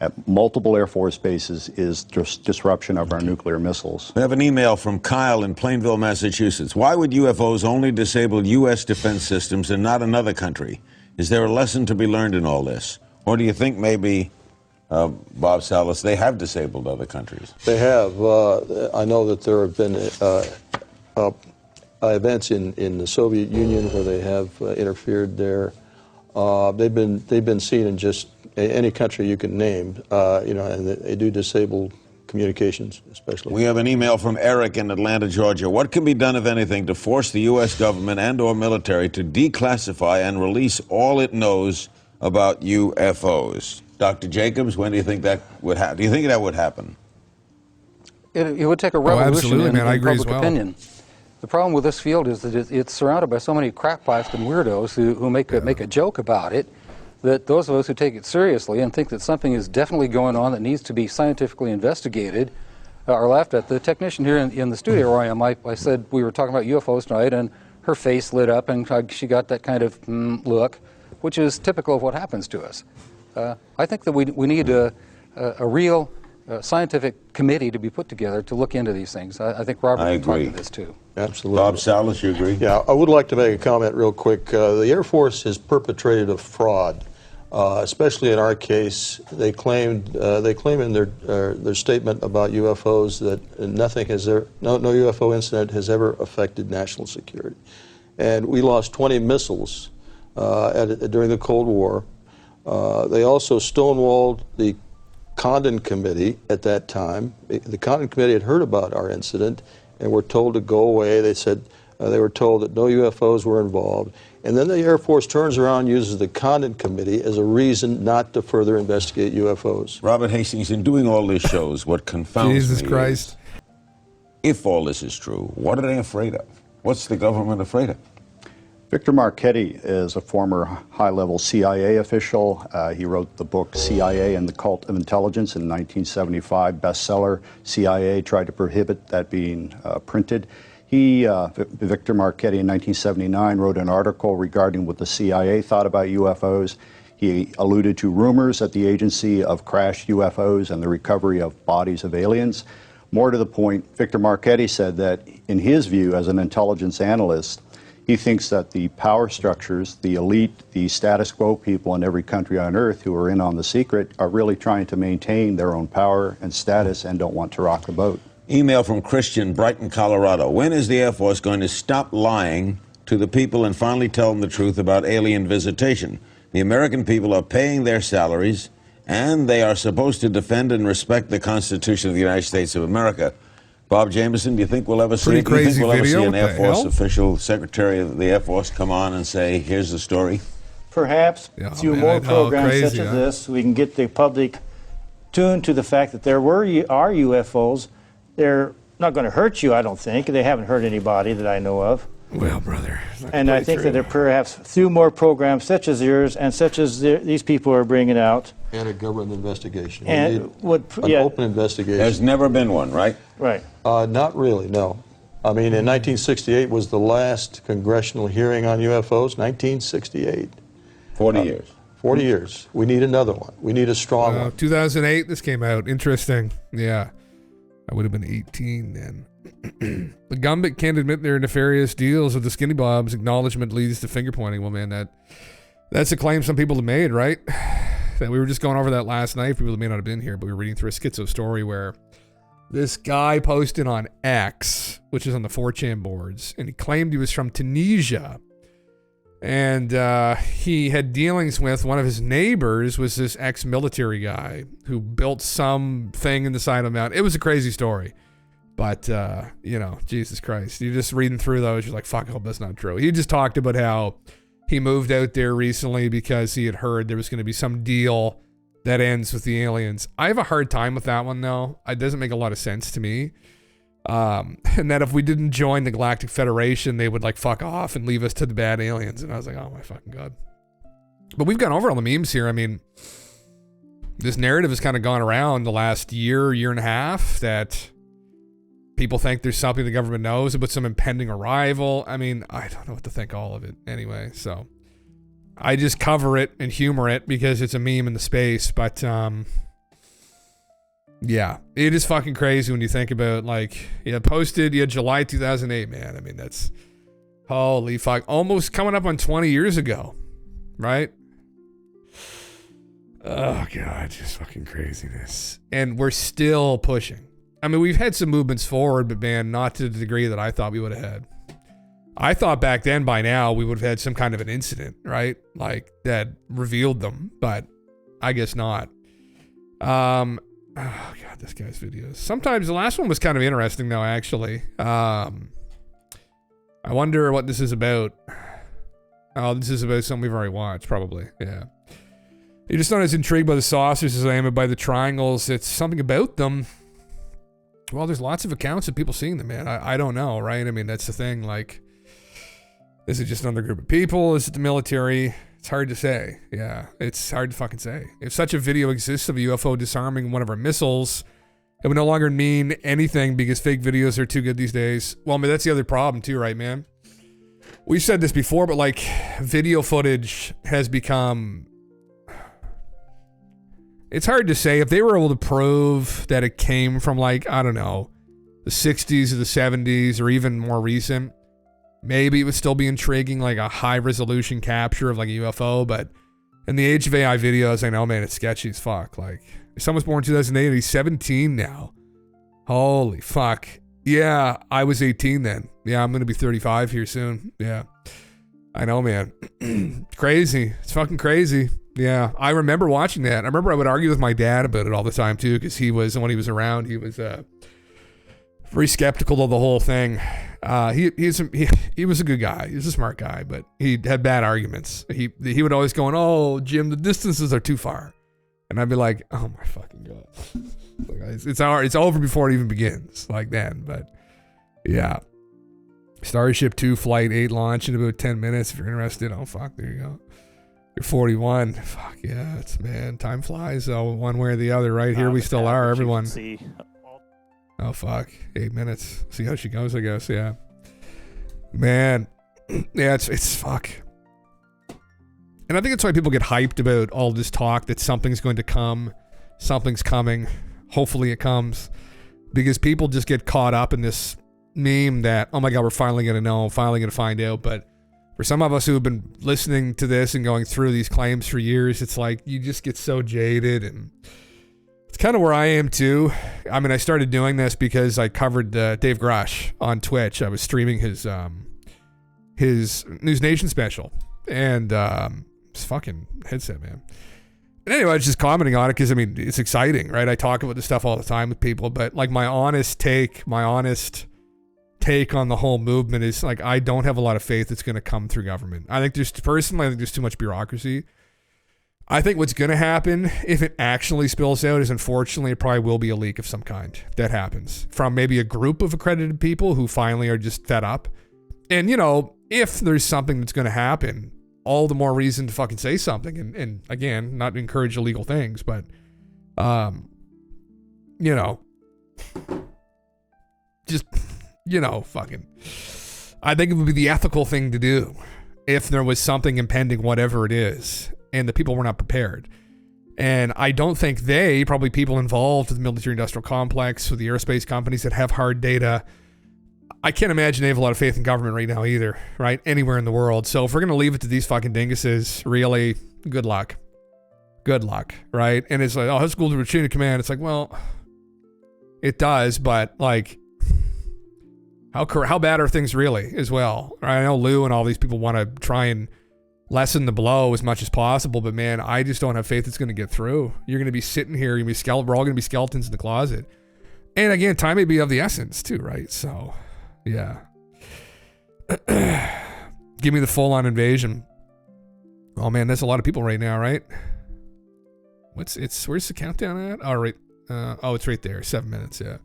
at multiple Air Force bases, is just disruption of our nuclear missiles. We have an email from Kyle in Plainville, Massachusetts. Why would UFOs only disable U.S. defense systems and not another country? Is there a lesson to be learned in all this? Or do you think maybe, Bob Salas, they have disabled other countries? They have. I know that there have been events in the Soviet Union where they have interfered there. They've been seen in just any country you can name, and they do disable communications, especially. We have an email from Eric in Atlanta, Georgia. What can be done, if anything, to force the U.S. government and/or military to declassify and release all it knows about UFOs? Dr. Jacobs, when do you think that would happen? Do you think that would happen? It would take a revolution in public well. opinion. The problem with this field is that it's surrounded by so many crackpots and weirdos who make a joke about it, that those of us who take it seriously and think that something is definitely going on that needs to be scientifically investigated are laughed at. The technician here in the studio where I am, I said we were talking about UFOs tonight, and her face lit up and she got that kind of look, which is typical of what happens to us. I think that we need a real scientific committee to be put together to look into these things. I think Robert can talk to this too. Absolutely. Bob Salas, you agree? Yeah, I would like to make a comment real quick. The Air Force has perpetrated a fraud, especially in our case. They claim in their statement about UFOs that no UFO incident has ever affected national security, and we lost 20 missiles during the Cold War. They also stonewalled the Condon Committee at that time. The Condon Committee had heard about our incident and were told to go away. They said they were told that no UFOs were involved. And then the Air Force turns around and uses the Condon Committee as a reason not to further investigate UFOs. Robert Hastings, in doing all these shows, what confounds Jesus me Christ. is, if all this is true, what are they afraid of? What's the government afraid of? Victor Marchetti is a former high-level CIA official. He wrote the book CIA and the Cult of Intelligence in 1975, bestseller. CIA tried to prohibit that being printed. Victor Marchetti, in 1979, wrote an article regarding what the CIA thought about UFOs. He alluded to rumors at the agency of crashed UFOs and the recovery of bodies of aliens. More to the point, Victor Marchetti said that, in his view, as an intelligence analyst, he thinks that the power structures, the elite, the status quo people in every country on earth who are in on the secret are really trying to maintain their own power and status and don't want to rock the boat. Email from Christian, Brighton, Colorado. When is the Air Force going to stop lying to the people and finally tell them the truth about alien visitation? The American people are paying their salaries and they are supposed to defend and respect the Constitution of the United States of America. Bob Jameson, do you think we'll ever see it? Do you think we'll ever see an Air Force official, Secretary of the Air Force, come on and say, here's the story? Perhaps through more programs such as this, we can get the public tuned to the fact that are UFOs. They're not going to hurt you, I don't think. They haven't hurt anybody that I know of. Well, brother. And I think that they're perhaps through more programs such as yours and such as these people are bringing out. And a government investigation. And an open investigation. There's never been one, right? Right. Not really, no. I mean, in 1968 was the last congressional hearing on UFOs, 1968. 40 years. 40 years. We need another one. We need a strong one. 2008, this came out. Interesting. Yeah. I would have been 18 then. The Gumbit can't admit their nefarious deals with the Skinny Bobs. Acknowledgement leads to finger pointing. Well, man, that's a claim some people have made, right? That we were just going over that last night. People that may not have been here, but we were reading through a schizo story where this guy posted on X, which is on the 4chan boards, and he claimed he was from Tunisia. And he had dealings with one of his neighbors, was this ex-military guy who built some thing in the side of a mountain. It was a crazy story. But, Jesus Christ. You're just reading through those. You're like, fuck, I hope that's not true. He just talked about how he moved out there recently because he had heard there was going to be some deal that ends with the aliens. I have a hard time with that one, though. It doesn't make a lot of sense to me. And that if we didn't join the Galactic Federation, they would like fuck off and leave us to the bad aliens. And I was like, oh my fucking God. But we've gone over all the memes here. I mean, this narrative has kind of gone around the last year and a half that people think there's something the government knows about some impending arrival. I mean, I don't know what to think all of it anyway. So I just cover it and humor it because it's a meme in the space. But, yeah, it is fucking crazy when you think about, like, posted, July 2008, man. I mean, that's, holy fuck, almost coming up on 20 years ago, right? Oh, God, just fucking craziness. And we're still pushing. I mean, we've had some movements forward, but, man, not to the degree that I thought we would have had. I thought back then by now we would have had some kind of an incident, right? Like, that revealed them, but I guess not. Oh, God, this guy's videos. Sometimes the last one was kind of interesting, though, actually. I wonder what this is about. Oh, this is about something we've already watched, probably. Yeah. You're just not as intrigued by the saucers as I am by the triangles. It's something about them. Well, there's lots of accounts of people seeing them, man. I don't know, right? I mean, that's the thing. Like, is it just another group of people? Is it the military? It's hard to say. Yeah, it's hard to fucking say. If such a video exists of a UFO disarming one of our missiles, it would no longer mean anything because fake videos are too good these days. Well, I mean, that's the other problem too, right, man? We've said this before, but like, video footage has become... It's hard to say. If they were able to prove that it came from, like, I don't know, the 60s or the 70s or even more recent, maybe it would still be intriguing, like a high-resolution capture of, like, a UFO. But in the age of AI videos, I know, man, it's sketchy as fuck. Like, if someone's born in 2008 and he's 17 now, holy fuck. Yeah, I was 18 then. Yeah, I'm going to be 35 here soon. Yeah, I know, man. Crazy. It's fucking crazy. Yeah, I remember watching that. I remember I would argue with my dad about it all the time, too, because when he was around, he was very skeptical of the whole thing. He was a good guy. He was a smart guy, but he had bad arguments. He would always go, oh, Jim, the distances are too far. And I'd be like, oh, my fucking God. It's over before it even begins, like then. But, yeah. Starship 2 Flight 8 launch in about 10 minutes. If you're interested, oh, fuck, there you go. You're 41. Fuck yeah, man. Time flies, though, one way or the other, right? Here we still are, everyone. Oh, fuck. 8 minutes. See how she goes, I guess, yeah. Man. Yeah, it's fuck. And I think that's why people get hyped about all this talk that something's going to come. Something's coming. Hopefully it comes. Because people just get caught up in this meme that, oh my God, we're finally going to know, finally going to find out, but for some of us who have been listening to this and going through these claims for years, it's like you just get so jaded, and it's kind of where I am too. I mean, I started doing this because I covered Dave Grush on Twitch. I was streaming his News Nation special, and his fucking headset, man. And anyway, I was just commenting on it because, I mean, it's exciting, right? I talk about this stuff all the time with people, but like my honest take on the whole movement is like, I don't have a lot of faith it's going to come through government. I think there's too much bureaucracy. I think what's going to happen if it actually spills out is, unfortunately, it probably will be a leak of some kind that happens from maybe a group of accredited people who finally are just fed up. And, you know, if there's something that's going to happen, all the more reason to fucking say something. And again, not encourage illegal things, but, you know, just, you know, fucking, I think it would be the ethical thing to do if there was something impending, whatever it is, and the people were not prepared. And I don't think probably people involved with the military industrial complex, with the aerospace companies that have hard data, I can't imagine they have a lot of faith in government right now either, right? Anywhere in the world. So if we're going to leave it to these fucking dinguses, really, good luck. Good luck, right? And it's like, oh, it's cool to chain of command. It's like, well, it does, but like, how bad are things really as well? I know Lou and all these people want to try and lessen the blow as much as possible, but man, I just don't have faith it's going to get through. You're going to be sitting here, we're all going to be skeletons in the closet. And again, time may be of the essence too, right? So, yeah. Give me the full-on invasion. Oh man, there's a lot of people right now, right? Where's the countdown at? Oh, right. It's right there. 7 minutes, yeah.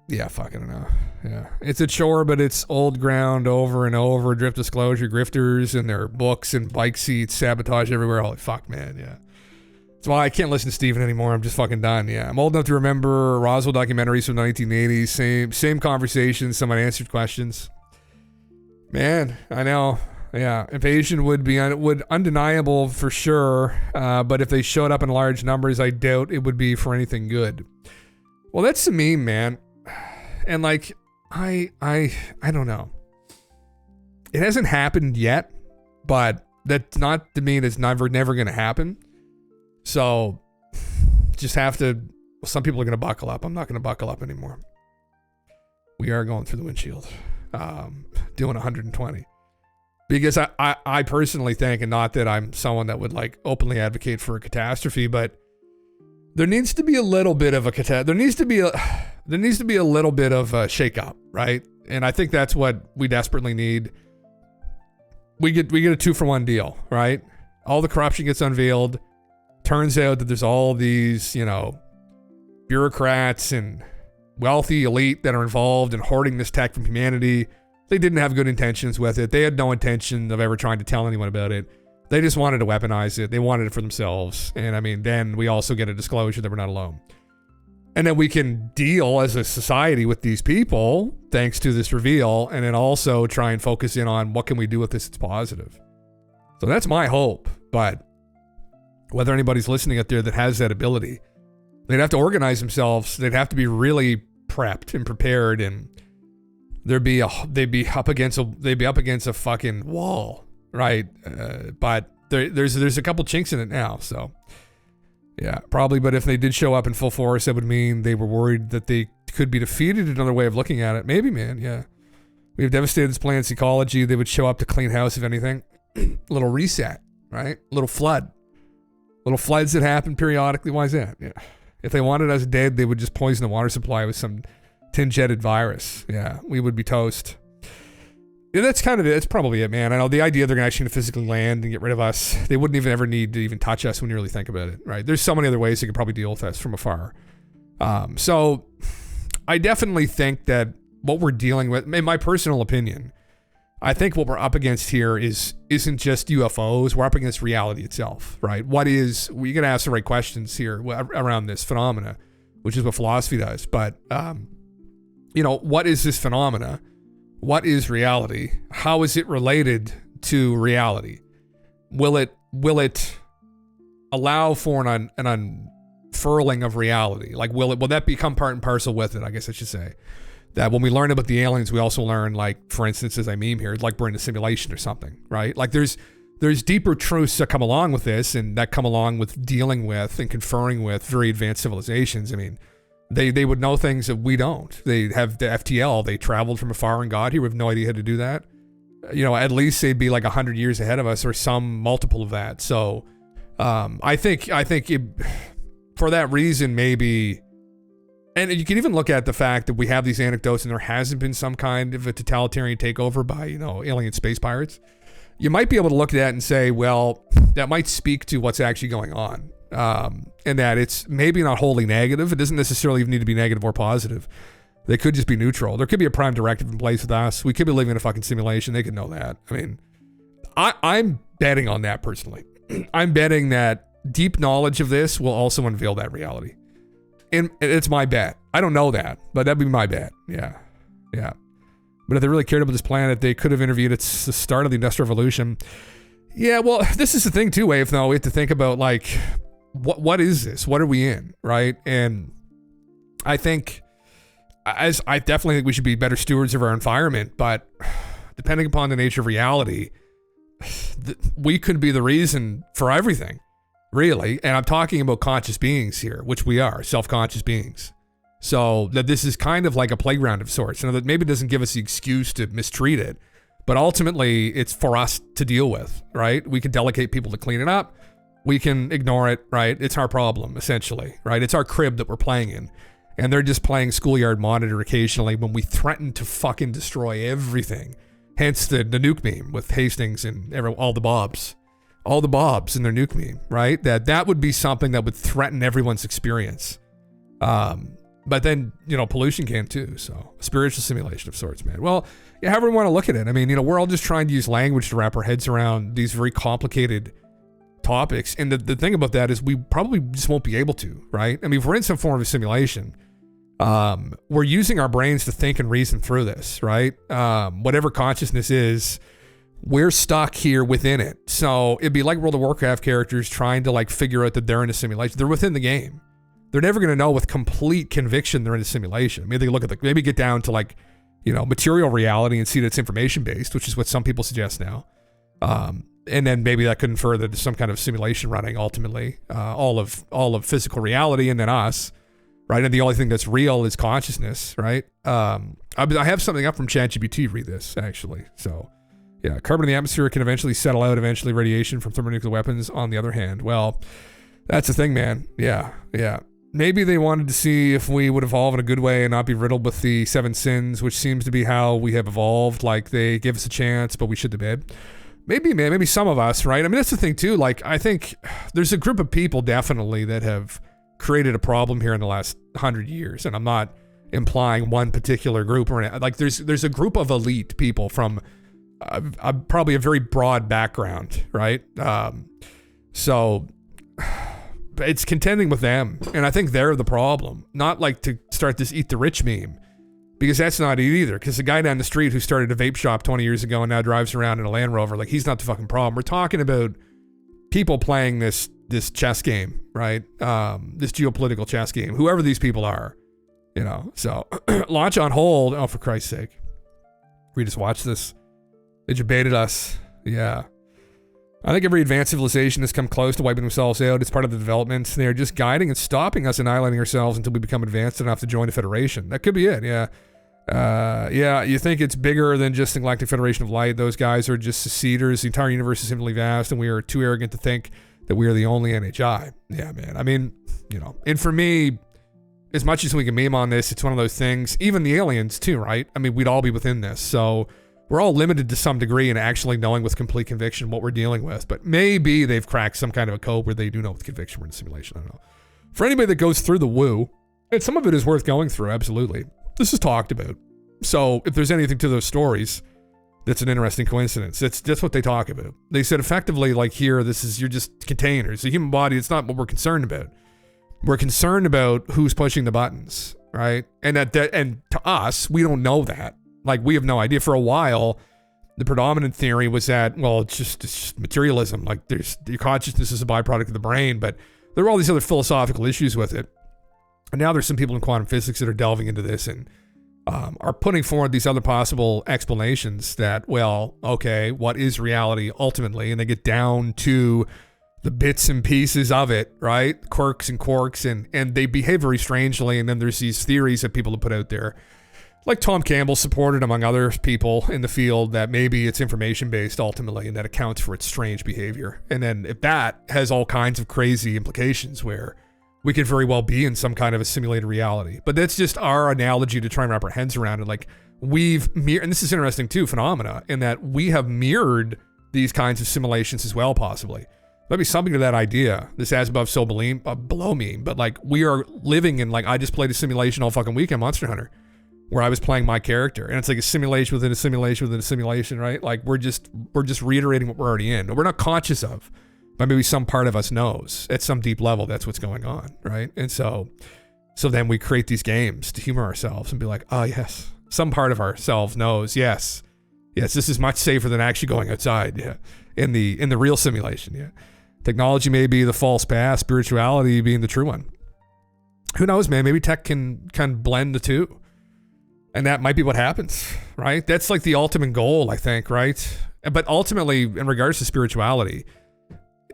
Yeah, fucking know. Yeah. It's a chore, but it's old ground over and over. Drift disclosure, grifters and their books and bike seats, sabotage everywhere. Holy fuck, man, yeah. That's why I can't listen to Steven anymore. I'm just fucking done, yeah. I'm old enough to remember Roswell documentaries from the 1980s. Same conversations, some unanswered questions. Man, I know. Yeah, invasion would undeniable for sure, but if they showed up in large numbers, I doubt it would be for anything good. Well, that's the meme, man. And like, I don't know. It hasn't happened yet, but that's not to mean it's never going to happen. So just have to, some people are going to buckle up. I'm not going to buckle up anymore. We are going through the windshield, doing 120. Because I personally think, and not that I'm someone that would like openly advocate for a catastrophe, but there needs to be a little bit of a there needs to be a little bit of a shake-up, right? And I think that's what we desperately need. We get a 2-for-1 deal, right? All the corruption gets unveiled. Turns out that there's all these, you know, bureaucrats and wealthy elite that are involved in hoarding this tech from humanity. They didn't have good intentions with it. They had no intention of ever trying to tell anyone about it. They just wanted to weaponize it. They wanted it for themselves. And I mean, then we also get a disclosure that we're not alone. And then we can deal as a society with these people, thanks to this reveal, and then also try and focus in on what can we do with this that's positive. So that's my hope. But whether anybody's listening out there that has that ability, they'd have to organize themselves. They'd have to be really prepped and prepared, and they'd be up against a fucking wall, right? But there's a couple chinks in it now, so yeah, probably. But if they did show up in full force, that would mean they were worried that they could be defeated. Another way of looking at it, maybe, man. Yeah, we have devastated this planet's ecology. They would show up to clean house, if anything. A little reset, right? A little flood. Little floods that happen periodically. Why is that? Yeah. If they wanted us dead, they would just poison the water supply with some tin-jetted virus. Yeah, we would be toast. Yeah, that's kind of it. That's probably it, man. I know the idea they're going to actually physically land and get rid of us. They wouldn't even ever need to even touch us when you really think about it, right? There's so many other ways they could probably deal with us from afar. So I definitely think that what we're dealing with, in my personal opinion, I think what we're up against here isn't just UFOs. We're up against reality itself, right? We got to ask the right questions here around this phenomena, which is what philosophy does. But, what is this phenomena? What is reality? How is it related to reality? Will it allow for an unfurling of reality? Like, will that become part and parcel with it? I guess I should say. That when we learn about the aliens, we also learn, like, for instance, as I meme here, like we're in a simulation or something, right? Like there's deeper truths that come along with this, and that come along with dealing with and conferring with very advanced civilizations. I mean, they would know things that we don't. They have the FTL. They traveled from afar and got here. We have no idea how to do that. At least they'd be like 100 years ahead of us, or some multiple of that. So I think for that reason, maybe, and you can even look at the fact that we have these anecdotes and there hasn't been some kind of a totalitarian takeover by, alien space pirates. You might be able to look at that and say, well, that might speak to what's actually going on. And that it's maybe not wholly negative. It doesn't necessarily even need to be negative or positive. They could just be neutral. There could be a prime directive in place with us. We could be living in a fucking simulation. They could know that. I mean, I'm betting on that personally. I'm betting that deep knowledge of this will also unveil that reality. And it's my bet. I don't know that, but that'd be my bet. Yeah. But if they really cared about this planet, they could have interviewed at the start of the Industrial Revolution. Yeah, well, this is the thing too, Wave, though. We have to think about, like, what is this? What are we in, right? And I think, I definitely think we should be better stewards of our environment, but depending upon the nature of reality, we could be the reason for everything, really. And I'm talking about conscious beings here, which we are, self-conscious beings. So that this is kind of like a playground of sorts. That maybe doesn't give us the excuse to mistreat it, but ultimately it's for us to deal with, right? We can delegate people to clean it up. We can ignore it, right? It's our problem, essentially, right? It's our crib that we're playing in. And they're just playing schoolyard monitor occasionally when we threaten to fucking destroy everything. Hence the nuke meme with Hastings and all the Bobs in their nuke meme, right? That would be something that would threaten everyone's experience. But then, pollution can too. So spiritual simulation of sorts, man. Well, however we want to look at it. I mean, we're all just trying to use language to wrap our heads around these very complicated topics. And the thing about that is we probably just won't be able to, right? I mean, if we're in some form of simulation, we're using our brains to think and reason through this, right? Whatever consciousness is, we're stuck here within it. So it'd be like World of Warcraft characters trying to like figure out that they're in a simulation. They're within the game. They're never going to know with complete conviction they're in a simulation. Maybe they look at maybe get down to like, material reality and see that it's information based, which is what some people suggest now. And then maybe that could infer that there's some kind of simulation running ultimately, all of physical reality and then us, right? And the only thing that's real is consciousness, right? I have something up from ChatGPT. Read this actually. So yeah, carbon in the atmosphere can eventually settle out. Eventually radiation from thermonuclear weapons on the other hand. Well, that's the thing, man. Yeah. Maybe they wanted to see if we would evolve in a good way and not be riddled with the 7 sins, which seems to be how we have evolved. Like they give us a chance, but we shit the bed. Maybe, man, maybe some of us, right? I mean, that's the thing too. Like, I think there's a group of people definitely that have created a problem here in the last 100 years. And I'm not implying one particular group or anything. Like there's a group of elite people from probably a very broad background, right? So it's contending with them. And I think they're the problem. Not like to start this eat the rich meme, because that's not it either. Because the guy down the street who started a vape shop 20 years ago and now drives around in a Land Rover, like he's not the fucking problem. We're talking about people playing this chess game, right? This geopolitical chess game, whoever these people are, so launch on hold. Oh, for Christ's sake. We just watched this. They debated us. Yeah. I think every advanced civilization has come close to wiping themselves out. It's part of the development. They're just guiding and stopping us annihilating ourselves until we become advanced enough to join the Federation. That could be it, yeah. You think it's bigger than just the Galactic Federation of Light. Those guys are just seceders. The entire universe is simply vast, and we are too arrogant to think that we are the only NHI. Yeah, man. I mean, and for me, as much as we can meme on this, it's one of those things, even the aliens too, right? I mean, we'd all be within this. So we're all limited to some degree in actually knowing with complete conviction what we're dealing with. But maybe they've cracked some kind of a code where they do know with conviction we're in a simulation. I don't know. For anybody that goes through the woo, and some of it is worth going through, absolutely. This is talked about. So if there's anything to those stories, that's an interesting coincidence. That's what they talk about. They said effectively, like here, you're just containers. The human body, it's not what we're concerned about. We're concerned about who's pushing the buttons, right? And and to us, we don't know that. Like, we have no idea. For a while, the predominant theory was that, well, it's just materialism. Like, your consciousness is a byproduct of the brain, but there are all these other philosophical issues with it. And now there's some people in quantum physics that are delving into this and are putting forward these other possible explanations that, well, okay, what is reality ultimately? And they get down to the bits and pieces of it, right? Quirks and quarks, and they behave very strangely. And then there's these theories that people have put out there like Tom Campbell supported, among other people in the field, that maybe it's information-based ultimately, and that accounts for its strange behavior. And then if that has all kinds of crazy implications where we could very well be in some kind of a simulated reality. But that's just our analogy to try and wrap our heads around it. Like and this is interesting too, phenomena, in that we have mirrored these kinds of simulations as well, possibly. Maybe something to that idea. This as above, so below me. But like, we are living in, like, I just played a simulation all fucking weekend, Monster Hunter, where I was playing my character, and it's like a simulation within a simulation within a simulation, right? Like we're just reiterating what we're already in, but we're not conscious of, but maybe some part of us knows at some deep level that's what's going on, right? And so then we create these games to humor ourselves and be like, oh yes, some part of ourselves knows, yes, this is much safer than actually going outside, yeah, in the real simulation, yeah. Technology may be the false path, spirituality being the true one. Who knows, man? Maybe tech can blend the two. And that might be what happens, right? That's like the ultimate goal, I think, right? But ultimately, in regards to spirituality,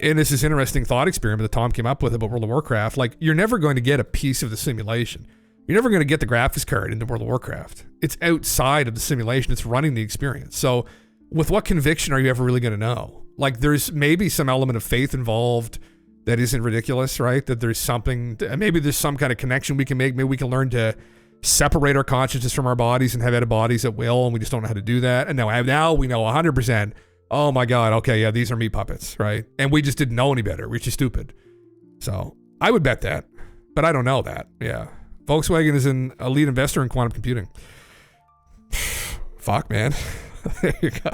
and this is an interesting thought experiment that Tom came up with about World of Warcraft, like, you're never going to get a piece of the simulation. You're never going to get the graphics card into World of Warcraft. It's outside of the simulation. It's running the experience. So with what conviction are you ever really going to know? Like, there's maybe some element of faith involved that isn't ridiculous, right? That there's something, maybe there's some kind of connection we can make. Maybe we can learn to separate our consciousness from our bodies and have out of bodies at will, and we just don't know how to do that. And now we know 100%, oh my God, okay, yeah, these are meat puppets, right? And we just didn't know any better. We're just stupid. So I would bet that, but I don't know that. Yeah. Volkswagen is an elite investor in quantum computing. Fuck, man. There you go.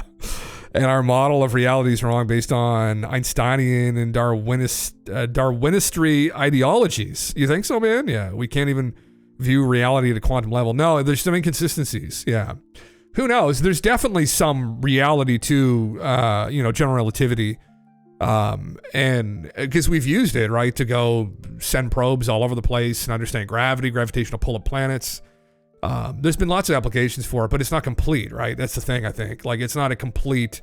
And our model of reality is wrong based on Einsteinian and Darwinistry ideologies. You think so, man? Yeah. We can't even view reality at a quantum level. No, there's some inconsistencies. Yeah. Who knows? There's definitely some reality to, general relativity. And because we've used it, right, to go send probes all over the place and understand gravity, gravitational pull of planets. There's been lots of applications for it, but it's not complete, right? That's the thing, I think. Like, it's not a complete,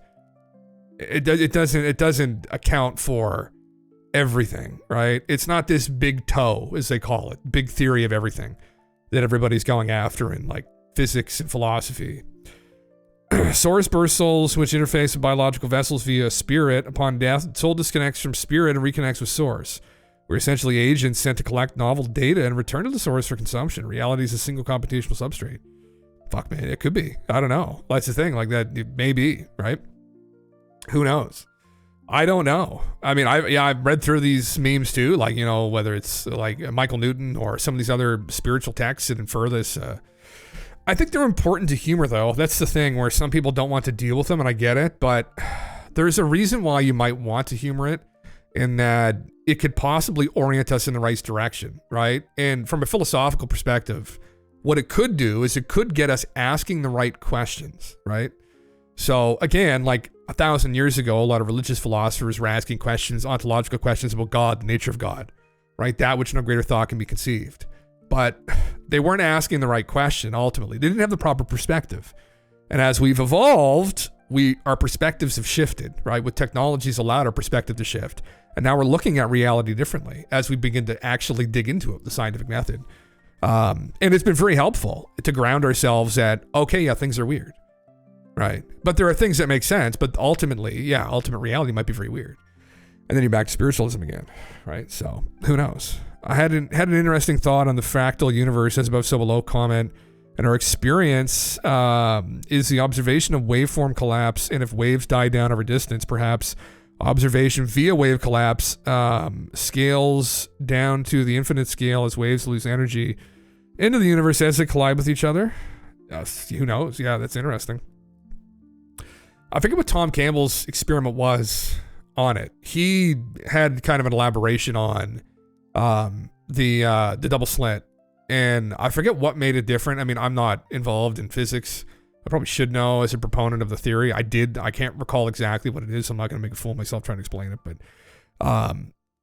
it doesn't account for everything, right? It's not this big toe, as they call it, big theory of everything that everybody's going after in, like, physics and philosophy. Source burst souls, which interface with biological vessels via spirit. Upon death, soul disconnects from spirit and reconnects with source. We're essentially agents sent to collect novel data and return to the source for consumption. Reality is a single computational substrate. Fuck, man, it could be. I don't know. That's the thing, like that, it may be, right? Who knows? I don't know. I mean, I've read through these memes too, like, whether it's like Michael Newton or some of these other spiritual texts that infer this. I think they're important to humor, though. That's the thing, where some people don't want to deal with them, and I get it, but there's a reason why you might want to humor it, in that it could possibly orient us in the right direction, right? And from a philosophical perspective, what it could do is it could get us asking the right questions, right? So again, like 1,000 years ago, a lot of religious philosophers were asking questions, ontological questions about God, the nature of God, right? That which no greater thought can be conceived. But they weren't asking the right question, ultimately. They didn't have the proper perspective. And as we've evolved, our perspectives have shifted, right? With technologies allowed our perspective to shift. And now we're looking at reality differently as we begin to actually dig into it, the scientific method. And it's been very helpful to ground ourselves at, okay, yeah, things are weird, right? But there are things that make sense, but ultimately, yeah, ultimate reality might be very weird. And then you're back to spiritualism again, right? So who knows? I had an interesting thought on the fractal universe, as above, so below comment. And our experience is the observation of waveform collapse. And if waves die down over distance, perhaps observation via wave collapse scales down to the infinite scale as waves lose energy into the universe as they collide with each other. Who knows? Yeah, that's interesting. I forget what Tom Campbell's experiment was on it. He had kind of an elaboration on the double slit, and I forget what made it different. I mean, I'm not involved in physics. I probably should know as a proponent of the theory. I can't recall exactly what it is. So I'm not going to make a fool of myself trying to explain it, but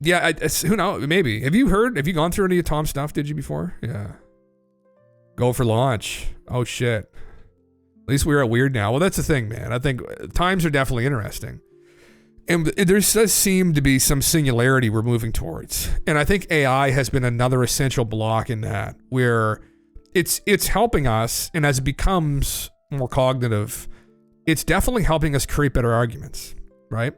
yeah, who knows? Maybe. Have you gone through any of Tom's stuff? Did you before? Yeah. Go for launch. Oh shit. At least we're at weird now. Well, that's the thing, man. I think times are definitely interesting. And there does seem to be some singularity we're moving towards. And I think AI has been another essential block in that, where it's helping us, and as it becomes more cognitive, it's definitely helping us create better arguments, right?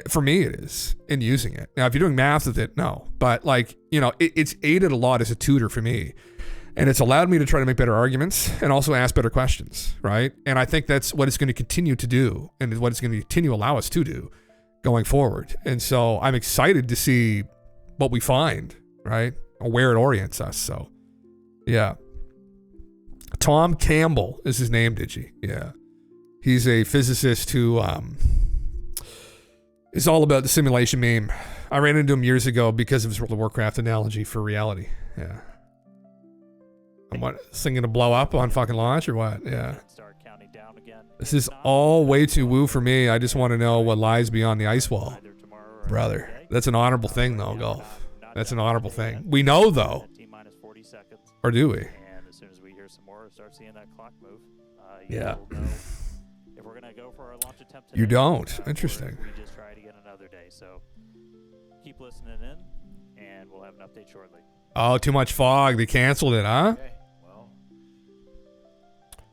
For me, it is in using it. Now, if you're doing math with it, no. But like, it's aided a lot as a tutor for me. And it's allowed me to try to make better arguments and also ask better questions, right? And I think that's what it's going to continue to do and what it's going to continue to allow us to do going forward. And so I'm excited to see what we find, right? Or where it orients us. So, yeah. Tom Campbell is his name, Digi. Yeah. He's a physicist who is all about the simulation meme. I ran into him years ago because of his World of Warcraft analogy for reality. Yeah. What, this thing gonna blow up on fucking launch or what? Yeah. This is all way too woo for me. I just want to know what lies beyond the ice wall. Brother, that's an honorable thing though, Golf. That's an honorable thing. We know though. Or do we? And as soon as we hear some more, start seeing that clock move. Yeah. We'll know if we're gonna go for our launch attempt today. You don't. Interesting. We just try to get another day. So keep listening in, and we'll have an update shortly. Oh, too much fog. They canceled it, huh? Okay. Well,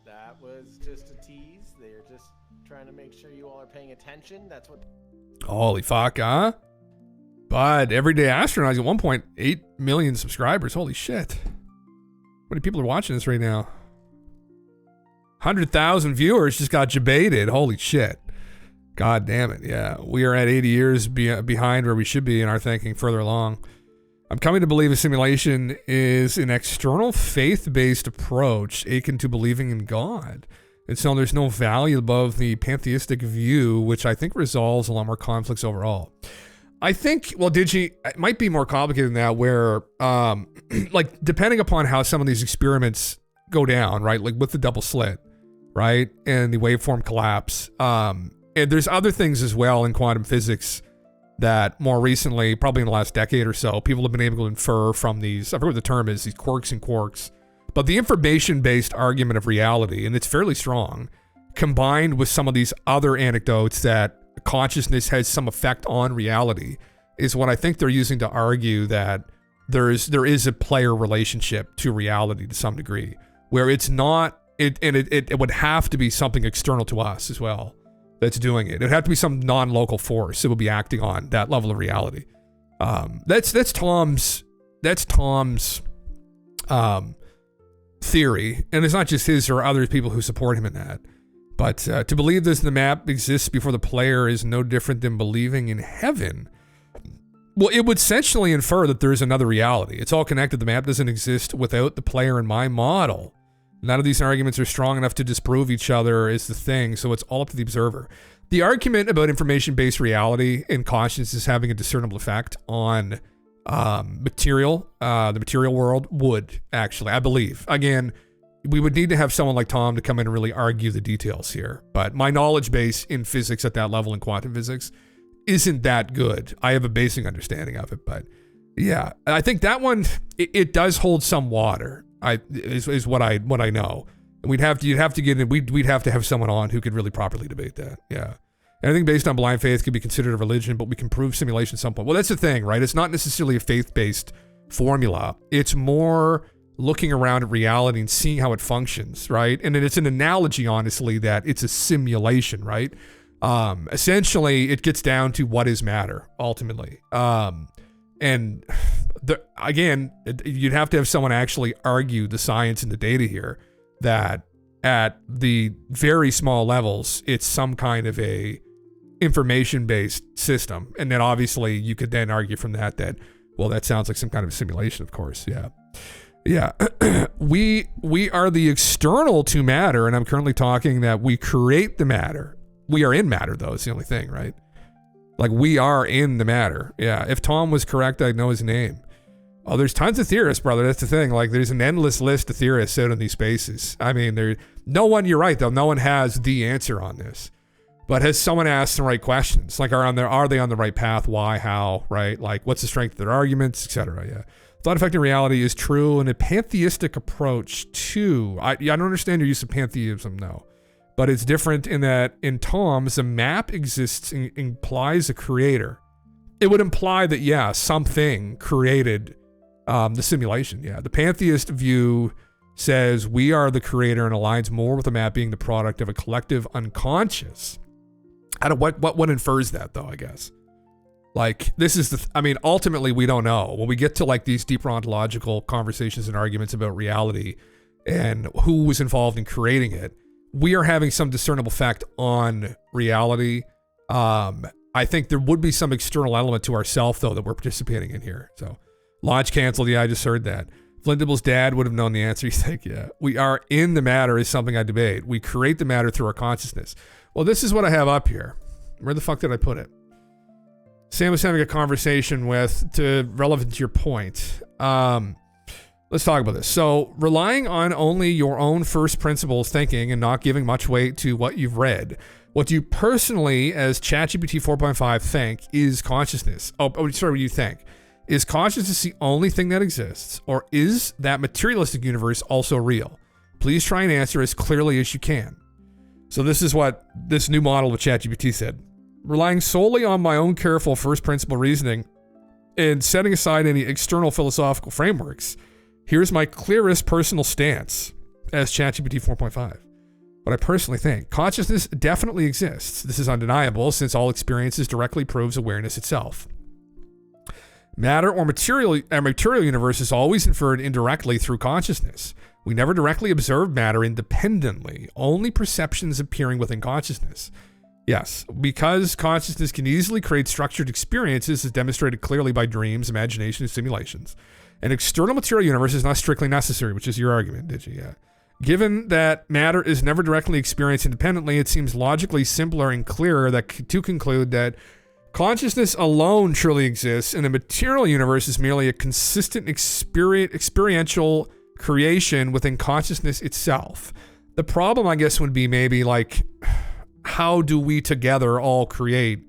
that was just a tease. They're just trying to make sure you all are paying attention. That's what. Holy fuck, huh? But Everyday Astronauts at 1.8 million subscribers. Holy shit. How many people are watching this right now? 100,000 viewers just got debated. Holy shit. God damn it. Yeah. We are at 80 years behind where we should be in our thinking further along. I'm coming to believe a simulation is an external faith-based approach akin to believing in God. And so there's no value above the pantheistic view, which I think resolves a lot more conflicts overall. I think, well, Digi, it might be more complicated than that, where, like, depending upon how some of these experiments go down, right, like with the double slit, right, and the waveform collapse, and there's other things as well in quantum physics that more recently, probably in the last decade or so, people have been able to infer from these, I forget what the term is, these quirks and quarks, but the information-based argument of reality, and it's fairly strong, combined with some of these other anecdotes that consciousness has some effect on reality, is what I think they're using to argue that there is a player relationship to reality to some degree, where it's not, it would have to be something external to us as well that's doing it. It would have to be some non-local force that would be acting on that level of reality. That's Tom's theory, and it's not just his, or other people who support him in that. But to believe this, the map exists before the player is no different than believing in heaven. Well, it would essentially infer that there is another reality. It's all connected. The map doesn't exist without the player in my model. None of these arguments are strong enough to disprove each other is the thing, so it's all up to the observer. The argument about information-based reality and consciousness having a discernible effect on the material world would, actually, I believe. Again, we would need to have someone like Tom to come in and really argue the details here. But my knowledge base in physics at that level in quantum physics isn't that good. I have a basic understanding of it, but yeah, I think that one, it does hold some water. Is what I know. And you'd have to get in, we'd have to have someone on who could really properly debate that. Yeah. Anything based on blind faith could be considered a religion, but we can prove simulation at some point. Well, that's the thing, right? It's not necessarily a faith-based formula. It's more looking around at reality and seeing how it functions, right? And it's an analogy, honestly, that it's a simulation, right? Essentially, it gets down to what is matter, ultimately. And again, you'd have to have someone actually argue the science and the data here, that at the very small levels, it's some kind of a information-based system. And then obviously you could then argue from that, well, that sounds like some kind of a simulation, of course. Yeah. Yeah. we are the external to matter, and I'm currently talking that we create the matter. We are in matter, though. It's the only thing, right? Like, we are in the matter. Yeah. If Tom was correct, I'd know his name. Oh, there's tons of theorists, brother. That's the thing. Like, there's an endless list of theorists out in these spaces. I mean, you're right, though. No one has the answer on this. But has someone asked the right questions? Like, are they on the right path? Why? How? Right? Like, what's the strength of their arguments, etc. Yeah. Thought affecting reality is true in a pantheistic approach, too. I don't understand your use of pantheism, no. But it's different in that in Tom's, a map exists and implies a creator. It would imply that, yeah, something created the simulation. Yeah, the pantheist view says we are the creator and aligns more with the map being the product of a collective unconscious. What infers that though, I guess? Like, this is ultimately we don't know. When we get to like these deeper ontological conversations and arguments about reality and who was involved in creating it, we are having some discernible effect on reality. I think there would be some external element to ourself though that we're participating in here. So launch canceled. Yeah, I just heard that. Flindible's dad would have known the answer. He's like, yeah, we are in the matter is something I debate. We create the matter through our consciousness. Well, this is what I have up here. Where the fuck did I put it? Sam was having a conversation relevant to your point. Let's talk about this. So relying on only your own first principles thinking and not giving much weight to what you've read. What do you personally, as ChatGPT 4.5, think is consciousness? What do you think? Is consciousness the only thing that exists, or is that materialistic universe also real? Please try and answer as clearly as you can. So this is what this new model of ChatGPT said. Relying solely on my own careful first principle reasoning and setting aside any external philosophical frameworks, here's my clearest personal stance as ChatGPT 4.5. What I personally think, consciousness definitely exists. This is undeniable since all experiences directly proves awareness itself. Matter or material universe is always inferred indirectly through consciousness. We never directly observe matter independently, only perceptions appearing within consciousness. Yes, because consciousness can easily create structured experiences as demonstrated clearly by dreams, imagination, and simulations. An external material universe is not strictly necessary, which is your argument, did you? Yeah. Given that matter is never directly experienced independently, it seems logically simpler and clearer to conclude that consciousness alone truly exists and the material universe is merely a consistent experiential creation within consciousness itself. The problem, I guess, would be maybe like, how do we together all create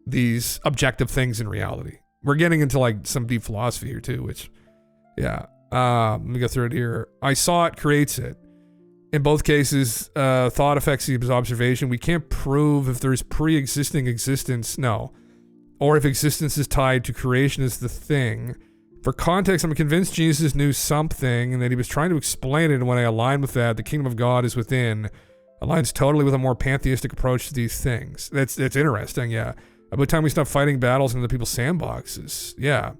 these objective things in reality? We're getting into like some deep philosophy here too, which, yeah. Let me go through it here. I saw it creates it. In both cases, thought affects the observation. We can't prove if there's pre-existing existence, no. Or if existence is tied to creation as the thing. For context, I'm convinced Jesus knew something and that he was trying to explain it, and when I align with that, the kingdom of God is within. Aligns totally with a more pantheistic approach to these things. That's interesting, yeah. About time we stop fighting battles in other people's sandboxes. Yeah.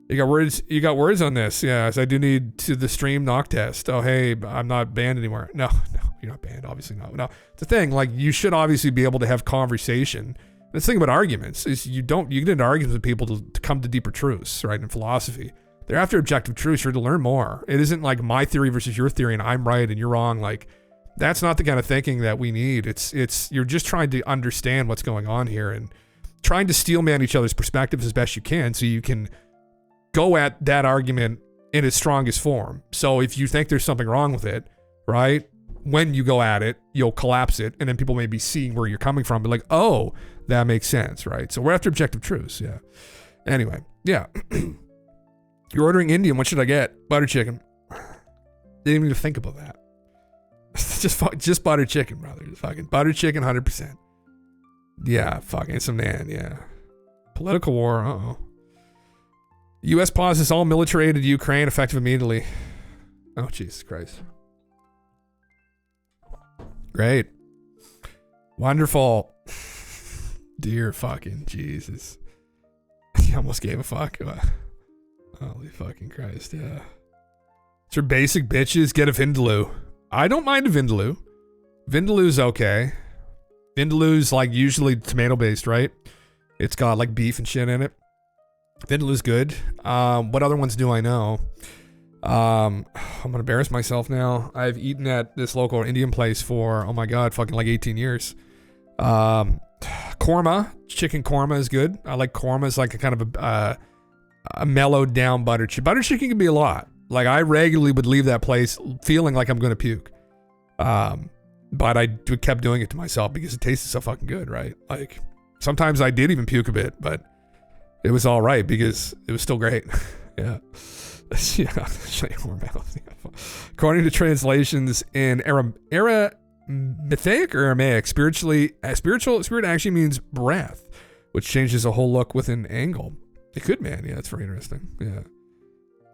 You got words on this, yeah. So I do need the stream knock test. Oh, hey, I'm not banned anymore. No, you're not banned, obviously not. No, it's the thing, like, you should obviously be able to have conversation. The thing about arguments is you get into arguments with people to come to deeper truths, right? In philosophy, they're after objective truths. You're to learn more. It isn't like my theory versus your theory and I'm right and you're wrong. Like, that's not the kind of thinking that we need. It's you're just trying to understand what's going on here and trying to steelman each other's perspectives as best you can so you can go at that argument in its strongest form. So if you think there's something wrong with it, right? When you go at it, you'll collapse it, and then people may be seeing where you're coming from, but like, oh, that makes sense, right? So we're after objective truths, yeah. Anyway, yeah. You're ordering Indian, what should I get? Butter chicken. Didn't even think about that. just butter chicken, brother. Fucking butter chicken, 100%. Yeah, fucking some man, yeah. Political war, uh-oh. U.S. pauses all military aid to Ukraine effective immediately. Oh, Jesus Christ. Great. Wonderful. Dear fucking Jesus. He almost gave a fuck. Holy fucking Christ, yeah. It's your basic bitches. Get a Vindaloo. I don't mind a Vindaloo. Vindaloo's okay. Vindaloo's like usually tomato based, right? It's got like beef and shit in it. Vindaloo's good. What other ones do I know? I'm gonna embarrass myself now. I've eaten at this local Indian place for, oh my god, fucking like 18 years. Korma, chicken korma is good. I like korma as like a kind of a mellowed down butter chicken. Butter chicken can be a lot. Like I regularly would leave that place feeling like I'm gonna puke. But I kept doing it to myself because it tasted so fucking good, right? Like sometimes I did even puke a bit, but it was all right because it was still great. Yeah. Yeah. According to translations in Aramaic or Aramaic, spirit actually means breath, which changes a whole look with an angle. It could, man. Yeah, that's very interesting. Yeah.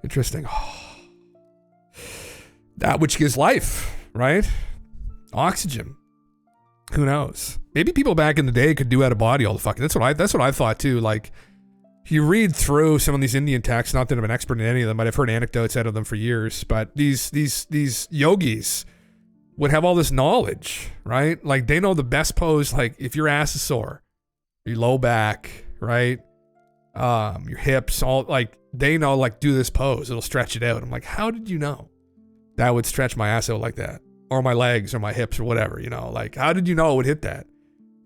Interesting. that which gives life, right? Oxygen. Who knows? Maybe people back in the day could do out of body all the fucking. That's what I thought too. Like, you read through some of these Indian texts. Not that I'm an expert in any of them, but I've heard anecdotes out of them for years. But these yogis would have all this knowledge, right? Like, they know the best pose. Like, if your ass is sore, your low back, right, your hips, all, like, they know, like, do this pose. It'll stretch it out. I'm like, how did you know that would stretch my ass out like that? Or my legs or my hips or whatever, you know? Like, how did you know it would hit that?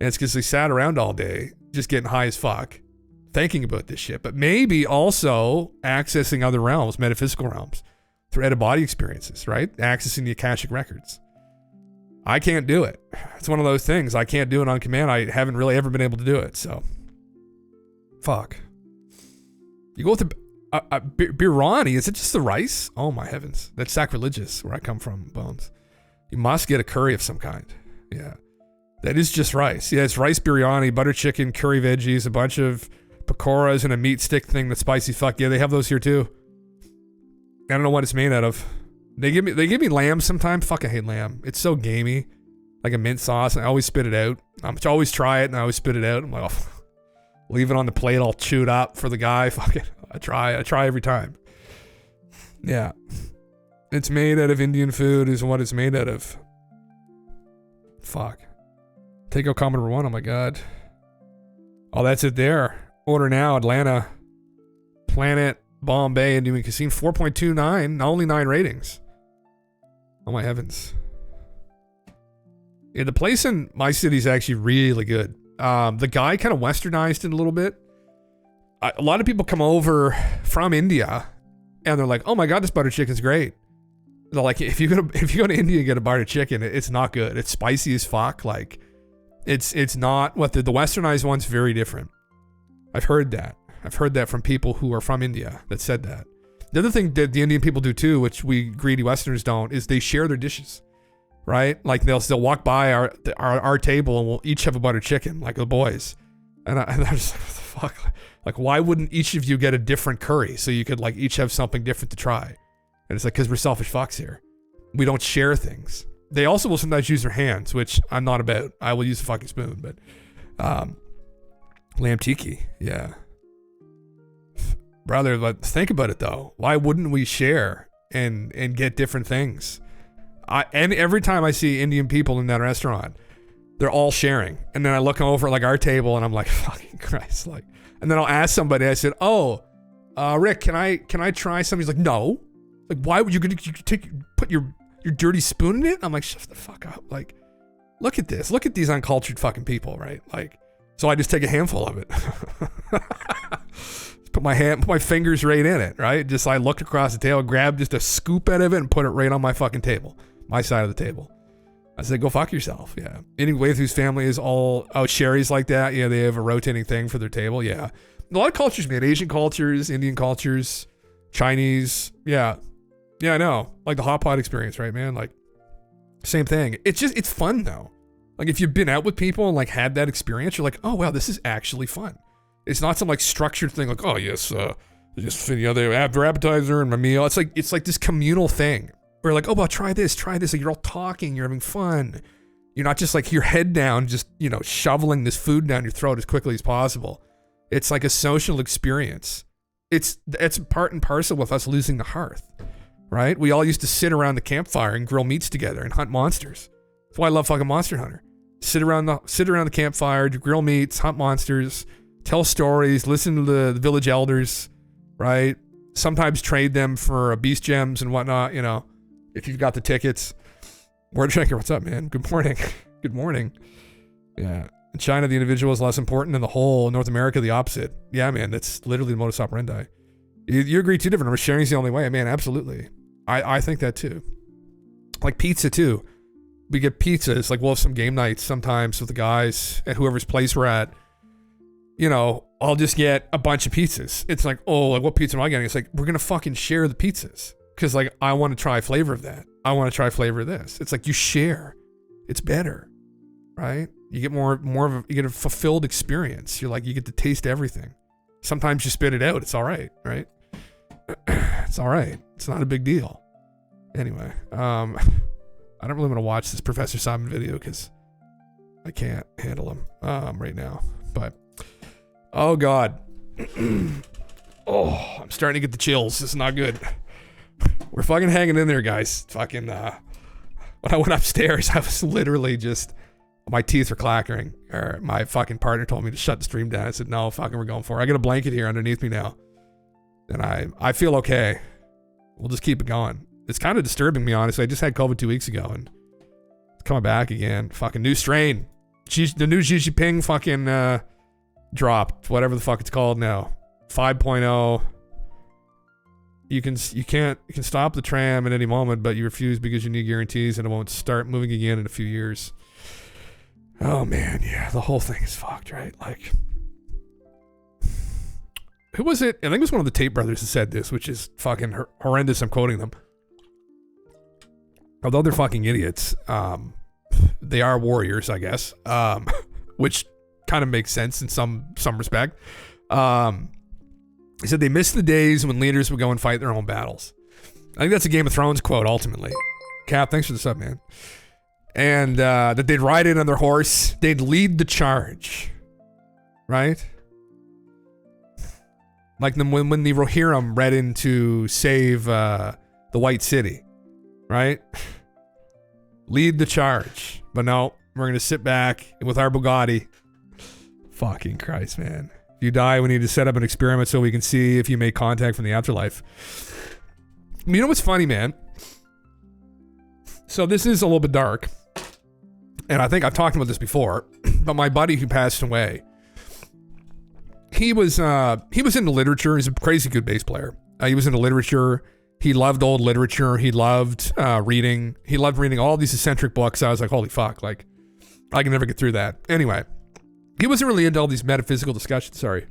And it's because they sat around all day just getting high as fuck, thinking about this shit. But maybe also accessing other realms, metaphysical realms, through out-of-body experiences, right? Accessing the Akashic records. I can't do it. It's one of those things. I can't do it on command. I haven't really ever been able to do it, so. Fuck. You go with the biryani. Is it just the rice? Oh my heavens. That's sacrilegious where I come from, Bones. You must get a curry of some kind. Yeah. That is just rice. Yeah, it's rice biryani, butter chicken, curry veggies, a bunch of pakoras, and a meat stick thing that's spicy fuck. Yeah, they have those here too. I don't know what it's made out of. They give me lamb sometimes. Fuck, I hate lamb. It's so gamey. Like a mint sauce, and I always spit it out. I always try it, and I always spit it out. I'm like, oh, leave it on the plate all chewed up for the guy. Fuck it. I try every time. Yeah. It's made out of Indian food is what it's made out of. Fuck. Take out comment number 1. Oh my God. Oh, that's it there. Order now, Atlanta. Planet, Bombay, and Indian Casino. 4.29. Only 9 ratings. Oh my heavens. Yeah, the place in my city is actually really good. The guy kind of westernized it a little bit. A lot of people come over from India and they're like, oh my God, this butter chicken's great. They're like, if you go to India and get a butter chicken, it's not good. It's spicy as fuck. Like, it's not what the westernized one's very different. I've heard that. I've heard that from people who are from India that said that. The other thing that the Indian people do too, which we greedy Westerners don't, is they share their dishes, right? Like they'll walk by our table and we'll each have a butter chicken, like the boys. And I'm just like, what the fuck? Like, why wouldn't each of you get a different curry so you could like each have something different to try? And it's like, because we're selfish fucks here. We don't share things. They also will sometimes use their hands, which I'm not about. I will use a fucking spoon, but lamb tiki, yeah. Brother, but think about it though. Why wouldn't we share and get different things? And every time I see Indian people in that restaurant, they're all sharing. And then I look over at like our table and I'm like, fucking Christ, like. And then I'll ask somebody. I said, "Oh, Rick, can I try something?" He's like, "No." Like, why would you put your dirty spoon in it? I'm like, shut the fuck up. Like, look at this. Look at these uncultured fucking people, right? Like, so I just take a handful of it. Put my fingers right in it, right? Just I looked across the table, grabbed just a scoop out of it, and put it right on my fucking table, my side of the table. I said, go fuck yourself. Yeah. Anyway, whose family is all Sherry's like that. Yeah, they have a rotating thing for their table. Yeah. A lot of cultures, man. Asian cultures, Indian cultures, Chinese. Yeah. Yeah, I know. Like the hot pot experience, right, man? Like, same thing. It's fun though. Like if you've been out with people and like had that experience, you're like, oh wow, this is actually fun. It's not some like structured thing like, oh yes, just they have their appetizer and my meal. It's like this communal thing. Where like, oh well, try this. Like you're all talking, you're having fun. You're not just like your head down, just shoveling this food down your throat as quickly as possible. It's like a social experience. It's part and parcel with us losing the hearth. Right? We all used to sit around the campfire and grill meats together and hunt monsters. That's why I love fucking Monster Hunter. Sit around the campfire, grill meats, hunt monsters, tell stories, listen to the village elders, right? Sometimes trade them for beast gems and whatnot, if you've got the tickets. Word Drinker, what's up, man? Good morning. Good morning. Yeah. In China, the individual is less important than the whole. In North America, the opposite. Yeah, man, that's literally the modus operandi. You agree two different. Sharing's the only way. Man, absolutely. I think that too. Like pizza too. We get pizzas. Like we'll have some game nights sometimes with the guys at whoever's place we're at. I'll just get a bunch of pizzas. It's like, oh, like what pizza am I getting? It's like, we're going to fucking share the pizzas. Cause like, I want to try a flavor of that. I want to try a flavor of this. It's like you share. It's better, right? You get you get a fulfilled experience. You're like, you get to taste everything. Sometimes you spit it out. It's all right, right? It's all right. It's not a big deal. Anyway, I don't really want to watch this Professor Simon video because I can't handle him right now. But oh god, oh, I'm starting to get the chills. This is not good. We're fucking hanging in there, guys. Fucking when I went upstairs, I was literally just, my teeth were clackering. Or my fucking partner told me to shut the stream down. I said, no, fucking we're going for it. I got a blanket here underneath me now. And I feel okay. We'll just keep it going. It's kind of disturbing me, honestly. I just had COVID 2 weeks ago and it's coming back again. Fucking new strain. The new Xi Jinping fucking dropped. Whatever the fuck it's called now. 5.0. You can stop the tram at any moment, but you refuse because you need guarantees and it won't start moving again in a few years. Oh man, yeah, the whole thing is fucked, right? Like, who was it? I think it was one of the Tate brothers that said this, which is fucking horrendous. I'm quoting them. Although they're fucking idiots, they are warriors, I guess, which kind of makes sense in some respect. He said they missed the days when leaders would go and fight their own battles. I think that's a Game of Thrones quote, ultimately. Cap, thanks for the sub, man. And that they'd ride in on their horse. They'd lead the charge. Right? Like when the Rohirrim read in to save the White City. Right? Lead the charge. But no, we're going to sit back with our Bugatti. Fucking Christ, man. If you die, we need to set up an experiment so we can see if you make contact from the afterlife. You know what's funny, man? So this is a little bit dark. And I think I've talked about this before. But my buddy who passed away, he was into literature. He's a crazy good bass player. He was into literature. He loved old literature. He loved reading. He loved reading all these eccentric books. I was like, holy fuck, like, I can never get through that. Anyway, he wasn't really into all these metaphysical discussions. Sorry.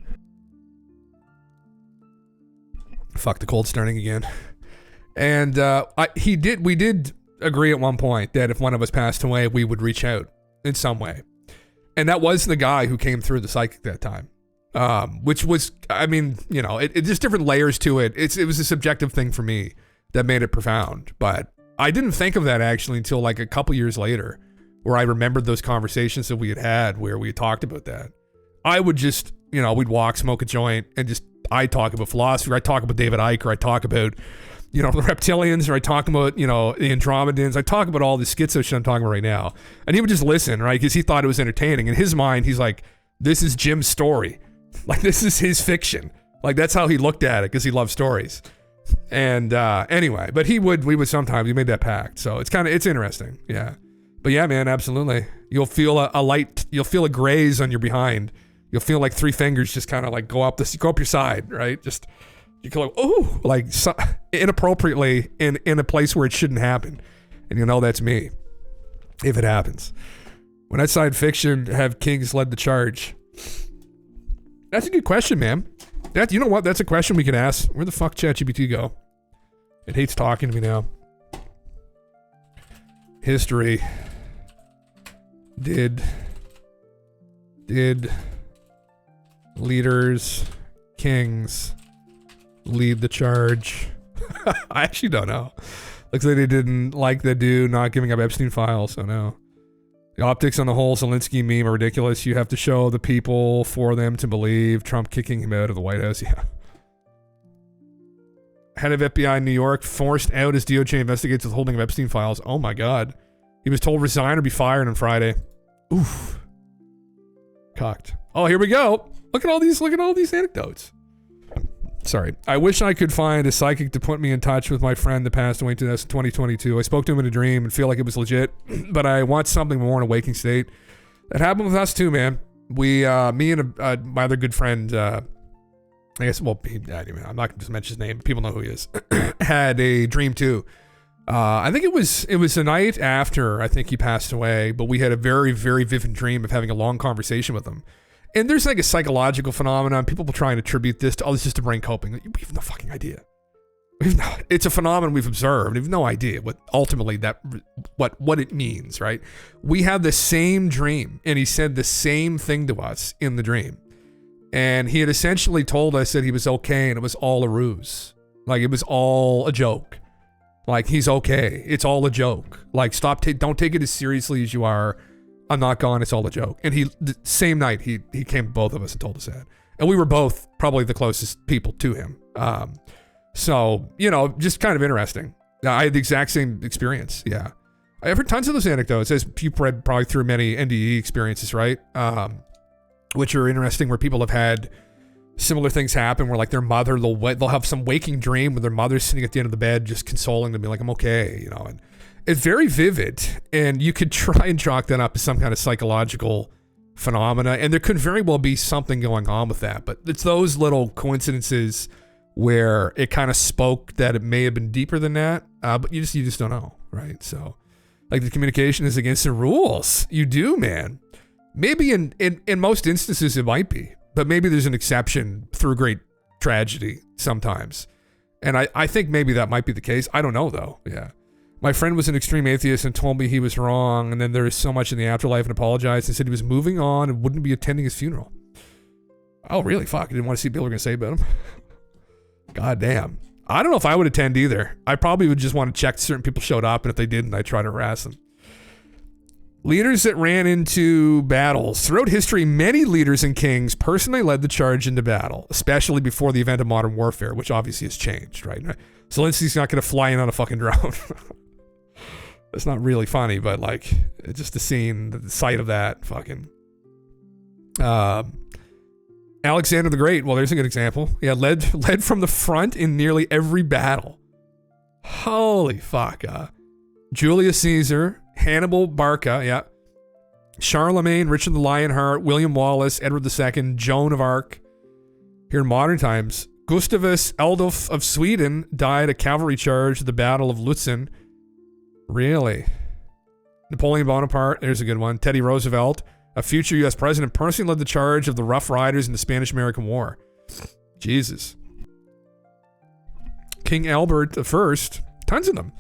Fuck, the cold starting again. And we did agree at one point that if one of us passed away, we would reach out in some way. And that was the guy who came through the psychic that time. Which was, I mean, you know, it just different layers to it. It was a subjective thing for me that made it profound. But I didn't think of that actually until like a couple years later, where I remembered those conversations that we had where we had talked about that. I would just, you know, we'd walk, smoke a joint, and just, I talk about philosophy, or I talk about David Icke, or I talk about, you know, the reptilians, or I talk about, you know, the Andromedans. I talk about all this schizo shit I'm talking about right now. And he would just listen, right? Because he thought it was entertaining. In his mind, he's like, this is Jim's story. Like, this is his fiction. Like, that's how he looked at it, because he loved stories. And anyway, but we would sometimes, we made that pact. So it's interesting. Yeah. But yeah, man, absolutely. You'll feel a light, you'll feel a graze on your behind. You'll feel like three fingers just kind of like go up your side, right? Just, you go like, oh, like inappropriately in a place where it shouldn't happen. And you know that's me, if it happens. When I side fiction, have kings led the charge? That's a good question, man. You know what? That's a question we could ask. Where the fuck ChatGPT go? It hates talking to me now. History. Did leaders, kings, lead the charge? I actually don't know. Looks like they didn't like the dude not giving up Epstein files, so no. The optics on the whole Zelensky meme are ridiculous. You have to show the people for them to believe. Trump kicking him out of the White House, yeah. Head of FBI in New York forced out as DOJ investigates withholding of Epstein files. Oh my God. He was told resign or be fired on Friday. Oof. Cocked. Oh, here we go. Look at all these anecdotes. Sorry. I wish I could find a psychic to put me in touch with my friend that passed away in 2022. I spoke to him in a dream and feel like it was legit, but I want something more in a waking state. That happened with us too, man. We, me and my other good friend, I guess, well, anyway, I'm not going to just mention his name, but people know who he is, had a dream too. I think it was the night after I think he passed away, but we had a very, very vivid dream of having a long conversation with him. And there's like a psychological phenomenon. People try and attribute this to, it's just a brain coping. We have no fucking idea. It's a phenomenon we've observed. We have no idea what ultimately what it means, right? We had the same dream, and he said the same thing to us in the dream. And he had essentially told us that he was okay and it was all a ruse. Like, it was all a joke. Like, he's okay. It's all a joke. Like, don't take it as seriously as you are. I'm not gone. It's all a joke. And the same night, he came to both of us and told us that. And we were both probably the closest people to him. So, just kind of interesting. I had the exact same experience. Yeah. I've heard tons of those anecdotes, as you've read probably through many NDE experiences, right? Which are interesting, where people have had similar things happen, where like their mother, they'll have some waking dream where their mother's sitting at the end of the bed just consoling them, be like, I'm okay, and it's very vivid, and you could try and chalk that up as some kind of psychological phenomena, and there could very well be something going on with that, but it's those little coincidences where it kind of spoke that it may have been deeper than that, but you just don't know, right? So like, the communication is against the rules. You do, man. Maybe in most instances it might be, but maybe there's an exception through great tragedy sometimes. And I think maybe that might be the case. I don't know, though. Yeah. My friend was an extreme atheist and told me he was wrong, and then there is so much in the afterlife, and apologized and said he was moving on and wouldn't be attending his funeral. Oh, really? Fuck. I didn't want to see what people were going to say about him. God damn. I don't know if I would attend either. I probably would just want to check certain people showed up, and if they didn't, I'd try to harass them. Leaders that ran into battles. Throughout history, many leaders and kings personally led the charge into battle, especially before the event of modern warfare, which obviously has changed, right? Zelensky's not going to fly in on a fucking drone. It's not really funny, but like, it's just the scene, the sight of that fucking... Alexander the Great, well, there's a good example. Yeah, led from the front in nearly every battle. Holy fuck. Julius Caesar, Hannibal Barca, yeah. Charlemagne, Richard the Lionheart, William Wallace, Edward II, Joan of Arc. Here in modern times, Gustavus Adolf of Sweden died a cavalry charge at the Battle of Lutzen. Really? Napoleon Bonaparte, there's a good one. Teddy Roosevelt, a future U.S. president, personally led the charge of the Rough Riders in the Spanish-American War. Jesus. King Albert I, tons of them.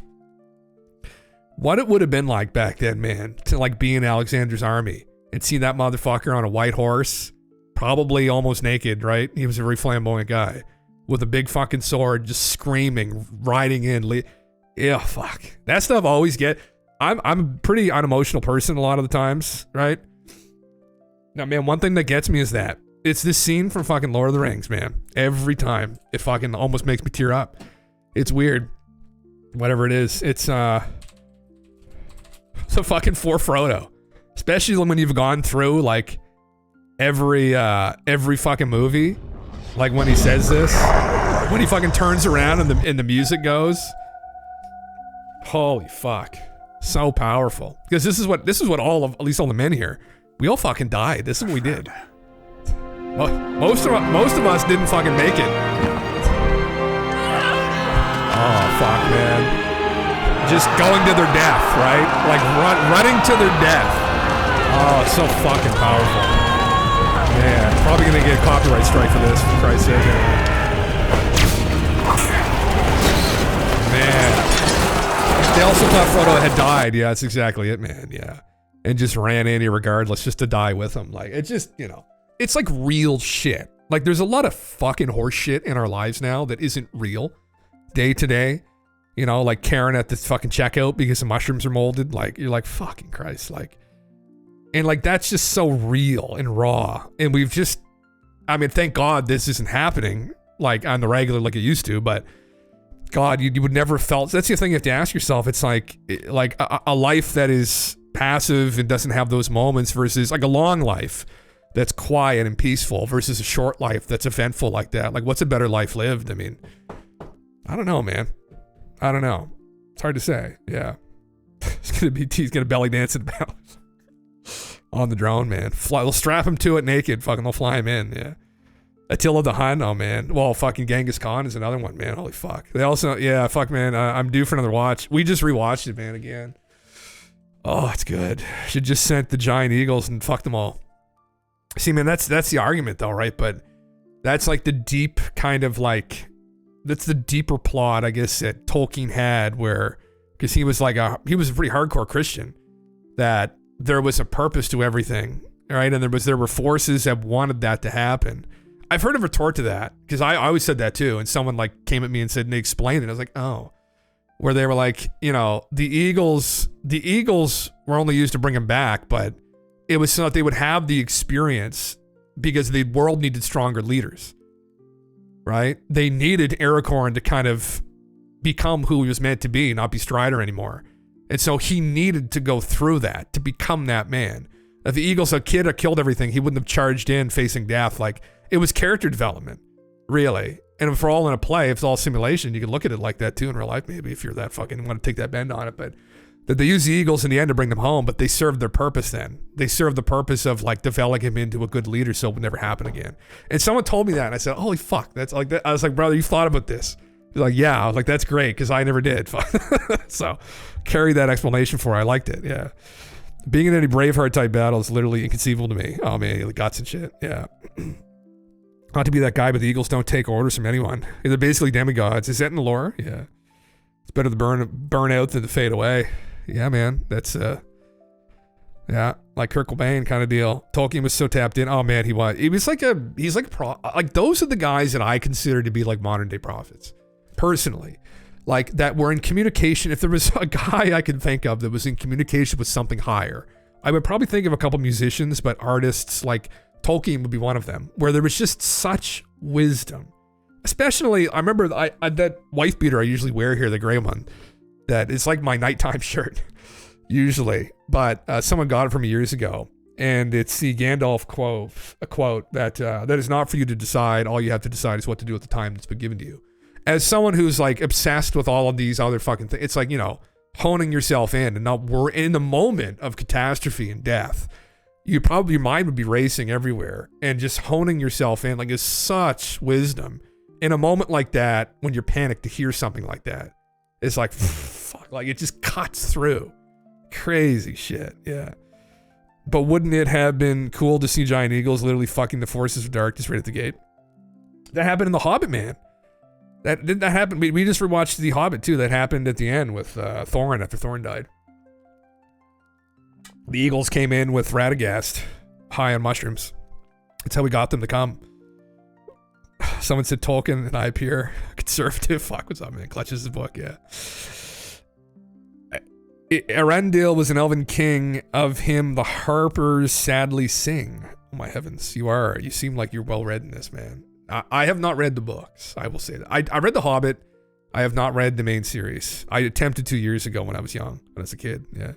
What it would have been like back then, man, to like be in Alexander's army and see that motherfucker on a white horse, probably almost naked, right? He was a very flamboyant guy with a big fucking sword, just screaming, riding in. Yeah, fuck. That stuff always I'm a pretty unemotional person a lot of the times, right? Now, man, one thing that gets me is that it's this scene from fucking Lord of the Rings, man. Every time it fucking almost makes me tear up. It's weird. Whatever it is, it's so fucking for Frodo, especially when you've gone through like every fucking movie, like when he says this, when he fucking turns around and the music goes. Holy fuck, so powerful. Because this is what at least all the men here. We all fucking died. This is what we did. Most of us didn't fucking make it. Oh, fuck, man. Just going to their death, right? Like running to their death. Oh, it's so fucking powerful. Man, probably gonna get a copyright strike for this, for Christ's sake. Man. They also thought Frodo had died. Yeah, that's exactly it, man. Yeah. And just ran in regardless, just to die with him. Like, it's just, it's like real shit. Like, there's a lot of fucking horse shit in our lives now that isn't real day to day. Like Karen at the fucking checkout because the mushrooms are molded. Like, you're like, fucking Christ. Like, and like, that's just so real and raw. And we've just, thank God this isn't happening like on the regular like it used to, but God, you would never have felt, that's the thing you have to ask yourself. It's like a life that is passive and doesn't have those moments versus like a long life that's quiet and peaceful versus a short life that's eventful like that. Like, what's a better life lived? I don't know, man. I don't know. It's hard to say. Yeah. He's gonna belly dance in the balance on the drone, man. They'll strap him to it naked. Fucking, they'll fly him in. Yeah. Attila the Hun. Oh, man. Well, fucking Genghis Khan is another one, man. Holy fuck. They also, yeah, fuck, man. I'm due for another watch. We just rewatched it, man, again. Oh, it's good. Should just sent the giant eagles and fuck them all. See, man, that's the argument, though, right? But that's like the deep kind of like, that's the deeper plot, I guess, that Tolkien had, where, because he was a pretty hardcore Christian, that there was a purpose to everything, right? And there were forces that wanted that to happen. I've heard a retort to that, because I always said that too, and someone like came at me and said, and they explained it. I was like, oh, where they were like, you know, the Eagles were only used to bring him back, but it was so that they would have the experience because the world needed stronger leaders, right? They needed Aragorn to kind of become who he was meant to be, not be Strider anymore. And so he needed to go through that to become that man. If the Eagles, a kid had killed everything, he wouldn't have charged in facing death. Like, it was character development, really. And if we're all in a play, if it's all simulation, you can look at it like that too in real life, maybe, if you're that fucking want to take that bend on it. But that they use the Eagles in the end to bring them home, but they served their purpose then. They served the purpose of like developing him into a good leader so it would never happen again. And someone told me that, and I said, holy fuck, that's like that. I was like, brother, you thought about this. He's like, yeah. I was like, that's great, because I never did. So carry that explanation for it. I liked it, yeah. Being in any Braveheart type battle is literally inconceivable to me. Oh man, the guts and shit, yeah. Not to be that guy, but the Eagles don't take orders from anyone. They're basically demigods. Is that in the lore? Yeah. It's better to burn out than to fade away. Yeah, man. That's yeah, like Kurt Cobain kind of deal. Tolkien was so tapped in. Oh man, he's like those are the guys that I consider to be like modern day prophets. Personally. Like that were in communication. If there was a guy I could think of that was in communication with something higher, I would probably think of a couple musicians, but artists like Tolkien would be one of them, where there was just such wisdom. Especially, I remember that wife beater I usually wear here, the gray one, that is like my nighttime shirt, usually. But someone got it from me years ago, and it's the Gandalf quote that is not for you to decide. All you have to decide is what to do with the time that's been given to you. As someone who's like obsessed with all of these other fucking things, it's like, you know, honing yourself in and not we're in the moment of catastrophe and death. Your mind would be racing everywhere, and just honing yourself in, like, is such wisdom. In a moment like that, when you're panicked, to hear something like that, it's like, fuck, like it just cuts through. Crazy shit, yeah. But wouldn't it have been cool to see giant eagles literally fucking the forces of darkness right at the gate? That happened in The Hobbit, man. Didn't that happen? We just rewatched The Hobbit too. That happened at the end with Thorin after Thorin died. The Eagles came in with Radagast, high on mushrooms. That's how we got them to come. Someone said Tolkien and I appear conservative. Fuck, what's up, man? Clutches his book, yeah. Arendelle was an elven king. Of him the harpers sadly sing. Oh my heavens, you seem like you're well read in this, man. I have not read the books, I will say that. I read The Hobbit. I have not read the main series. I attempted 2 years ago when I was young, when I was a kid, yeah.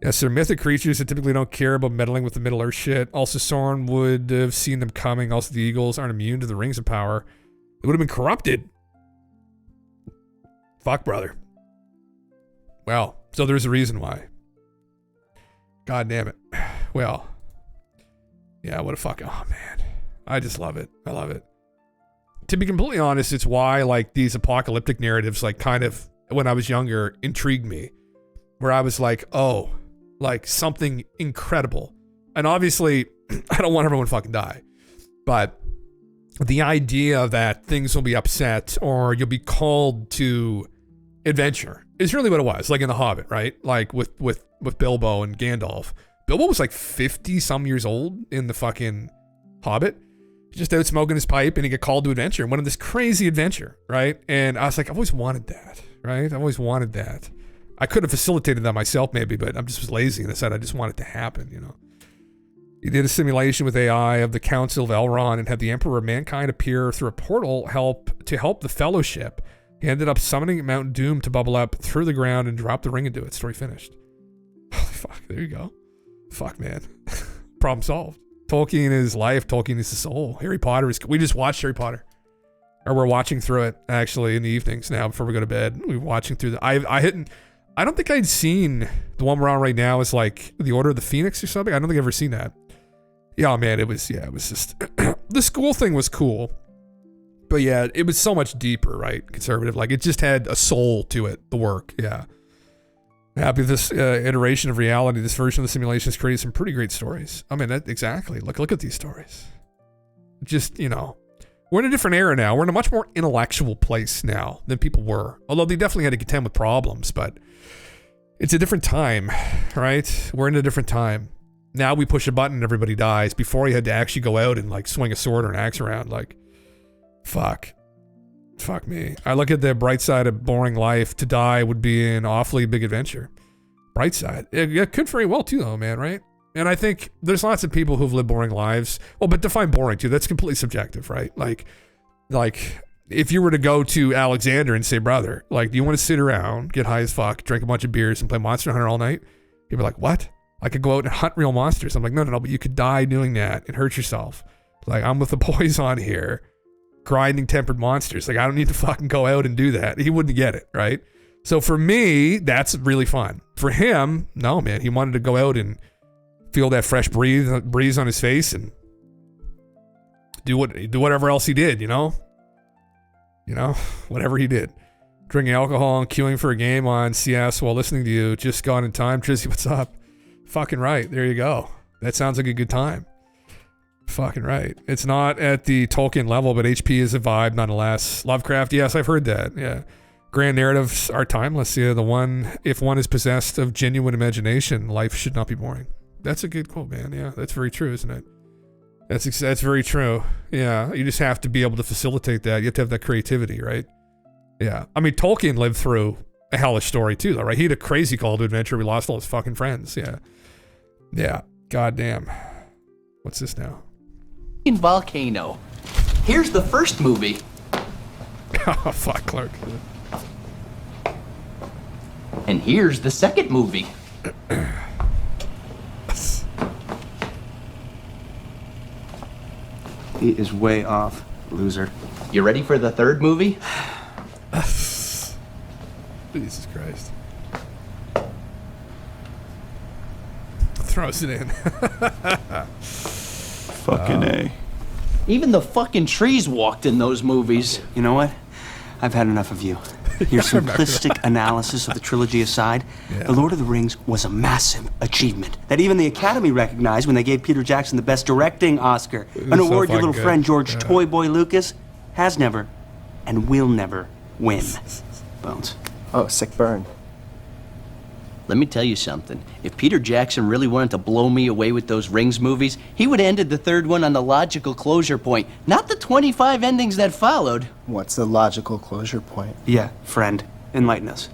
Yes, they're mythic creatures that typically don't care about meddling with the Middle Earth shit. Also, Sauron would have seen them coming. Also, the Eagles aren't immune to the Rings of Power. They would have been corrupted. Fuck, brother. Well, so there's a reason why. God damn it. Well, yeah, what a fuck. Oh, man. I just love it. I love it. To be completely honest, it's why, like, these apocalyptic narratives, like, kind of, when I was younger, intrigued me. Where I was like, oh, like something incredible. And obviously, I don't want everyone to fucking die. But the idea that things will be upset or you'll be called to adventure is really what it was. Like in The Hobbit, right? Like with Bilbo and Gandalf. Bilbo was like 50 some years old in the fucking Hobbit. Just out smoking his pipe, and he got called to adventure and went on this crazy adventure, right? And I was like, I've always wanted that, right? I've always wanted that. I could have facilitated that myself maybe, but I'm just lazy and I said I just want it to happen, you know. He did a simulation with AI of the Council of Elrond and had the Emperor of Mankind appear through a portal to help the Fellowship. He ended up summoning Mount Doom to bubble up through the ground and drop the ring into it. Story finished. Holy fuck, there you go. Fuck, man. Problem solved. Tolkien is life. Tolkien is the soul. Harry Potter is... We just watched Harry Potter. Or we're watching through it, actually, in the evenings now before we go to bed. We're watching through I don't think I'd seen the one we're on right now is like The Order of the Phoenix or something. I don't think I've ever seen that. Yeah, man, it was just, the school thing was cool. But yeah, it was so much deeper, right? Conservative. Like it just had a soul to it, the work. Yeah. Happy with this iteration of reality. This version of the simulation has created some pretty great stories. I mean, exactly. Look at these stories. Just, you know, we're in a different era now. We're in a much more intellectual place now than people were. Although they definitely had to contend with problems, but it's a different time, right? We're in a different time. Now we push a button and everybody dies. Before you had to actually go out and like swing a sword or an axe around. Like, fuck. Fuck me. I look at the bright side of boring life. To die would be an awfully big adventure. Bright side. It could very well too, though, man, right? And I think there's lots of people who've lived boring lives. Well, but define boring too. That's completely subjective, right? Like if you were to go to Alexander and say, brother, like, do you want to sit around, get high as fuck, drink a bunch of beers, and play Monster Hunter all night? He'd be like, what? I could go out and hunt real monsters. I'm like, no, but you could die doing that and hurt yourself. Like, I'm with the boys on here, grinding tempered monsters. Like, I don't need to fucking go out and do that. He wouldn't get it, right? So for me, that's really fun. For him, no, man. He wanted to go out and feel that fresh breeze on his face and do whatever else he did, you know, whatever he did. Drinking alcohol and queuing for a game on CS while listening to you. Just gone in time. Trizzy, what's up? Fucking right. There you go. That sounds like a good time. Fucking right. It's not at the Tolkien level, but HP is a vibe nonetheless. Lovecraft, yes, I've heard that. Yeah. Grand narratives are timeless. Yeah, if one is possessed of genuine imagination, life should not be boring. That's a good quote, man. Yeah, that's very true, isn't it? That's very true. Yeah, you just have to be able to facilitate that. You have to have that creativity, right? Yeah. I mean, Tolkien lived through a hellish story too, though, right? He had a crazy call to adventure. We lost all his fucking friends. Yeah. Yeah. Goddamn. What's this now? Volcano. Here's the first movie. Oh, fuck, Clark. And here's the second movie. He is way off, loser. You ready for the third movie? Jesus Christ. Throws it in. Fucking A. Even the fucking trees walked in those movies. You know what? I've had enough of you. Your simplistic analysis of the trilogy aside, The Lord of the Rings was a massive achievement that even the Academy recognized when they gave Peter Jackson the Best Directing Oscar, an award your little friend George Toy Boy Lucas has never and will never win. Bones. Oh, sick burn. Let me tell you something. If Peter Jackson really wanted to blow me away with those Rings movies, he would have ended the third one on the logical closure point, not the 25 endings that followed. What's the logical closure point? Yeah, friend. Enlighten us.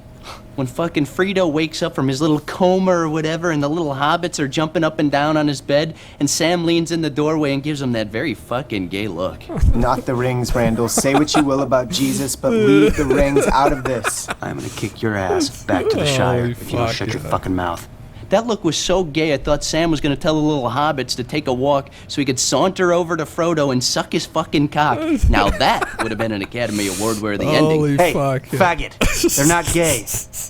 When fucking Frito wakes up from his little coma or whatever and the little hobbits are jumping up and down on his bed and Sam leans in the doorway and gives him that very fucking gay look. Not the rings, Randall. Say what you will about Jesus, but leave the rings out of this. I'm gonna kick your ass back to the Shire if you don't shut your fucking mouth. That look was so gay, I thought Sam was gonna tell the little hobbits to take a walk so he could saunter over to Frodo and suck his fucking cock. Now that would have been an Academy Award-worthy ending. Hey, faggot. They're not gay.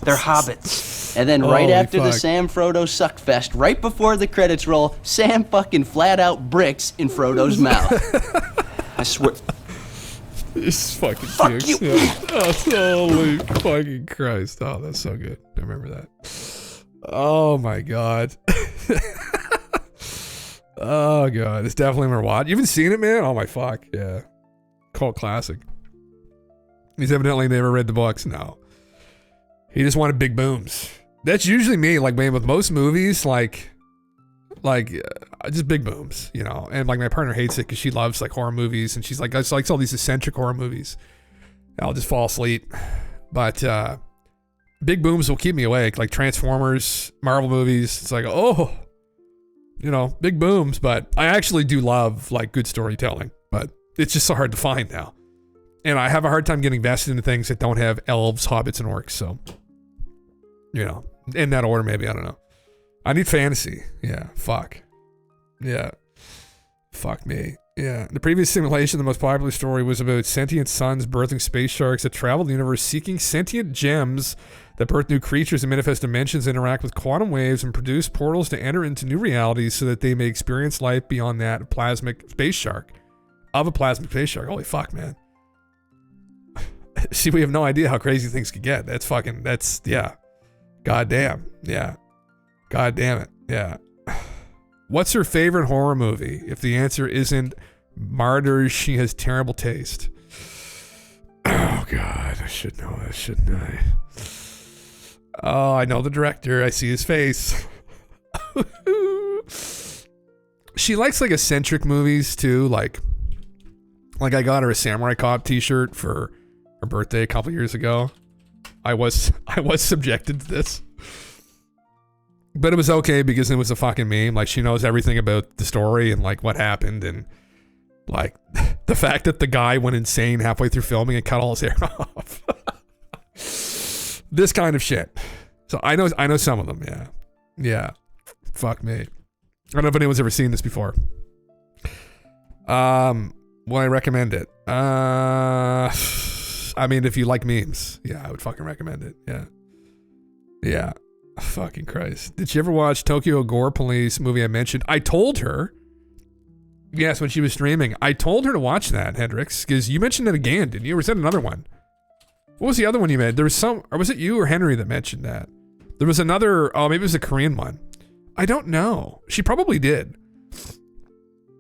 They're hobbits. And then right after the Sam Frodo suck fest, right before the credits roll, Sam fucking flat out bricks in Frodo's mouth. I swear. This fucking Fuck you. Yeah. Oh, holy fucking Christ. Oh, that's so good. I remember that. Oh my God. Oh God. It's definitely more watch. You haven't seen it, man? Oh my fuck. Yeah. Cult classic. He's evidently never read the books. No. He just wanted big booms. That's usually me, like, man, with most movies, like just big booms, you know. And like my partner hates it because she loves like horror movies and she's like, she likes all these eccentric horror movies. I'll just fall asleep. But big booms will keep me awake, like Transformers, Marvel movies. It's like, oh, you know, big booms. But I actually do love like good storytelling, but it's just so hard to find now. And I have a hard time getting invested into things that don't have elves, hobbits, and orcs. So, you know, in that order, maybe, I don't know. I need fantasy. Yeah, fuck. Yeah. Fuck me. Yeah. The previous simulation, the most popular story was about sentient suns birthing space sharks that travel the universe seeking sentient gems that birth new creatures in manifest dimensions, interact with quantum waves, and produce portals to enter into new realities so that they may experience life beyond that of a plasmic space shark. Holy fuck, man. See, we have no idea how crazy things could get. Yeah. Goddamn. Yeah. God damn it. Yeah. What's her favorite horror movie? If the answer isn't Martyrs, she has terrible taste. Oh, God. I should know this, shouldn't I? Oh, I know the director. I see his face. She likes, like, eccentric movies, too. Like I got her a Samurai Cop t-shirt for her birthday a couple years ago. I was subjected to this. But it was okay because it was a fucking meme. Like, she knows everything about the story and like what happened, and like the fact that the guy went insane halfway through filming and cut all his hair off. This kind of shit. So I know some of them, yeah. Yeah. Fuck me. I don't know if anyone's ever seen this before. Will I recommend it? I mean, if you like memes, yeah, I would fucking recommend it. Yeah. Yeah. Fucking Christ. Did you ever watch Tokyo Gore Police movie I mentioned? I told her. Yes, when she was streaming. I told her to watch that, Hendrix, because you mentioned it again, didn't you? Or was that another one? What was the other one you made? There was some, or was it you or Henry that mentioned that? There was another, oh, maybe it was a Korean one. I don't know. She probably did.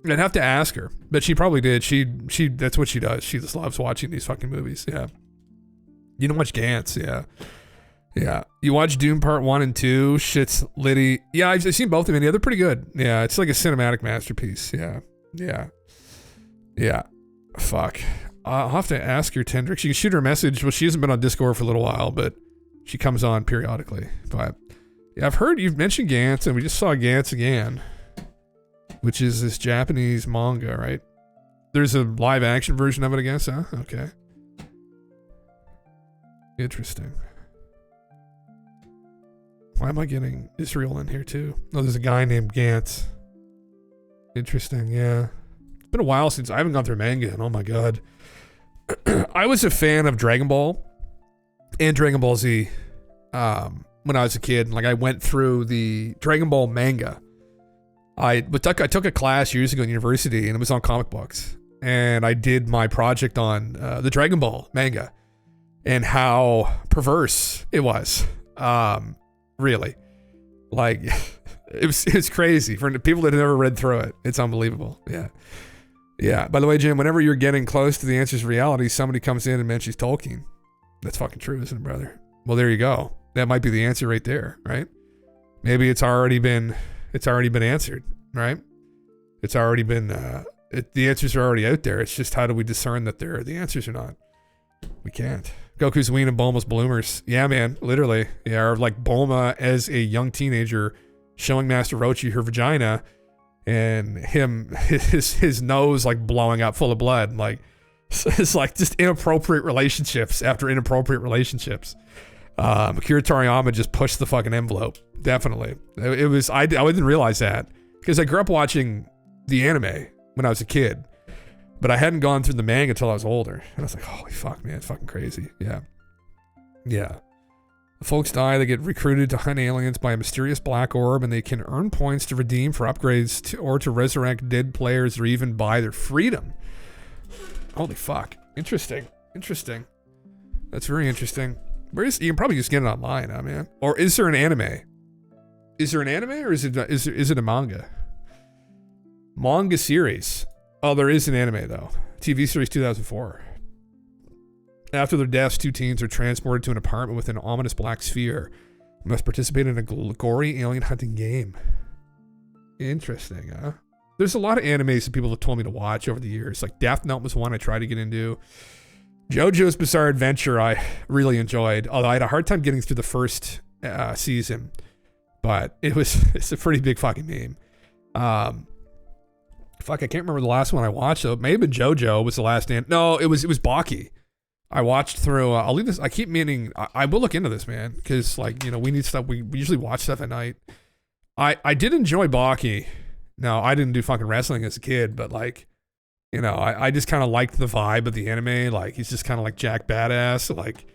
I'd have to ask her, but she probably did. She that's what she does. She just loves watching these fucking movies. Yeah. You don't watch Gantz, yeah. Yeah. You watch Doom Part 1 and 2, shit's litty. Yeah, I've seen both of them. Yeah, they're pretty good. Yeah, it's like a cinematic masterpiece. Yeah. Yeah. Yeah. Fuck. I'll have to ask her, Tendrix. You can shoot her a message. Well, she hasn't been on Discord for a little while, but she comes on periodically. But yeah, I've heard you've mentioned Gantz, and we just saw Gantz again, which is this Japanese manga, right? There's a live action version of it, I guess, huh? Okay. Interesting. Why am I getting Israel in here too? Oh, there's a guy named Gantz. Interesting, yeah. It's been a while since I haven't gone through manga, and oh my god. I was a fan of Dragon Ball and Dragon Ball Z when I was a kid. Like, I went through the Dragon Ball manga. I took a class years ago in university, and it was on comic books. And I did my project on the Dragon Ball manga and how perverse it was. Really. Like, it's crazy for people that have never read through it. It's unbelievable. Yeah. Yeah. By the way, Jim, whenever you're getting close to the answers to reality, somebody comes in and mentions Tolkien. That's fucking true, isn't it, brother? Well, there you go. That might be the answer right there, right? Maybe it's already been answered, right? It's already been, the answers are already out there. It's just how do we discern that they're the answers or not? We can't. Goku's Ween and Bulma's Bloomers. Yeah, man, literally. Yeah, or like Bulma as a young teenager showing Master Roshi her vagina and his nose like blowing up full of blood. Like, it's like just inappropriate relationships after inappropriate relationships. Akira Toriyama just pushed the fucking envelope. Definitely. It was, I didn't realize that because I grew up watching the anime when I was a kid, but I hadn't gone through the manga until I was older. And I was like, holy fuck, man, it's fucking crazy. Yeah. Yeah. The folks die, they get recruited to hunt aliens by a mysterious black orb, and they can earn points to redeem for upgrades or to resurrect dead players or even buy their freedom. Holy fuck. Interesting. Interesting. That's very interesting. You can probably just get it online, huh, man? Or is there an anime? Is there an anime or is it a manga? Manga series. Oh, there is an anime, though. TV series 2004. After their deaths, two teens are transported to an apartment with an ominous black sphere. Must participate in a gory alien hunting game. Interesting, huh? There's a lot of animes that people have told me to watch over the years. Like Death Note was one I tried to get into. JoJo's Bizarre Adventure I really enjoyed, although I had a hard time getting through the first season. But it's a pretty big fucking meme. Fuck, I can't remember the last one I watched. So maybe JoJo was the last name. No, it was Baki. I watched through. I'll leave this. I keep meaning. I will look into this, man, because like, you know, we need stuff. We usually watch stuff at night. I did enjoy Baki. Now, I didn't do fucking wrestling as a kid, but like, you know, I just kind of liked the vibe of the anime. Like, he's just kind of like Jack Badass. Like,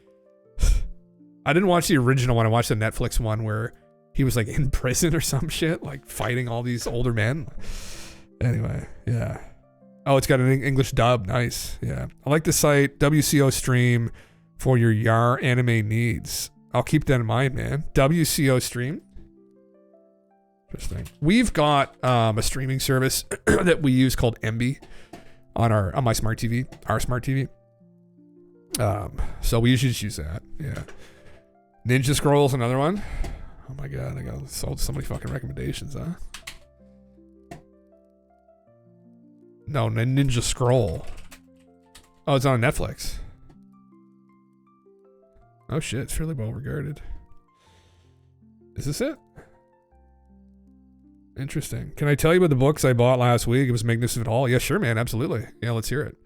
I didn't watch the original one. I watched the Netflix one where he was like in prison or some shit, like fighting all these older men. Anyway, yeah. Oh, it's got an English dub. Nice. Yeah. I like the site WCO Stream for your YAR anime needs. I'll keep that in mind, man. WCO Stream. Interesting. We've got a streaming service that we use called MB on my smart TV, our smart TV. So we usually just use that. Yeah. Ninja Scroll's another one. Oh my god, I got so many fucking recommendations, huh? No, Ninja Scroll. Oh, it's on Netflix. Oh shit, it's fairly well regarded. Is this it? Interesting. Can I tell you about the books I bought last week? It was Magnificent Hall. Yeah, sure, man. Absolutely. Yeah, let's hear it.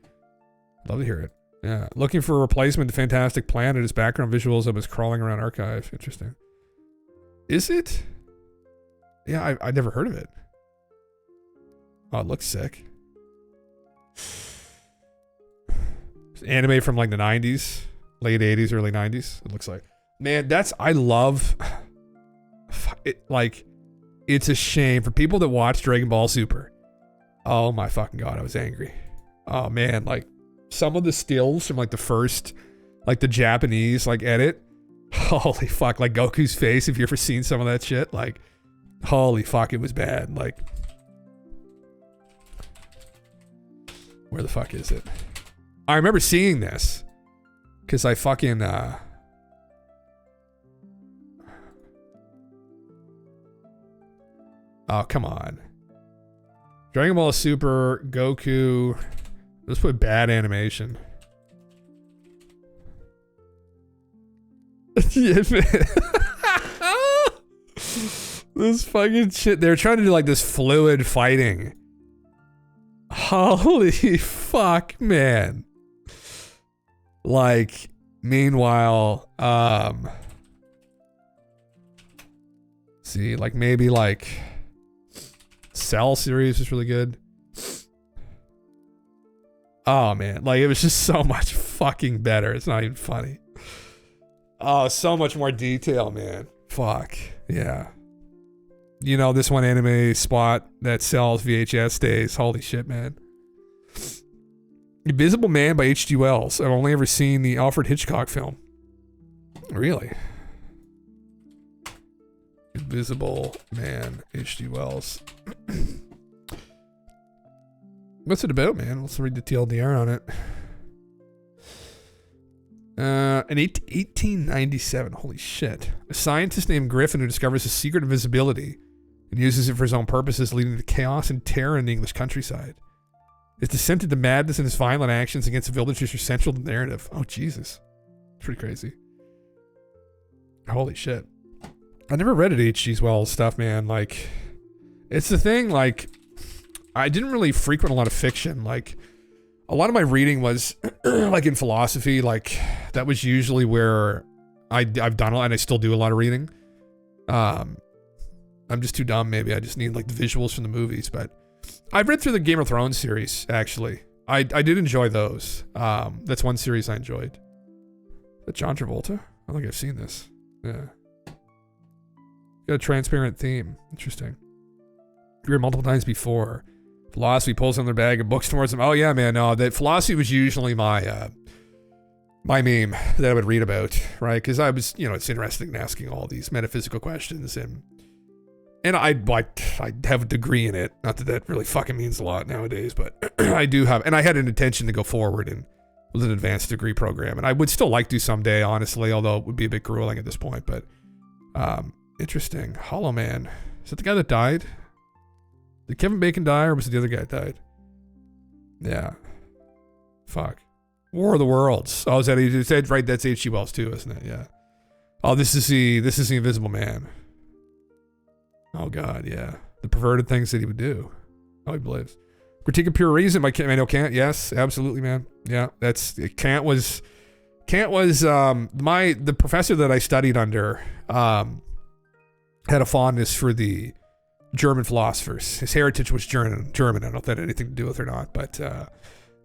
Love to hear it. Yeah. Looking for a replacement to Fantastic Planet as background visuals of his crawling around archive. Interesting. Is it? Yeah, I never heard of it. Oh, it looks sick. It's anime from like the 90s, late 80s, early 90s. It looks like. Man, I love it. Like, it's a shame for people that watch Dragon Ball Super. Oh my fucking God, I was angry. Oh man, like some of the stills from like the first, like the Japanese like edit. Holy fuck, like Goku's face, if you ever seen some of that shit, like holy fuck, it was bad. Like, where the fuck is it? I remember seeing this because I fucking oh, come on. Dragon Ball Super, Goku. Let's put bad animation. Yeah, man. This fucking shit. They're trying to do like this fluid fighting. Holy fuck, man. Like, meanwhile, see, like maybe like Cell series is really good. Oh man, like it was just so much fucking better. It's not even funny. Oh, so much more detail, man. Fuck. Yeah. You know, this one anime spot that sells VHS days. Holy shit, man. Invisible Man by H.G. Wells. I've only ever seen the Alfred Hitchcock film. Really? Invisible Man, H.G. Wells. What's it about, man? Let's read the TLDR on it. In 1897, holy shit. A scientist named Griffin who discovers a secret invisibility and uses it for his own purposes, leading to chaos and terror in the English countryside. His descent into madness and his violent actions against the villagers are central to the narrative. Oh, Jesus. It's pretty crazy. Holy shit. I never read H.G. Wells stuff, man. Like, it's the thing, like, I didn't really frequent a lot of fiction. Like, a lot of my reading was, like, in philosophy. Like, that was usually where I've done a lot, and I still do a lot of reading. I'm just too dumb, maybe. I just need, like, the visuals from the movies, but I've read through the Game of Thrones series, actually. I did enjoy those. That's one series I enjoyed. Is that John Travolta? I don't think I've seen this. Yeah. Got a transparent theme. Interesting. Read multiple times before. Philosophy pulls on their bag and books towards them. Oh yeah, man. No, that philosophy was usually my meme that I would read about, right? Because I was, you know, it's interesting in asking all these metaphysical questions, and I have a degree in it. Not that that really fucking means a lot nowadays, but I do have, and I had an intention to go forward and with an advanced degree program, and I would still like to someday, honestly, although it would be a bit grueling at this point. But interesting. Hollow Man. Is that the guy that died? Did Kevin Bacon die, or was it the other guy that died? Yeah. Fuck. War of the Worlds. Oh, is that right? That's H.G. Wells too, isn't it? Yeah. Oh, this is the Invisible Man. Oh God, yeah. The perverted things that he would do. Oh, he believes. Critique of Pure Reason by Immanuel Kant. Yes, absolutely, man. Yeah, Kant was the professor that I studied under had a fondness for the German philosophers. His heritage was German. I don't know if that had anything to do with it or not, but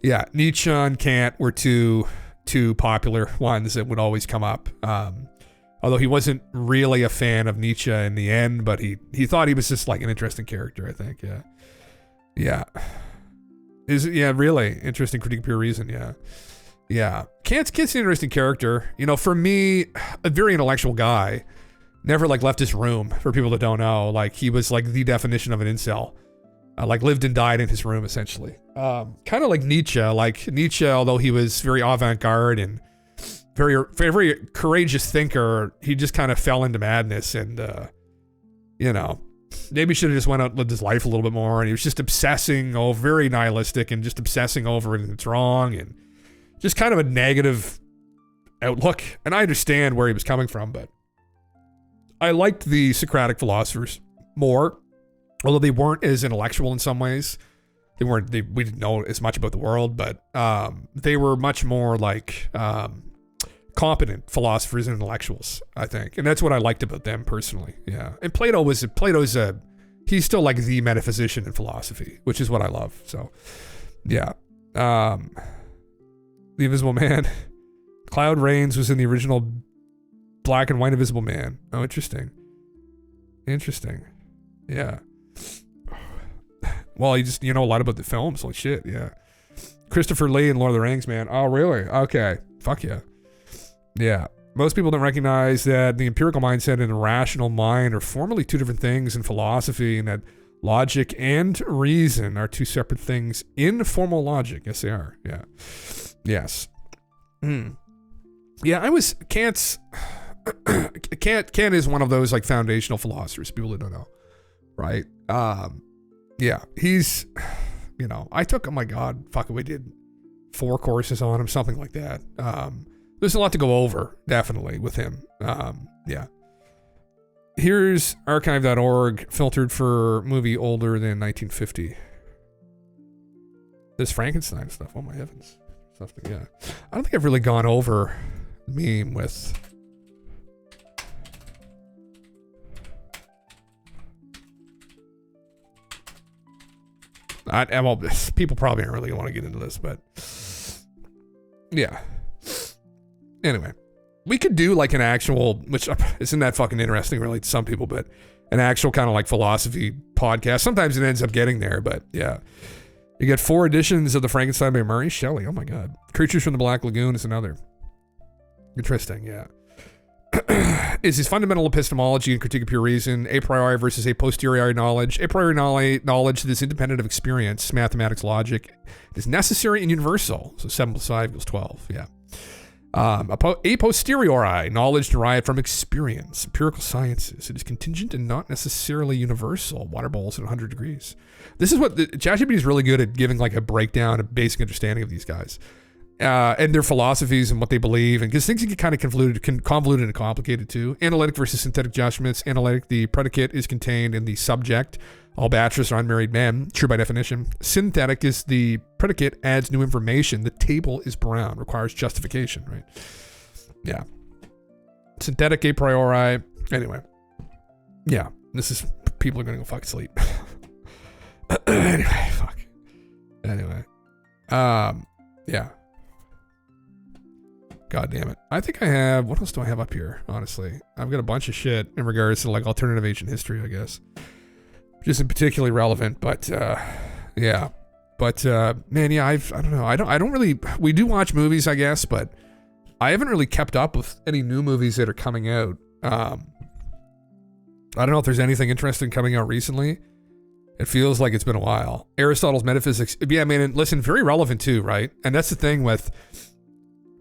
yeah, Nietzsche and Kant were two popular ones that would always come up. Although he wasn't really a fan of Nietzsche in the end, but he thought he was just like an interesting character, I think. Yeah. Really interesting critique of pure reason. Yeah. Kant's an interesting character. You know, for me, a very intellectual guy, never like left his room. For people that don't know, like he was like the definition of an incel. Like lived and died in his room essentially. Kind of like Nietzsche. Like Nietzsche, although he was very avant-garde and very, very courageous thinker, he just kind of fell into madness, and you know, maybe should have just went out and lived his life a little bit more. And he was just obsessing over, very nihilistic, and just obsessing over it, and it's wrong, and just kind of a negative outlook. And I understand where he was coming from, but I liked the Socratic philosophers more, although they weren't as intellectual in some ways. We didn't know as much about the world, but they were much more like competent philosophers and intellectuals, I think. And that's what I liked about them personally. Yeah. And he's still like the metaphysician in philosophy, which is what I love. So, yeah. The Invisible Man. Cloud Rains was in the original black and white Invisible Man. Oh, interesting. Yeah. Well, you know a lot about the films. Holy shit, yeah. Christopher Lee in Lord of the Rings, man. Oh, really? Okay. Fuck yeah. Yeah. Most people don't recognize that the empirical mindset and the rational mind are formally two different things in philosophy, and that logic and reason are two separate things in formal logic. Yes, they are. Yeah. Yes. Yeah, Kant is one of those like foundational philosophers, people that don't know, right? Yeah, he's, I took, oh my God, we did 4 courses on him, something like that. There's a lot to go over, definitely, with him. Yeah. Here's archive.org, filtered for movie older than 1950. There's Frankenstein stuff, oh my heavens. Something, yeah. I don't think I've really gone over the meme with... people probably aren't really want to get into this, but yeah. Anyway, we could do like an actual, which isn't that fucking interesting really to some people, but an actual kind of like philosophy podcast. Sometimes it ends up getting there, but yeah. You get 4 editions of the Frankenstein by Murray Shelley. Oh my God. Creatures from the Black Lagoon is another. Interesting, yeah. Is his fundamental epistemology and critique of pure reason, a priori versus a posteriori knowledge. A priori knowledge that is independent of experience, mathematics, logic, is necessary and universal. So 7 plus 5 equals 12, yeah. A posteriori knowledge derived from experience, empirical sciences. It is contingent and not necessarily universal. Water bowls at 100 degrees. This is what ChatGPT is really good at, giving like a breakdown, a basic understanding of these guys. And their philosophies and what they believe, and because things get kind of convoluted and complicated too. Analytic versus synthetic judgments. Analytic, the predicate is contained in the subject. All bachelors are unmarried men, true by definition. Synthetic is the predicate adds new information. The table is brown, requires justification, right? Yeah. Synthetic a priori. Anyway. Yeah. This is, people are going to go fuck sleep. Anyway, fuck. Anyway. Yeah. God damn it. I think I have, what else do I have up here, honestly? I've got a bunch of shit in regards to like alternative ancient history, I guess. Which isn't particularly relevant, but yeah. But man, yeah, I don't know. I don't really, we do watch movies, I guess, but I haven't really kept up with any new movies that are coming out. I don't know if there's anything interesting coming out recently. It feels like it's been a while. Aristotle's Metaphysics, yeah, I mean, and listen, very relevant too, right? And that's the thing with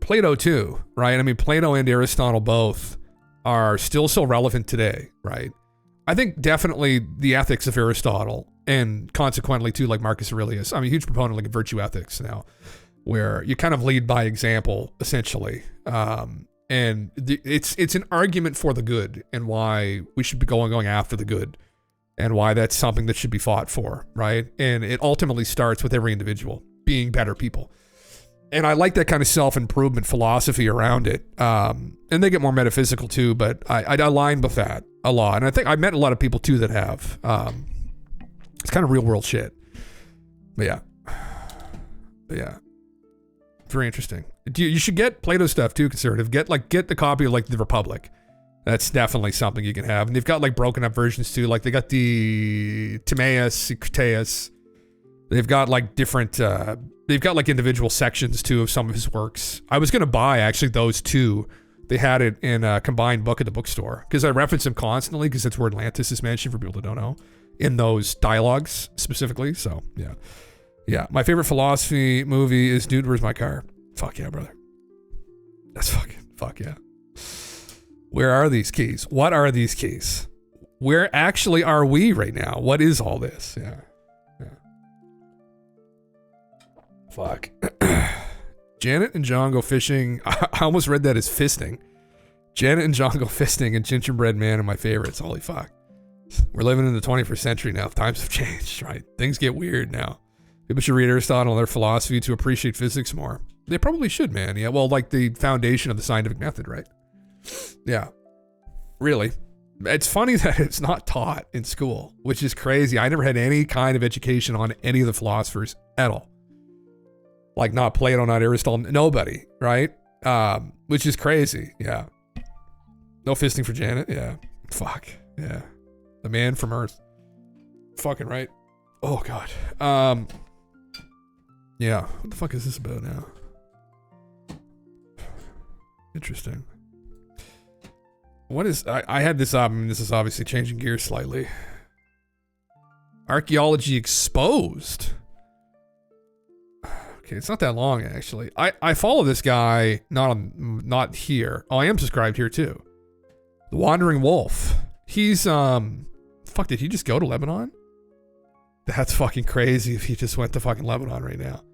Plato too, right? I mean, Plato and Aristotle both are still so relevant today, right? I think definitely the ethics of Aristotle, and consequently too, like Marcus Aurelius. I'm a huge proponent like virtue ethics now, where you kind of lead by example, essentially. And it's an argument for the good and why we should be going after the good, and why that's something that should be fought for, right? And it ultimately starts with every individual being better people. And I like that kind of self-improvement philosophy around it. And they get more metaphysical too, but I align with that a lot. And I think I met a lot of people too that have. It's kind of real world shit. But yeah. Very interesting. You should get Plato stuff too, conservative. Get the copy of like the Republic. That's definitely something you can have. And they've got like broken up versions too. Like they got the Timaeus, Critias. They've got like different, they've got like individual sections too of some of his works. I was going to buy actually those two. They had it in a combined book at the bookstore because I reference them constantly because that's where Atlantis is mentioned for people that don't know in those dialogues specifically. So yeah. Yeah. My favorite philosophy movie is Dude, Where's My Car? Fuck yeah, brother. That's fuck yeah. Where are these keys? What are these keys? Where actually are we right now? What is all this? Yeah. Fuck. Janet and John go fishing. I almost read that as fisting. Janet and John go fisting, and Gingerbread Man are my favorites. Holy fuck. We're living in the 21st century now. Times have changed, right? Things get weird now. People should read Aristotle and their philosophy to appreciate physics more. They probably should, man. Yeah, well, like the foundation of the scientific method, right? Yeah. Really. It's funny that it's not taught in school, which is crazy. I never had any kind of education on any of the philosophers at all. Like not Plato, not Aristotle, nobody, right? Which is crazy. Yeah. No fisting for Janet. Yeah. Fuck. Yeah. The man from Earth. Fucking right. Oh, God. Yeah. What the fuck is this about now? Interesting. What is... I had this up, and this is obviously changing gears slightly. Archaeology exposed. Okay, it's not that long, actually. I follow this guy, not here. Oh, I am subscribed here, too. The Wandering Wolf. He's, fuck, did he just go to Lebanon? That's fucking crazy if he just went to fucking Lebanon right now.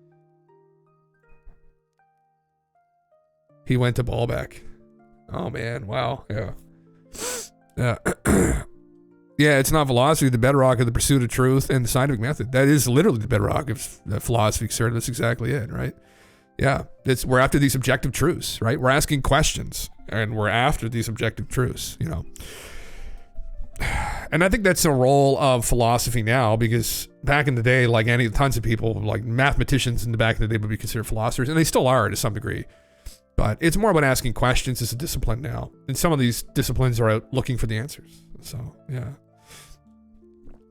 He went to Baalbek. Oh, man. Wow. Yeah. Yeah. Yeah, it's not philosophy, the bedrock of the pursuit of truth and the scientific method. That is literally the bedrock of philosophy, sir. That's exactly it, right? Yeah. We're after these objective truths, right? We're asking questions, and we're after these objective truths, you know. And I think that's a role of philosophy now, because back in the day, like tons of people, like mathematicians in the back of the day would be considered philosophers, and they still are to some degree. But it's more about asking questions as a discipline now. And some of these disciplines are out looking for the answers. So, yeah.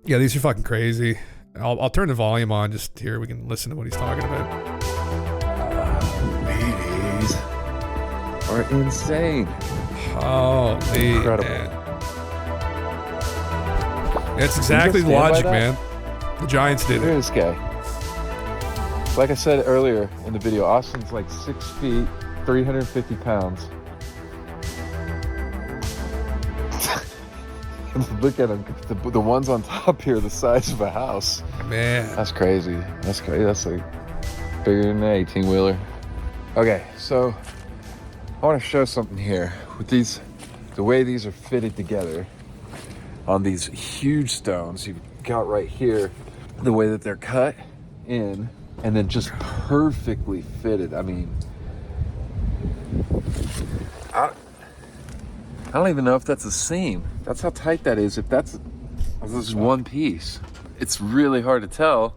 Yeah, these are fucking crazy. I'll turn the volume on just here. We can listen to what he's talking about. Babies are insane. Holy incredible. Man. That's exactly the logic, man. The Giants did it. Look at this guy. Like I said earlier in the video, Austin's like 6 feet, 350 pounds. Look at him. The ones on top here, the size of a house. Man. That's crazy. That's crazy. That's like bigger than an 18-wheeler. Okay, so I want to show something here. With these, the way these are fitted together on these huge stones, you've got right here, the way that they're cut in and then just perfectly fitted. I mean, I don't even know if that's a seam. That's how tight that is. If this is one piece, it's really hard to tell.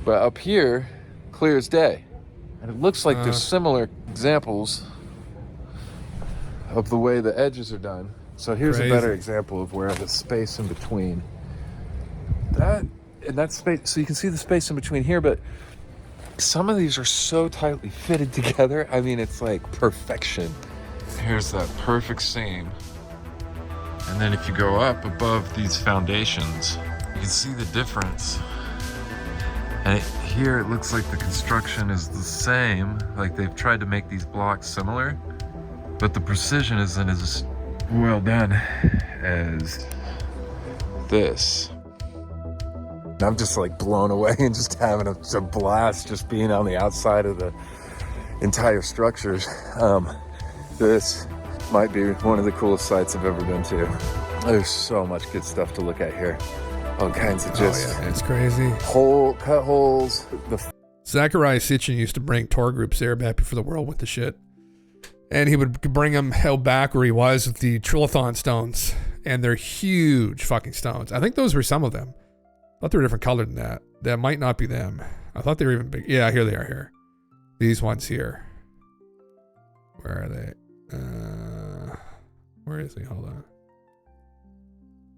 But up here, clear as day. And it looks like there's similar examples of the way the edges are done. So here's a better example of where the space in between. That space, so you can see the space in between here, but some of these are so tightly fitted together. I mean, it's like perfection. Here's that perfect seam. And then if you go up above these foundations, you can see the difference. And here it looks like the construction is the same. Like they've tried to make these blocks similar, but the precision isn't as well done as this. I'm just like blown away and just having a blast just being on the outside of the entire structures. This might be one of the coolest sites I've ever been to. There's so much good stuff to look at here. All kinds of just it's crazy. Cut holes. Zachariah Sitchin used to bring tour groups there back before the world went to shit. And he would bring them held back where he was with the Trilithon stones. And they're huge fucking stones. I think those were some of them. I thought they were different colored than that. That might not be them. I thought they were even big. Yeah, here they are here. These ones here. Where are they? Where is he? Hold on.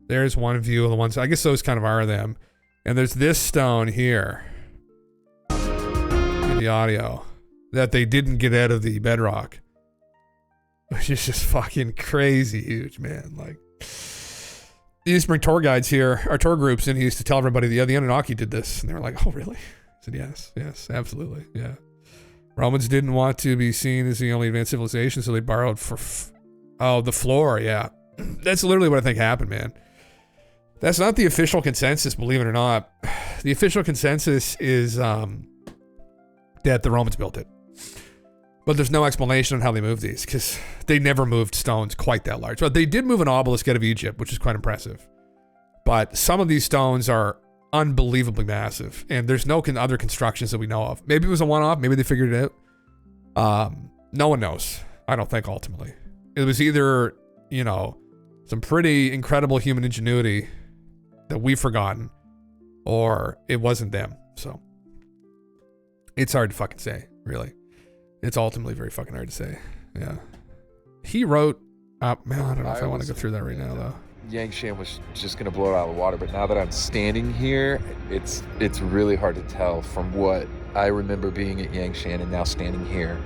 There's one view of the ones. I guess those kind of are them. And there's this stone here. In the audio. That they didn't get out of the bedrock. Which is just fucking crazy huge, man. Like, he used to bring tour guides here, or tour groups, and he used to tell everybody, yeah, the Anunnaki did this. And they were like, oh, really? I said, yes, absolutely, yeah. Romans didn't want to be seen as the only advanced civilization, so they borrowed the floor, yeah. That's literally what I think happened, man. That's not the official consensus, believe it or not. The official consensus is that the Romans built it. But there's no explanation on how they moved these, because they never moved stones quite that large. But they did move an obelisk out of Egypt, which is quite impressive. But some of these stones are unbelievably massive, and there's no other constructions that we know of. Maybe it was a one-off. Maybe they figured it out. No one knows. I don't think ultimately. It was either, you know, some pretty incredible human ingenuity that we've forgotten, or it wasn't them. So it's hard to fucking say, really. It's ultimately very fucking hard to say. Yeah. He wrote, man, I don't know if I want to go through that right now, though. Yangshan was just going to blow it out of the water, but now that I'm standing here, it's really hard to tell from what I remember being at Yangshan and now standing here.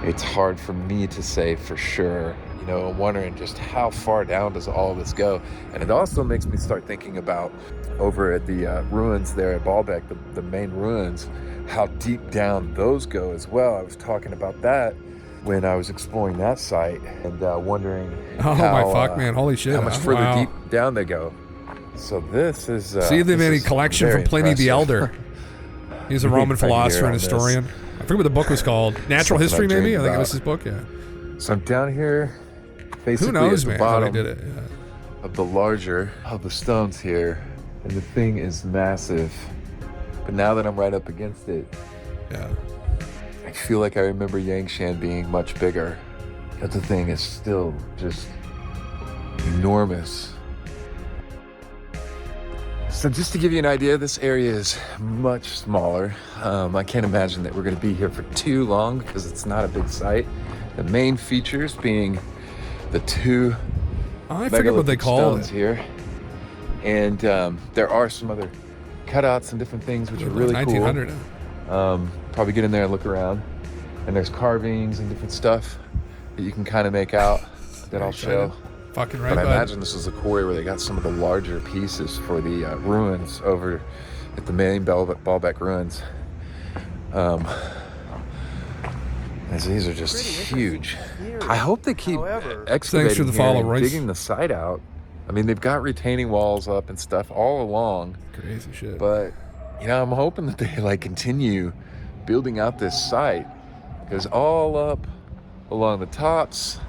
It's hard for me to say for sure. You know, I'm wondering just how far down does all of this go? And it also makes me start thinking about over at the ruins there at Baalbek, the main ruins, how deep down those go as well. I was talking about that when I was exploring that site and wondering holy shit. how much further deep down they go. So this is... See if they have any collection from Pliny the Elder. He's a Roman philosopher and historian. I forget what the book was called. Natural History, maybe? I think it was his book, yeah. So I'm down here, basically Who knows, at the man, bottom how they did it. Yeah. of the larger of the stones here, and the thing is massive. But now that I'm right up against it, yeah, I feel like I remember Yangshan being much bigger, but the thing is still just enormous. So just to give you an idea, this area is much smaller. I can't imagine that we're going to be here for too long because it's not a big site. The main features being the two I forget what they call it here, and there are some other cutouts and different things which are really 1900. Cool. Probably get in there and look around, and there's carvings and different stuff that you can kind of make out that I'll show. Fucking right, but I bud. imagine this is a quarry where they got some of the larger pieces for the ruins over at the main Baalbek ruins. As these are just huge. I hope they keep excavating for the here follow, and Royce. digging the site out. I mean, they've got retaining walls up and stuff all along. Crazy shit. But, you know, I'm hoping that they, like, continue building out this site. Because all up along the tops,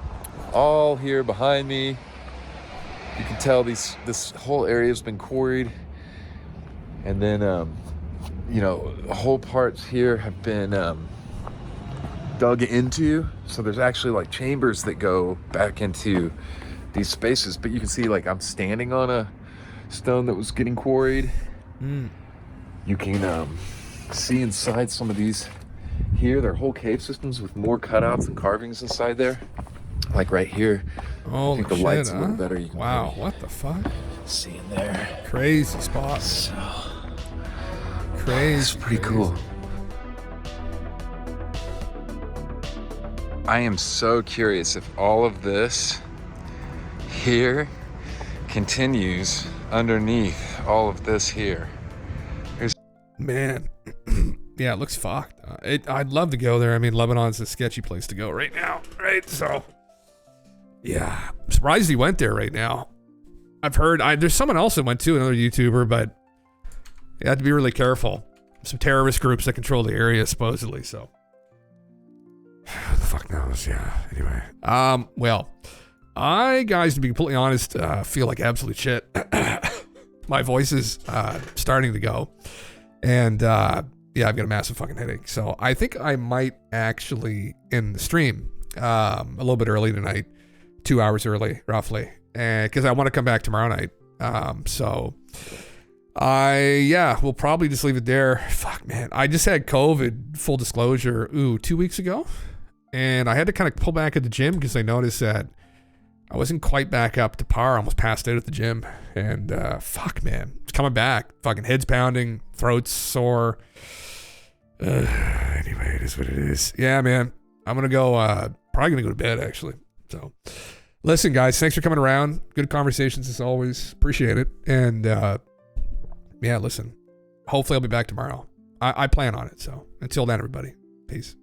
all here behind me, you can tell this whole area has been quarried. And then, you know, whole parts here have been dug into. So there's actually like chambers that go back into these spaces. But you can see, like, I'm standing on a stone that was getting quarried. You can see inside some of these here. They're whole cave systems with more cutouts and carvings inside there. Like right here. Holy I think the shit, light's huh? a little better. You can Wow, what the fuck? see in there. Crazy spot. So, crazy. it's pretty cool. I am so curious if all of this here continues underneath all of this here. Man, yeah, it looks fucked. I'd love to go there. I mean, Lebanon's a sketchy place to go right now, right? So, yeah, I'm surprised he went there right now. I've heard, there's someone else that went too, another YouTuber, but you have to be really careful. Some terrorist groups that control the area, supposedly, so. Who the fuck knows? Yeah, anyway. Well, I, guys, to be completely honest, feel like absolute shit. My voice is starting to go. And, yeah, I've got a massive fucking headache. So I think I might actually end the stream a little bit early tonight, 2 hours early, roughly, because I want to come back tomorrow night. So we'll probably just leave it there. Fuck, man. I just had COVID, full disclosure, 2 weeks ago. And I had to kind of pull back at the gym because I noticed that I wasn't quite back up to par. I almost passed out at the gym. And fuck, man. It's coming back. Fucking head's pounding, throat's sore. Anyway, it is what it is. Yeah, man. I'm going to go, probably going to go to bed, actually. So, listen, guys, thanks for coming around. Good conversations as always. Appreciate it. And, yeah, listen. Hopefully I'll be back tomorrow. I plan on it. So, until then, everybody. Peace.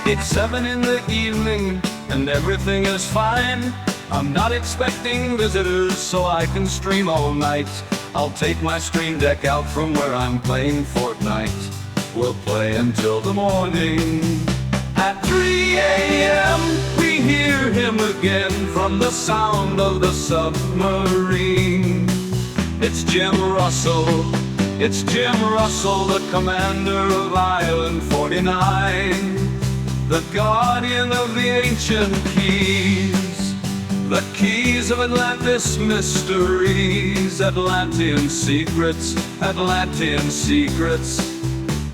It's 7 in the evening and everything is fine. I'm not expecting visitors, so I can stream all night. I'll take my stream deck out from where I'm playing Fortnite. We'll play until the morning. At 3 a.m. we hear him again from the sound of the submarine. It's Jim Russell, it's Jim Russell, the commander of Island 49, the guardian of the ancient keys, the keys of Atlantis mysteries, Atlantean secrets, Atlantean secrets,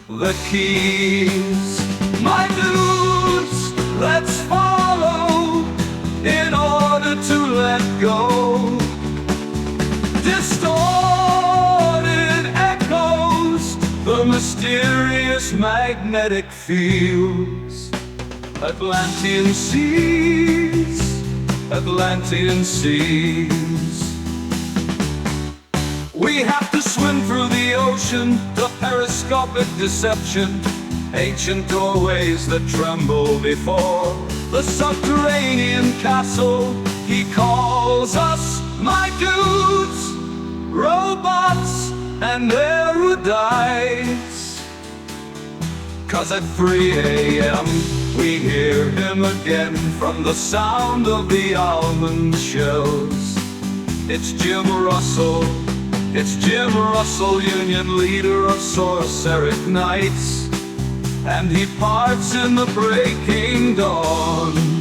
the keys. My dudes, let's follow in order to let go. Distorted echoes, the mysterious magnetic fields. Atlantean seas, Atlantean seas. We have to swim through the ocean, the periscopic deception, ancient doorways that tremble before the subterranean castle. He calls us, my dudes, robots and erudites. 'Cause at 3 a.m. we hear him again from the sound of the almond shells. It's Jim Russell, it's Jim Russell, Union leader of Sorceric Knights, and he parts in the breaking dawn.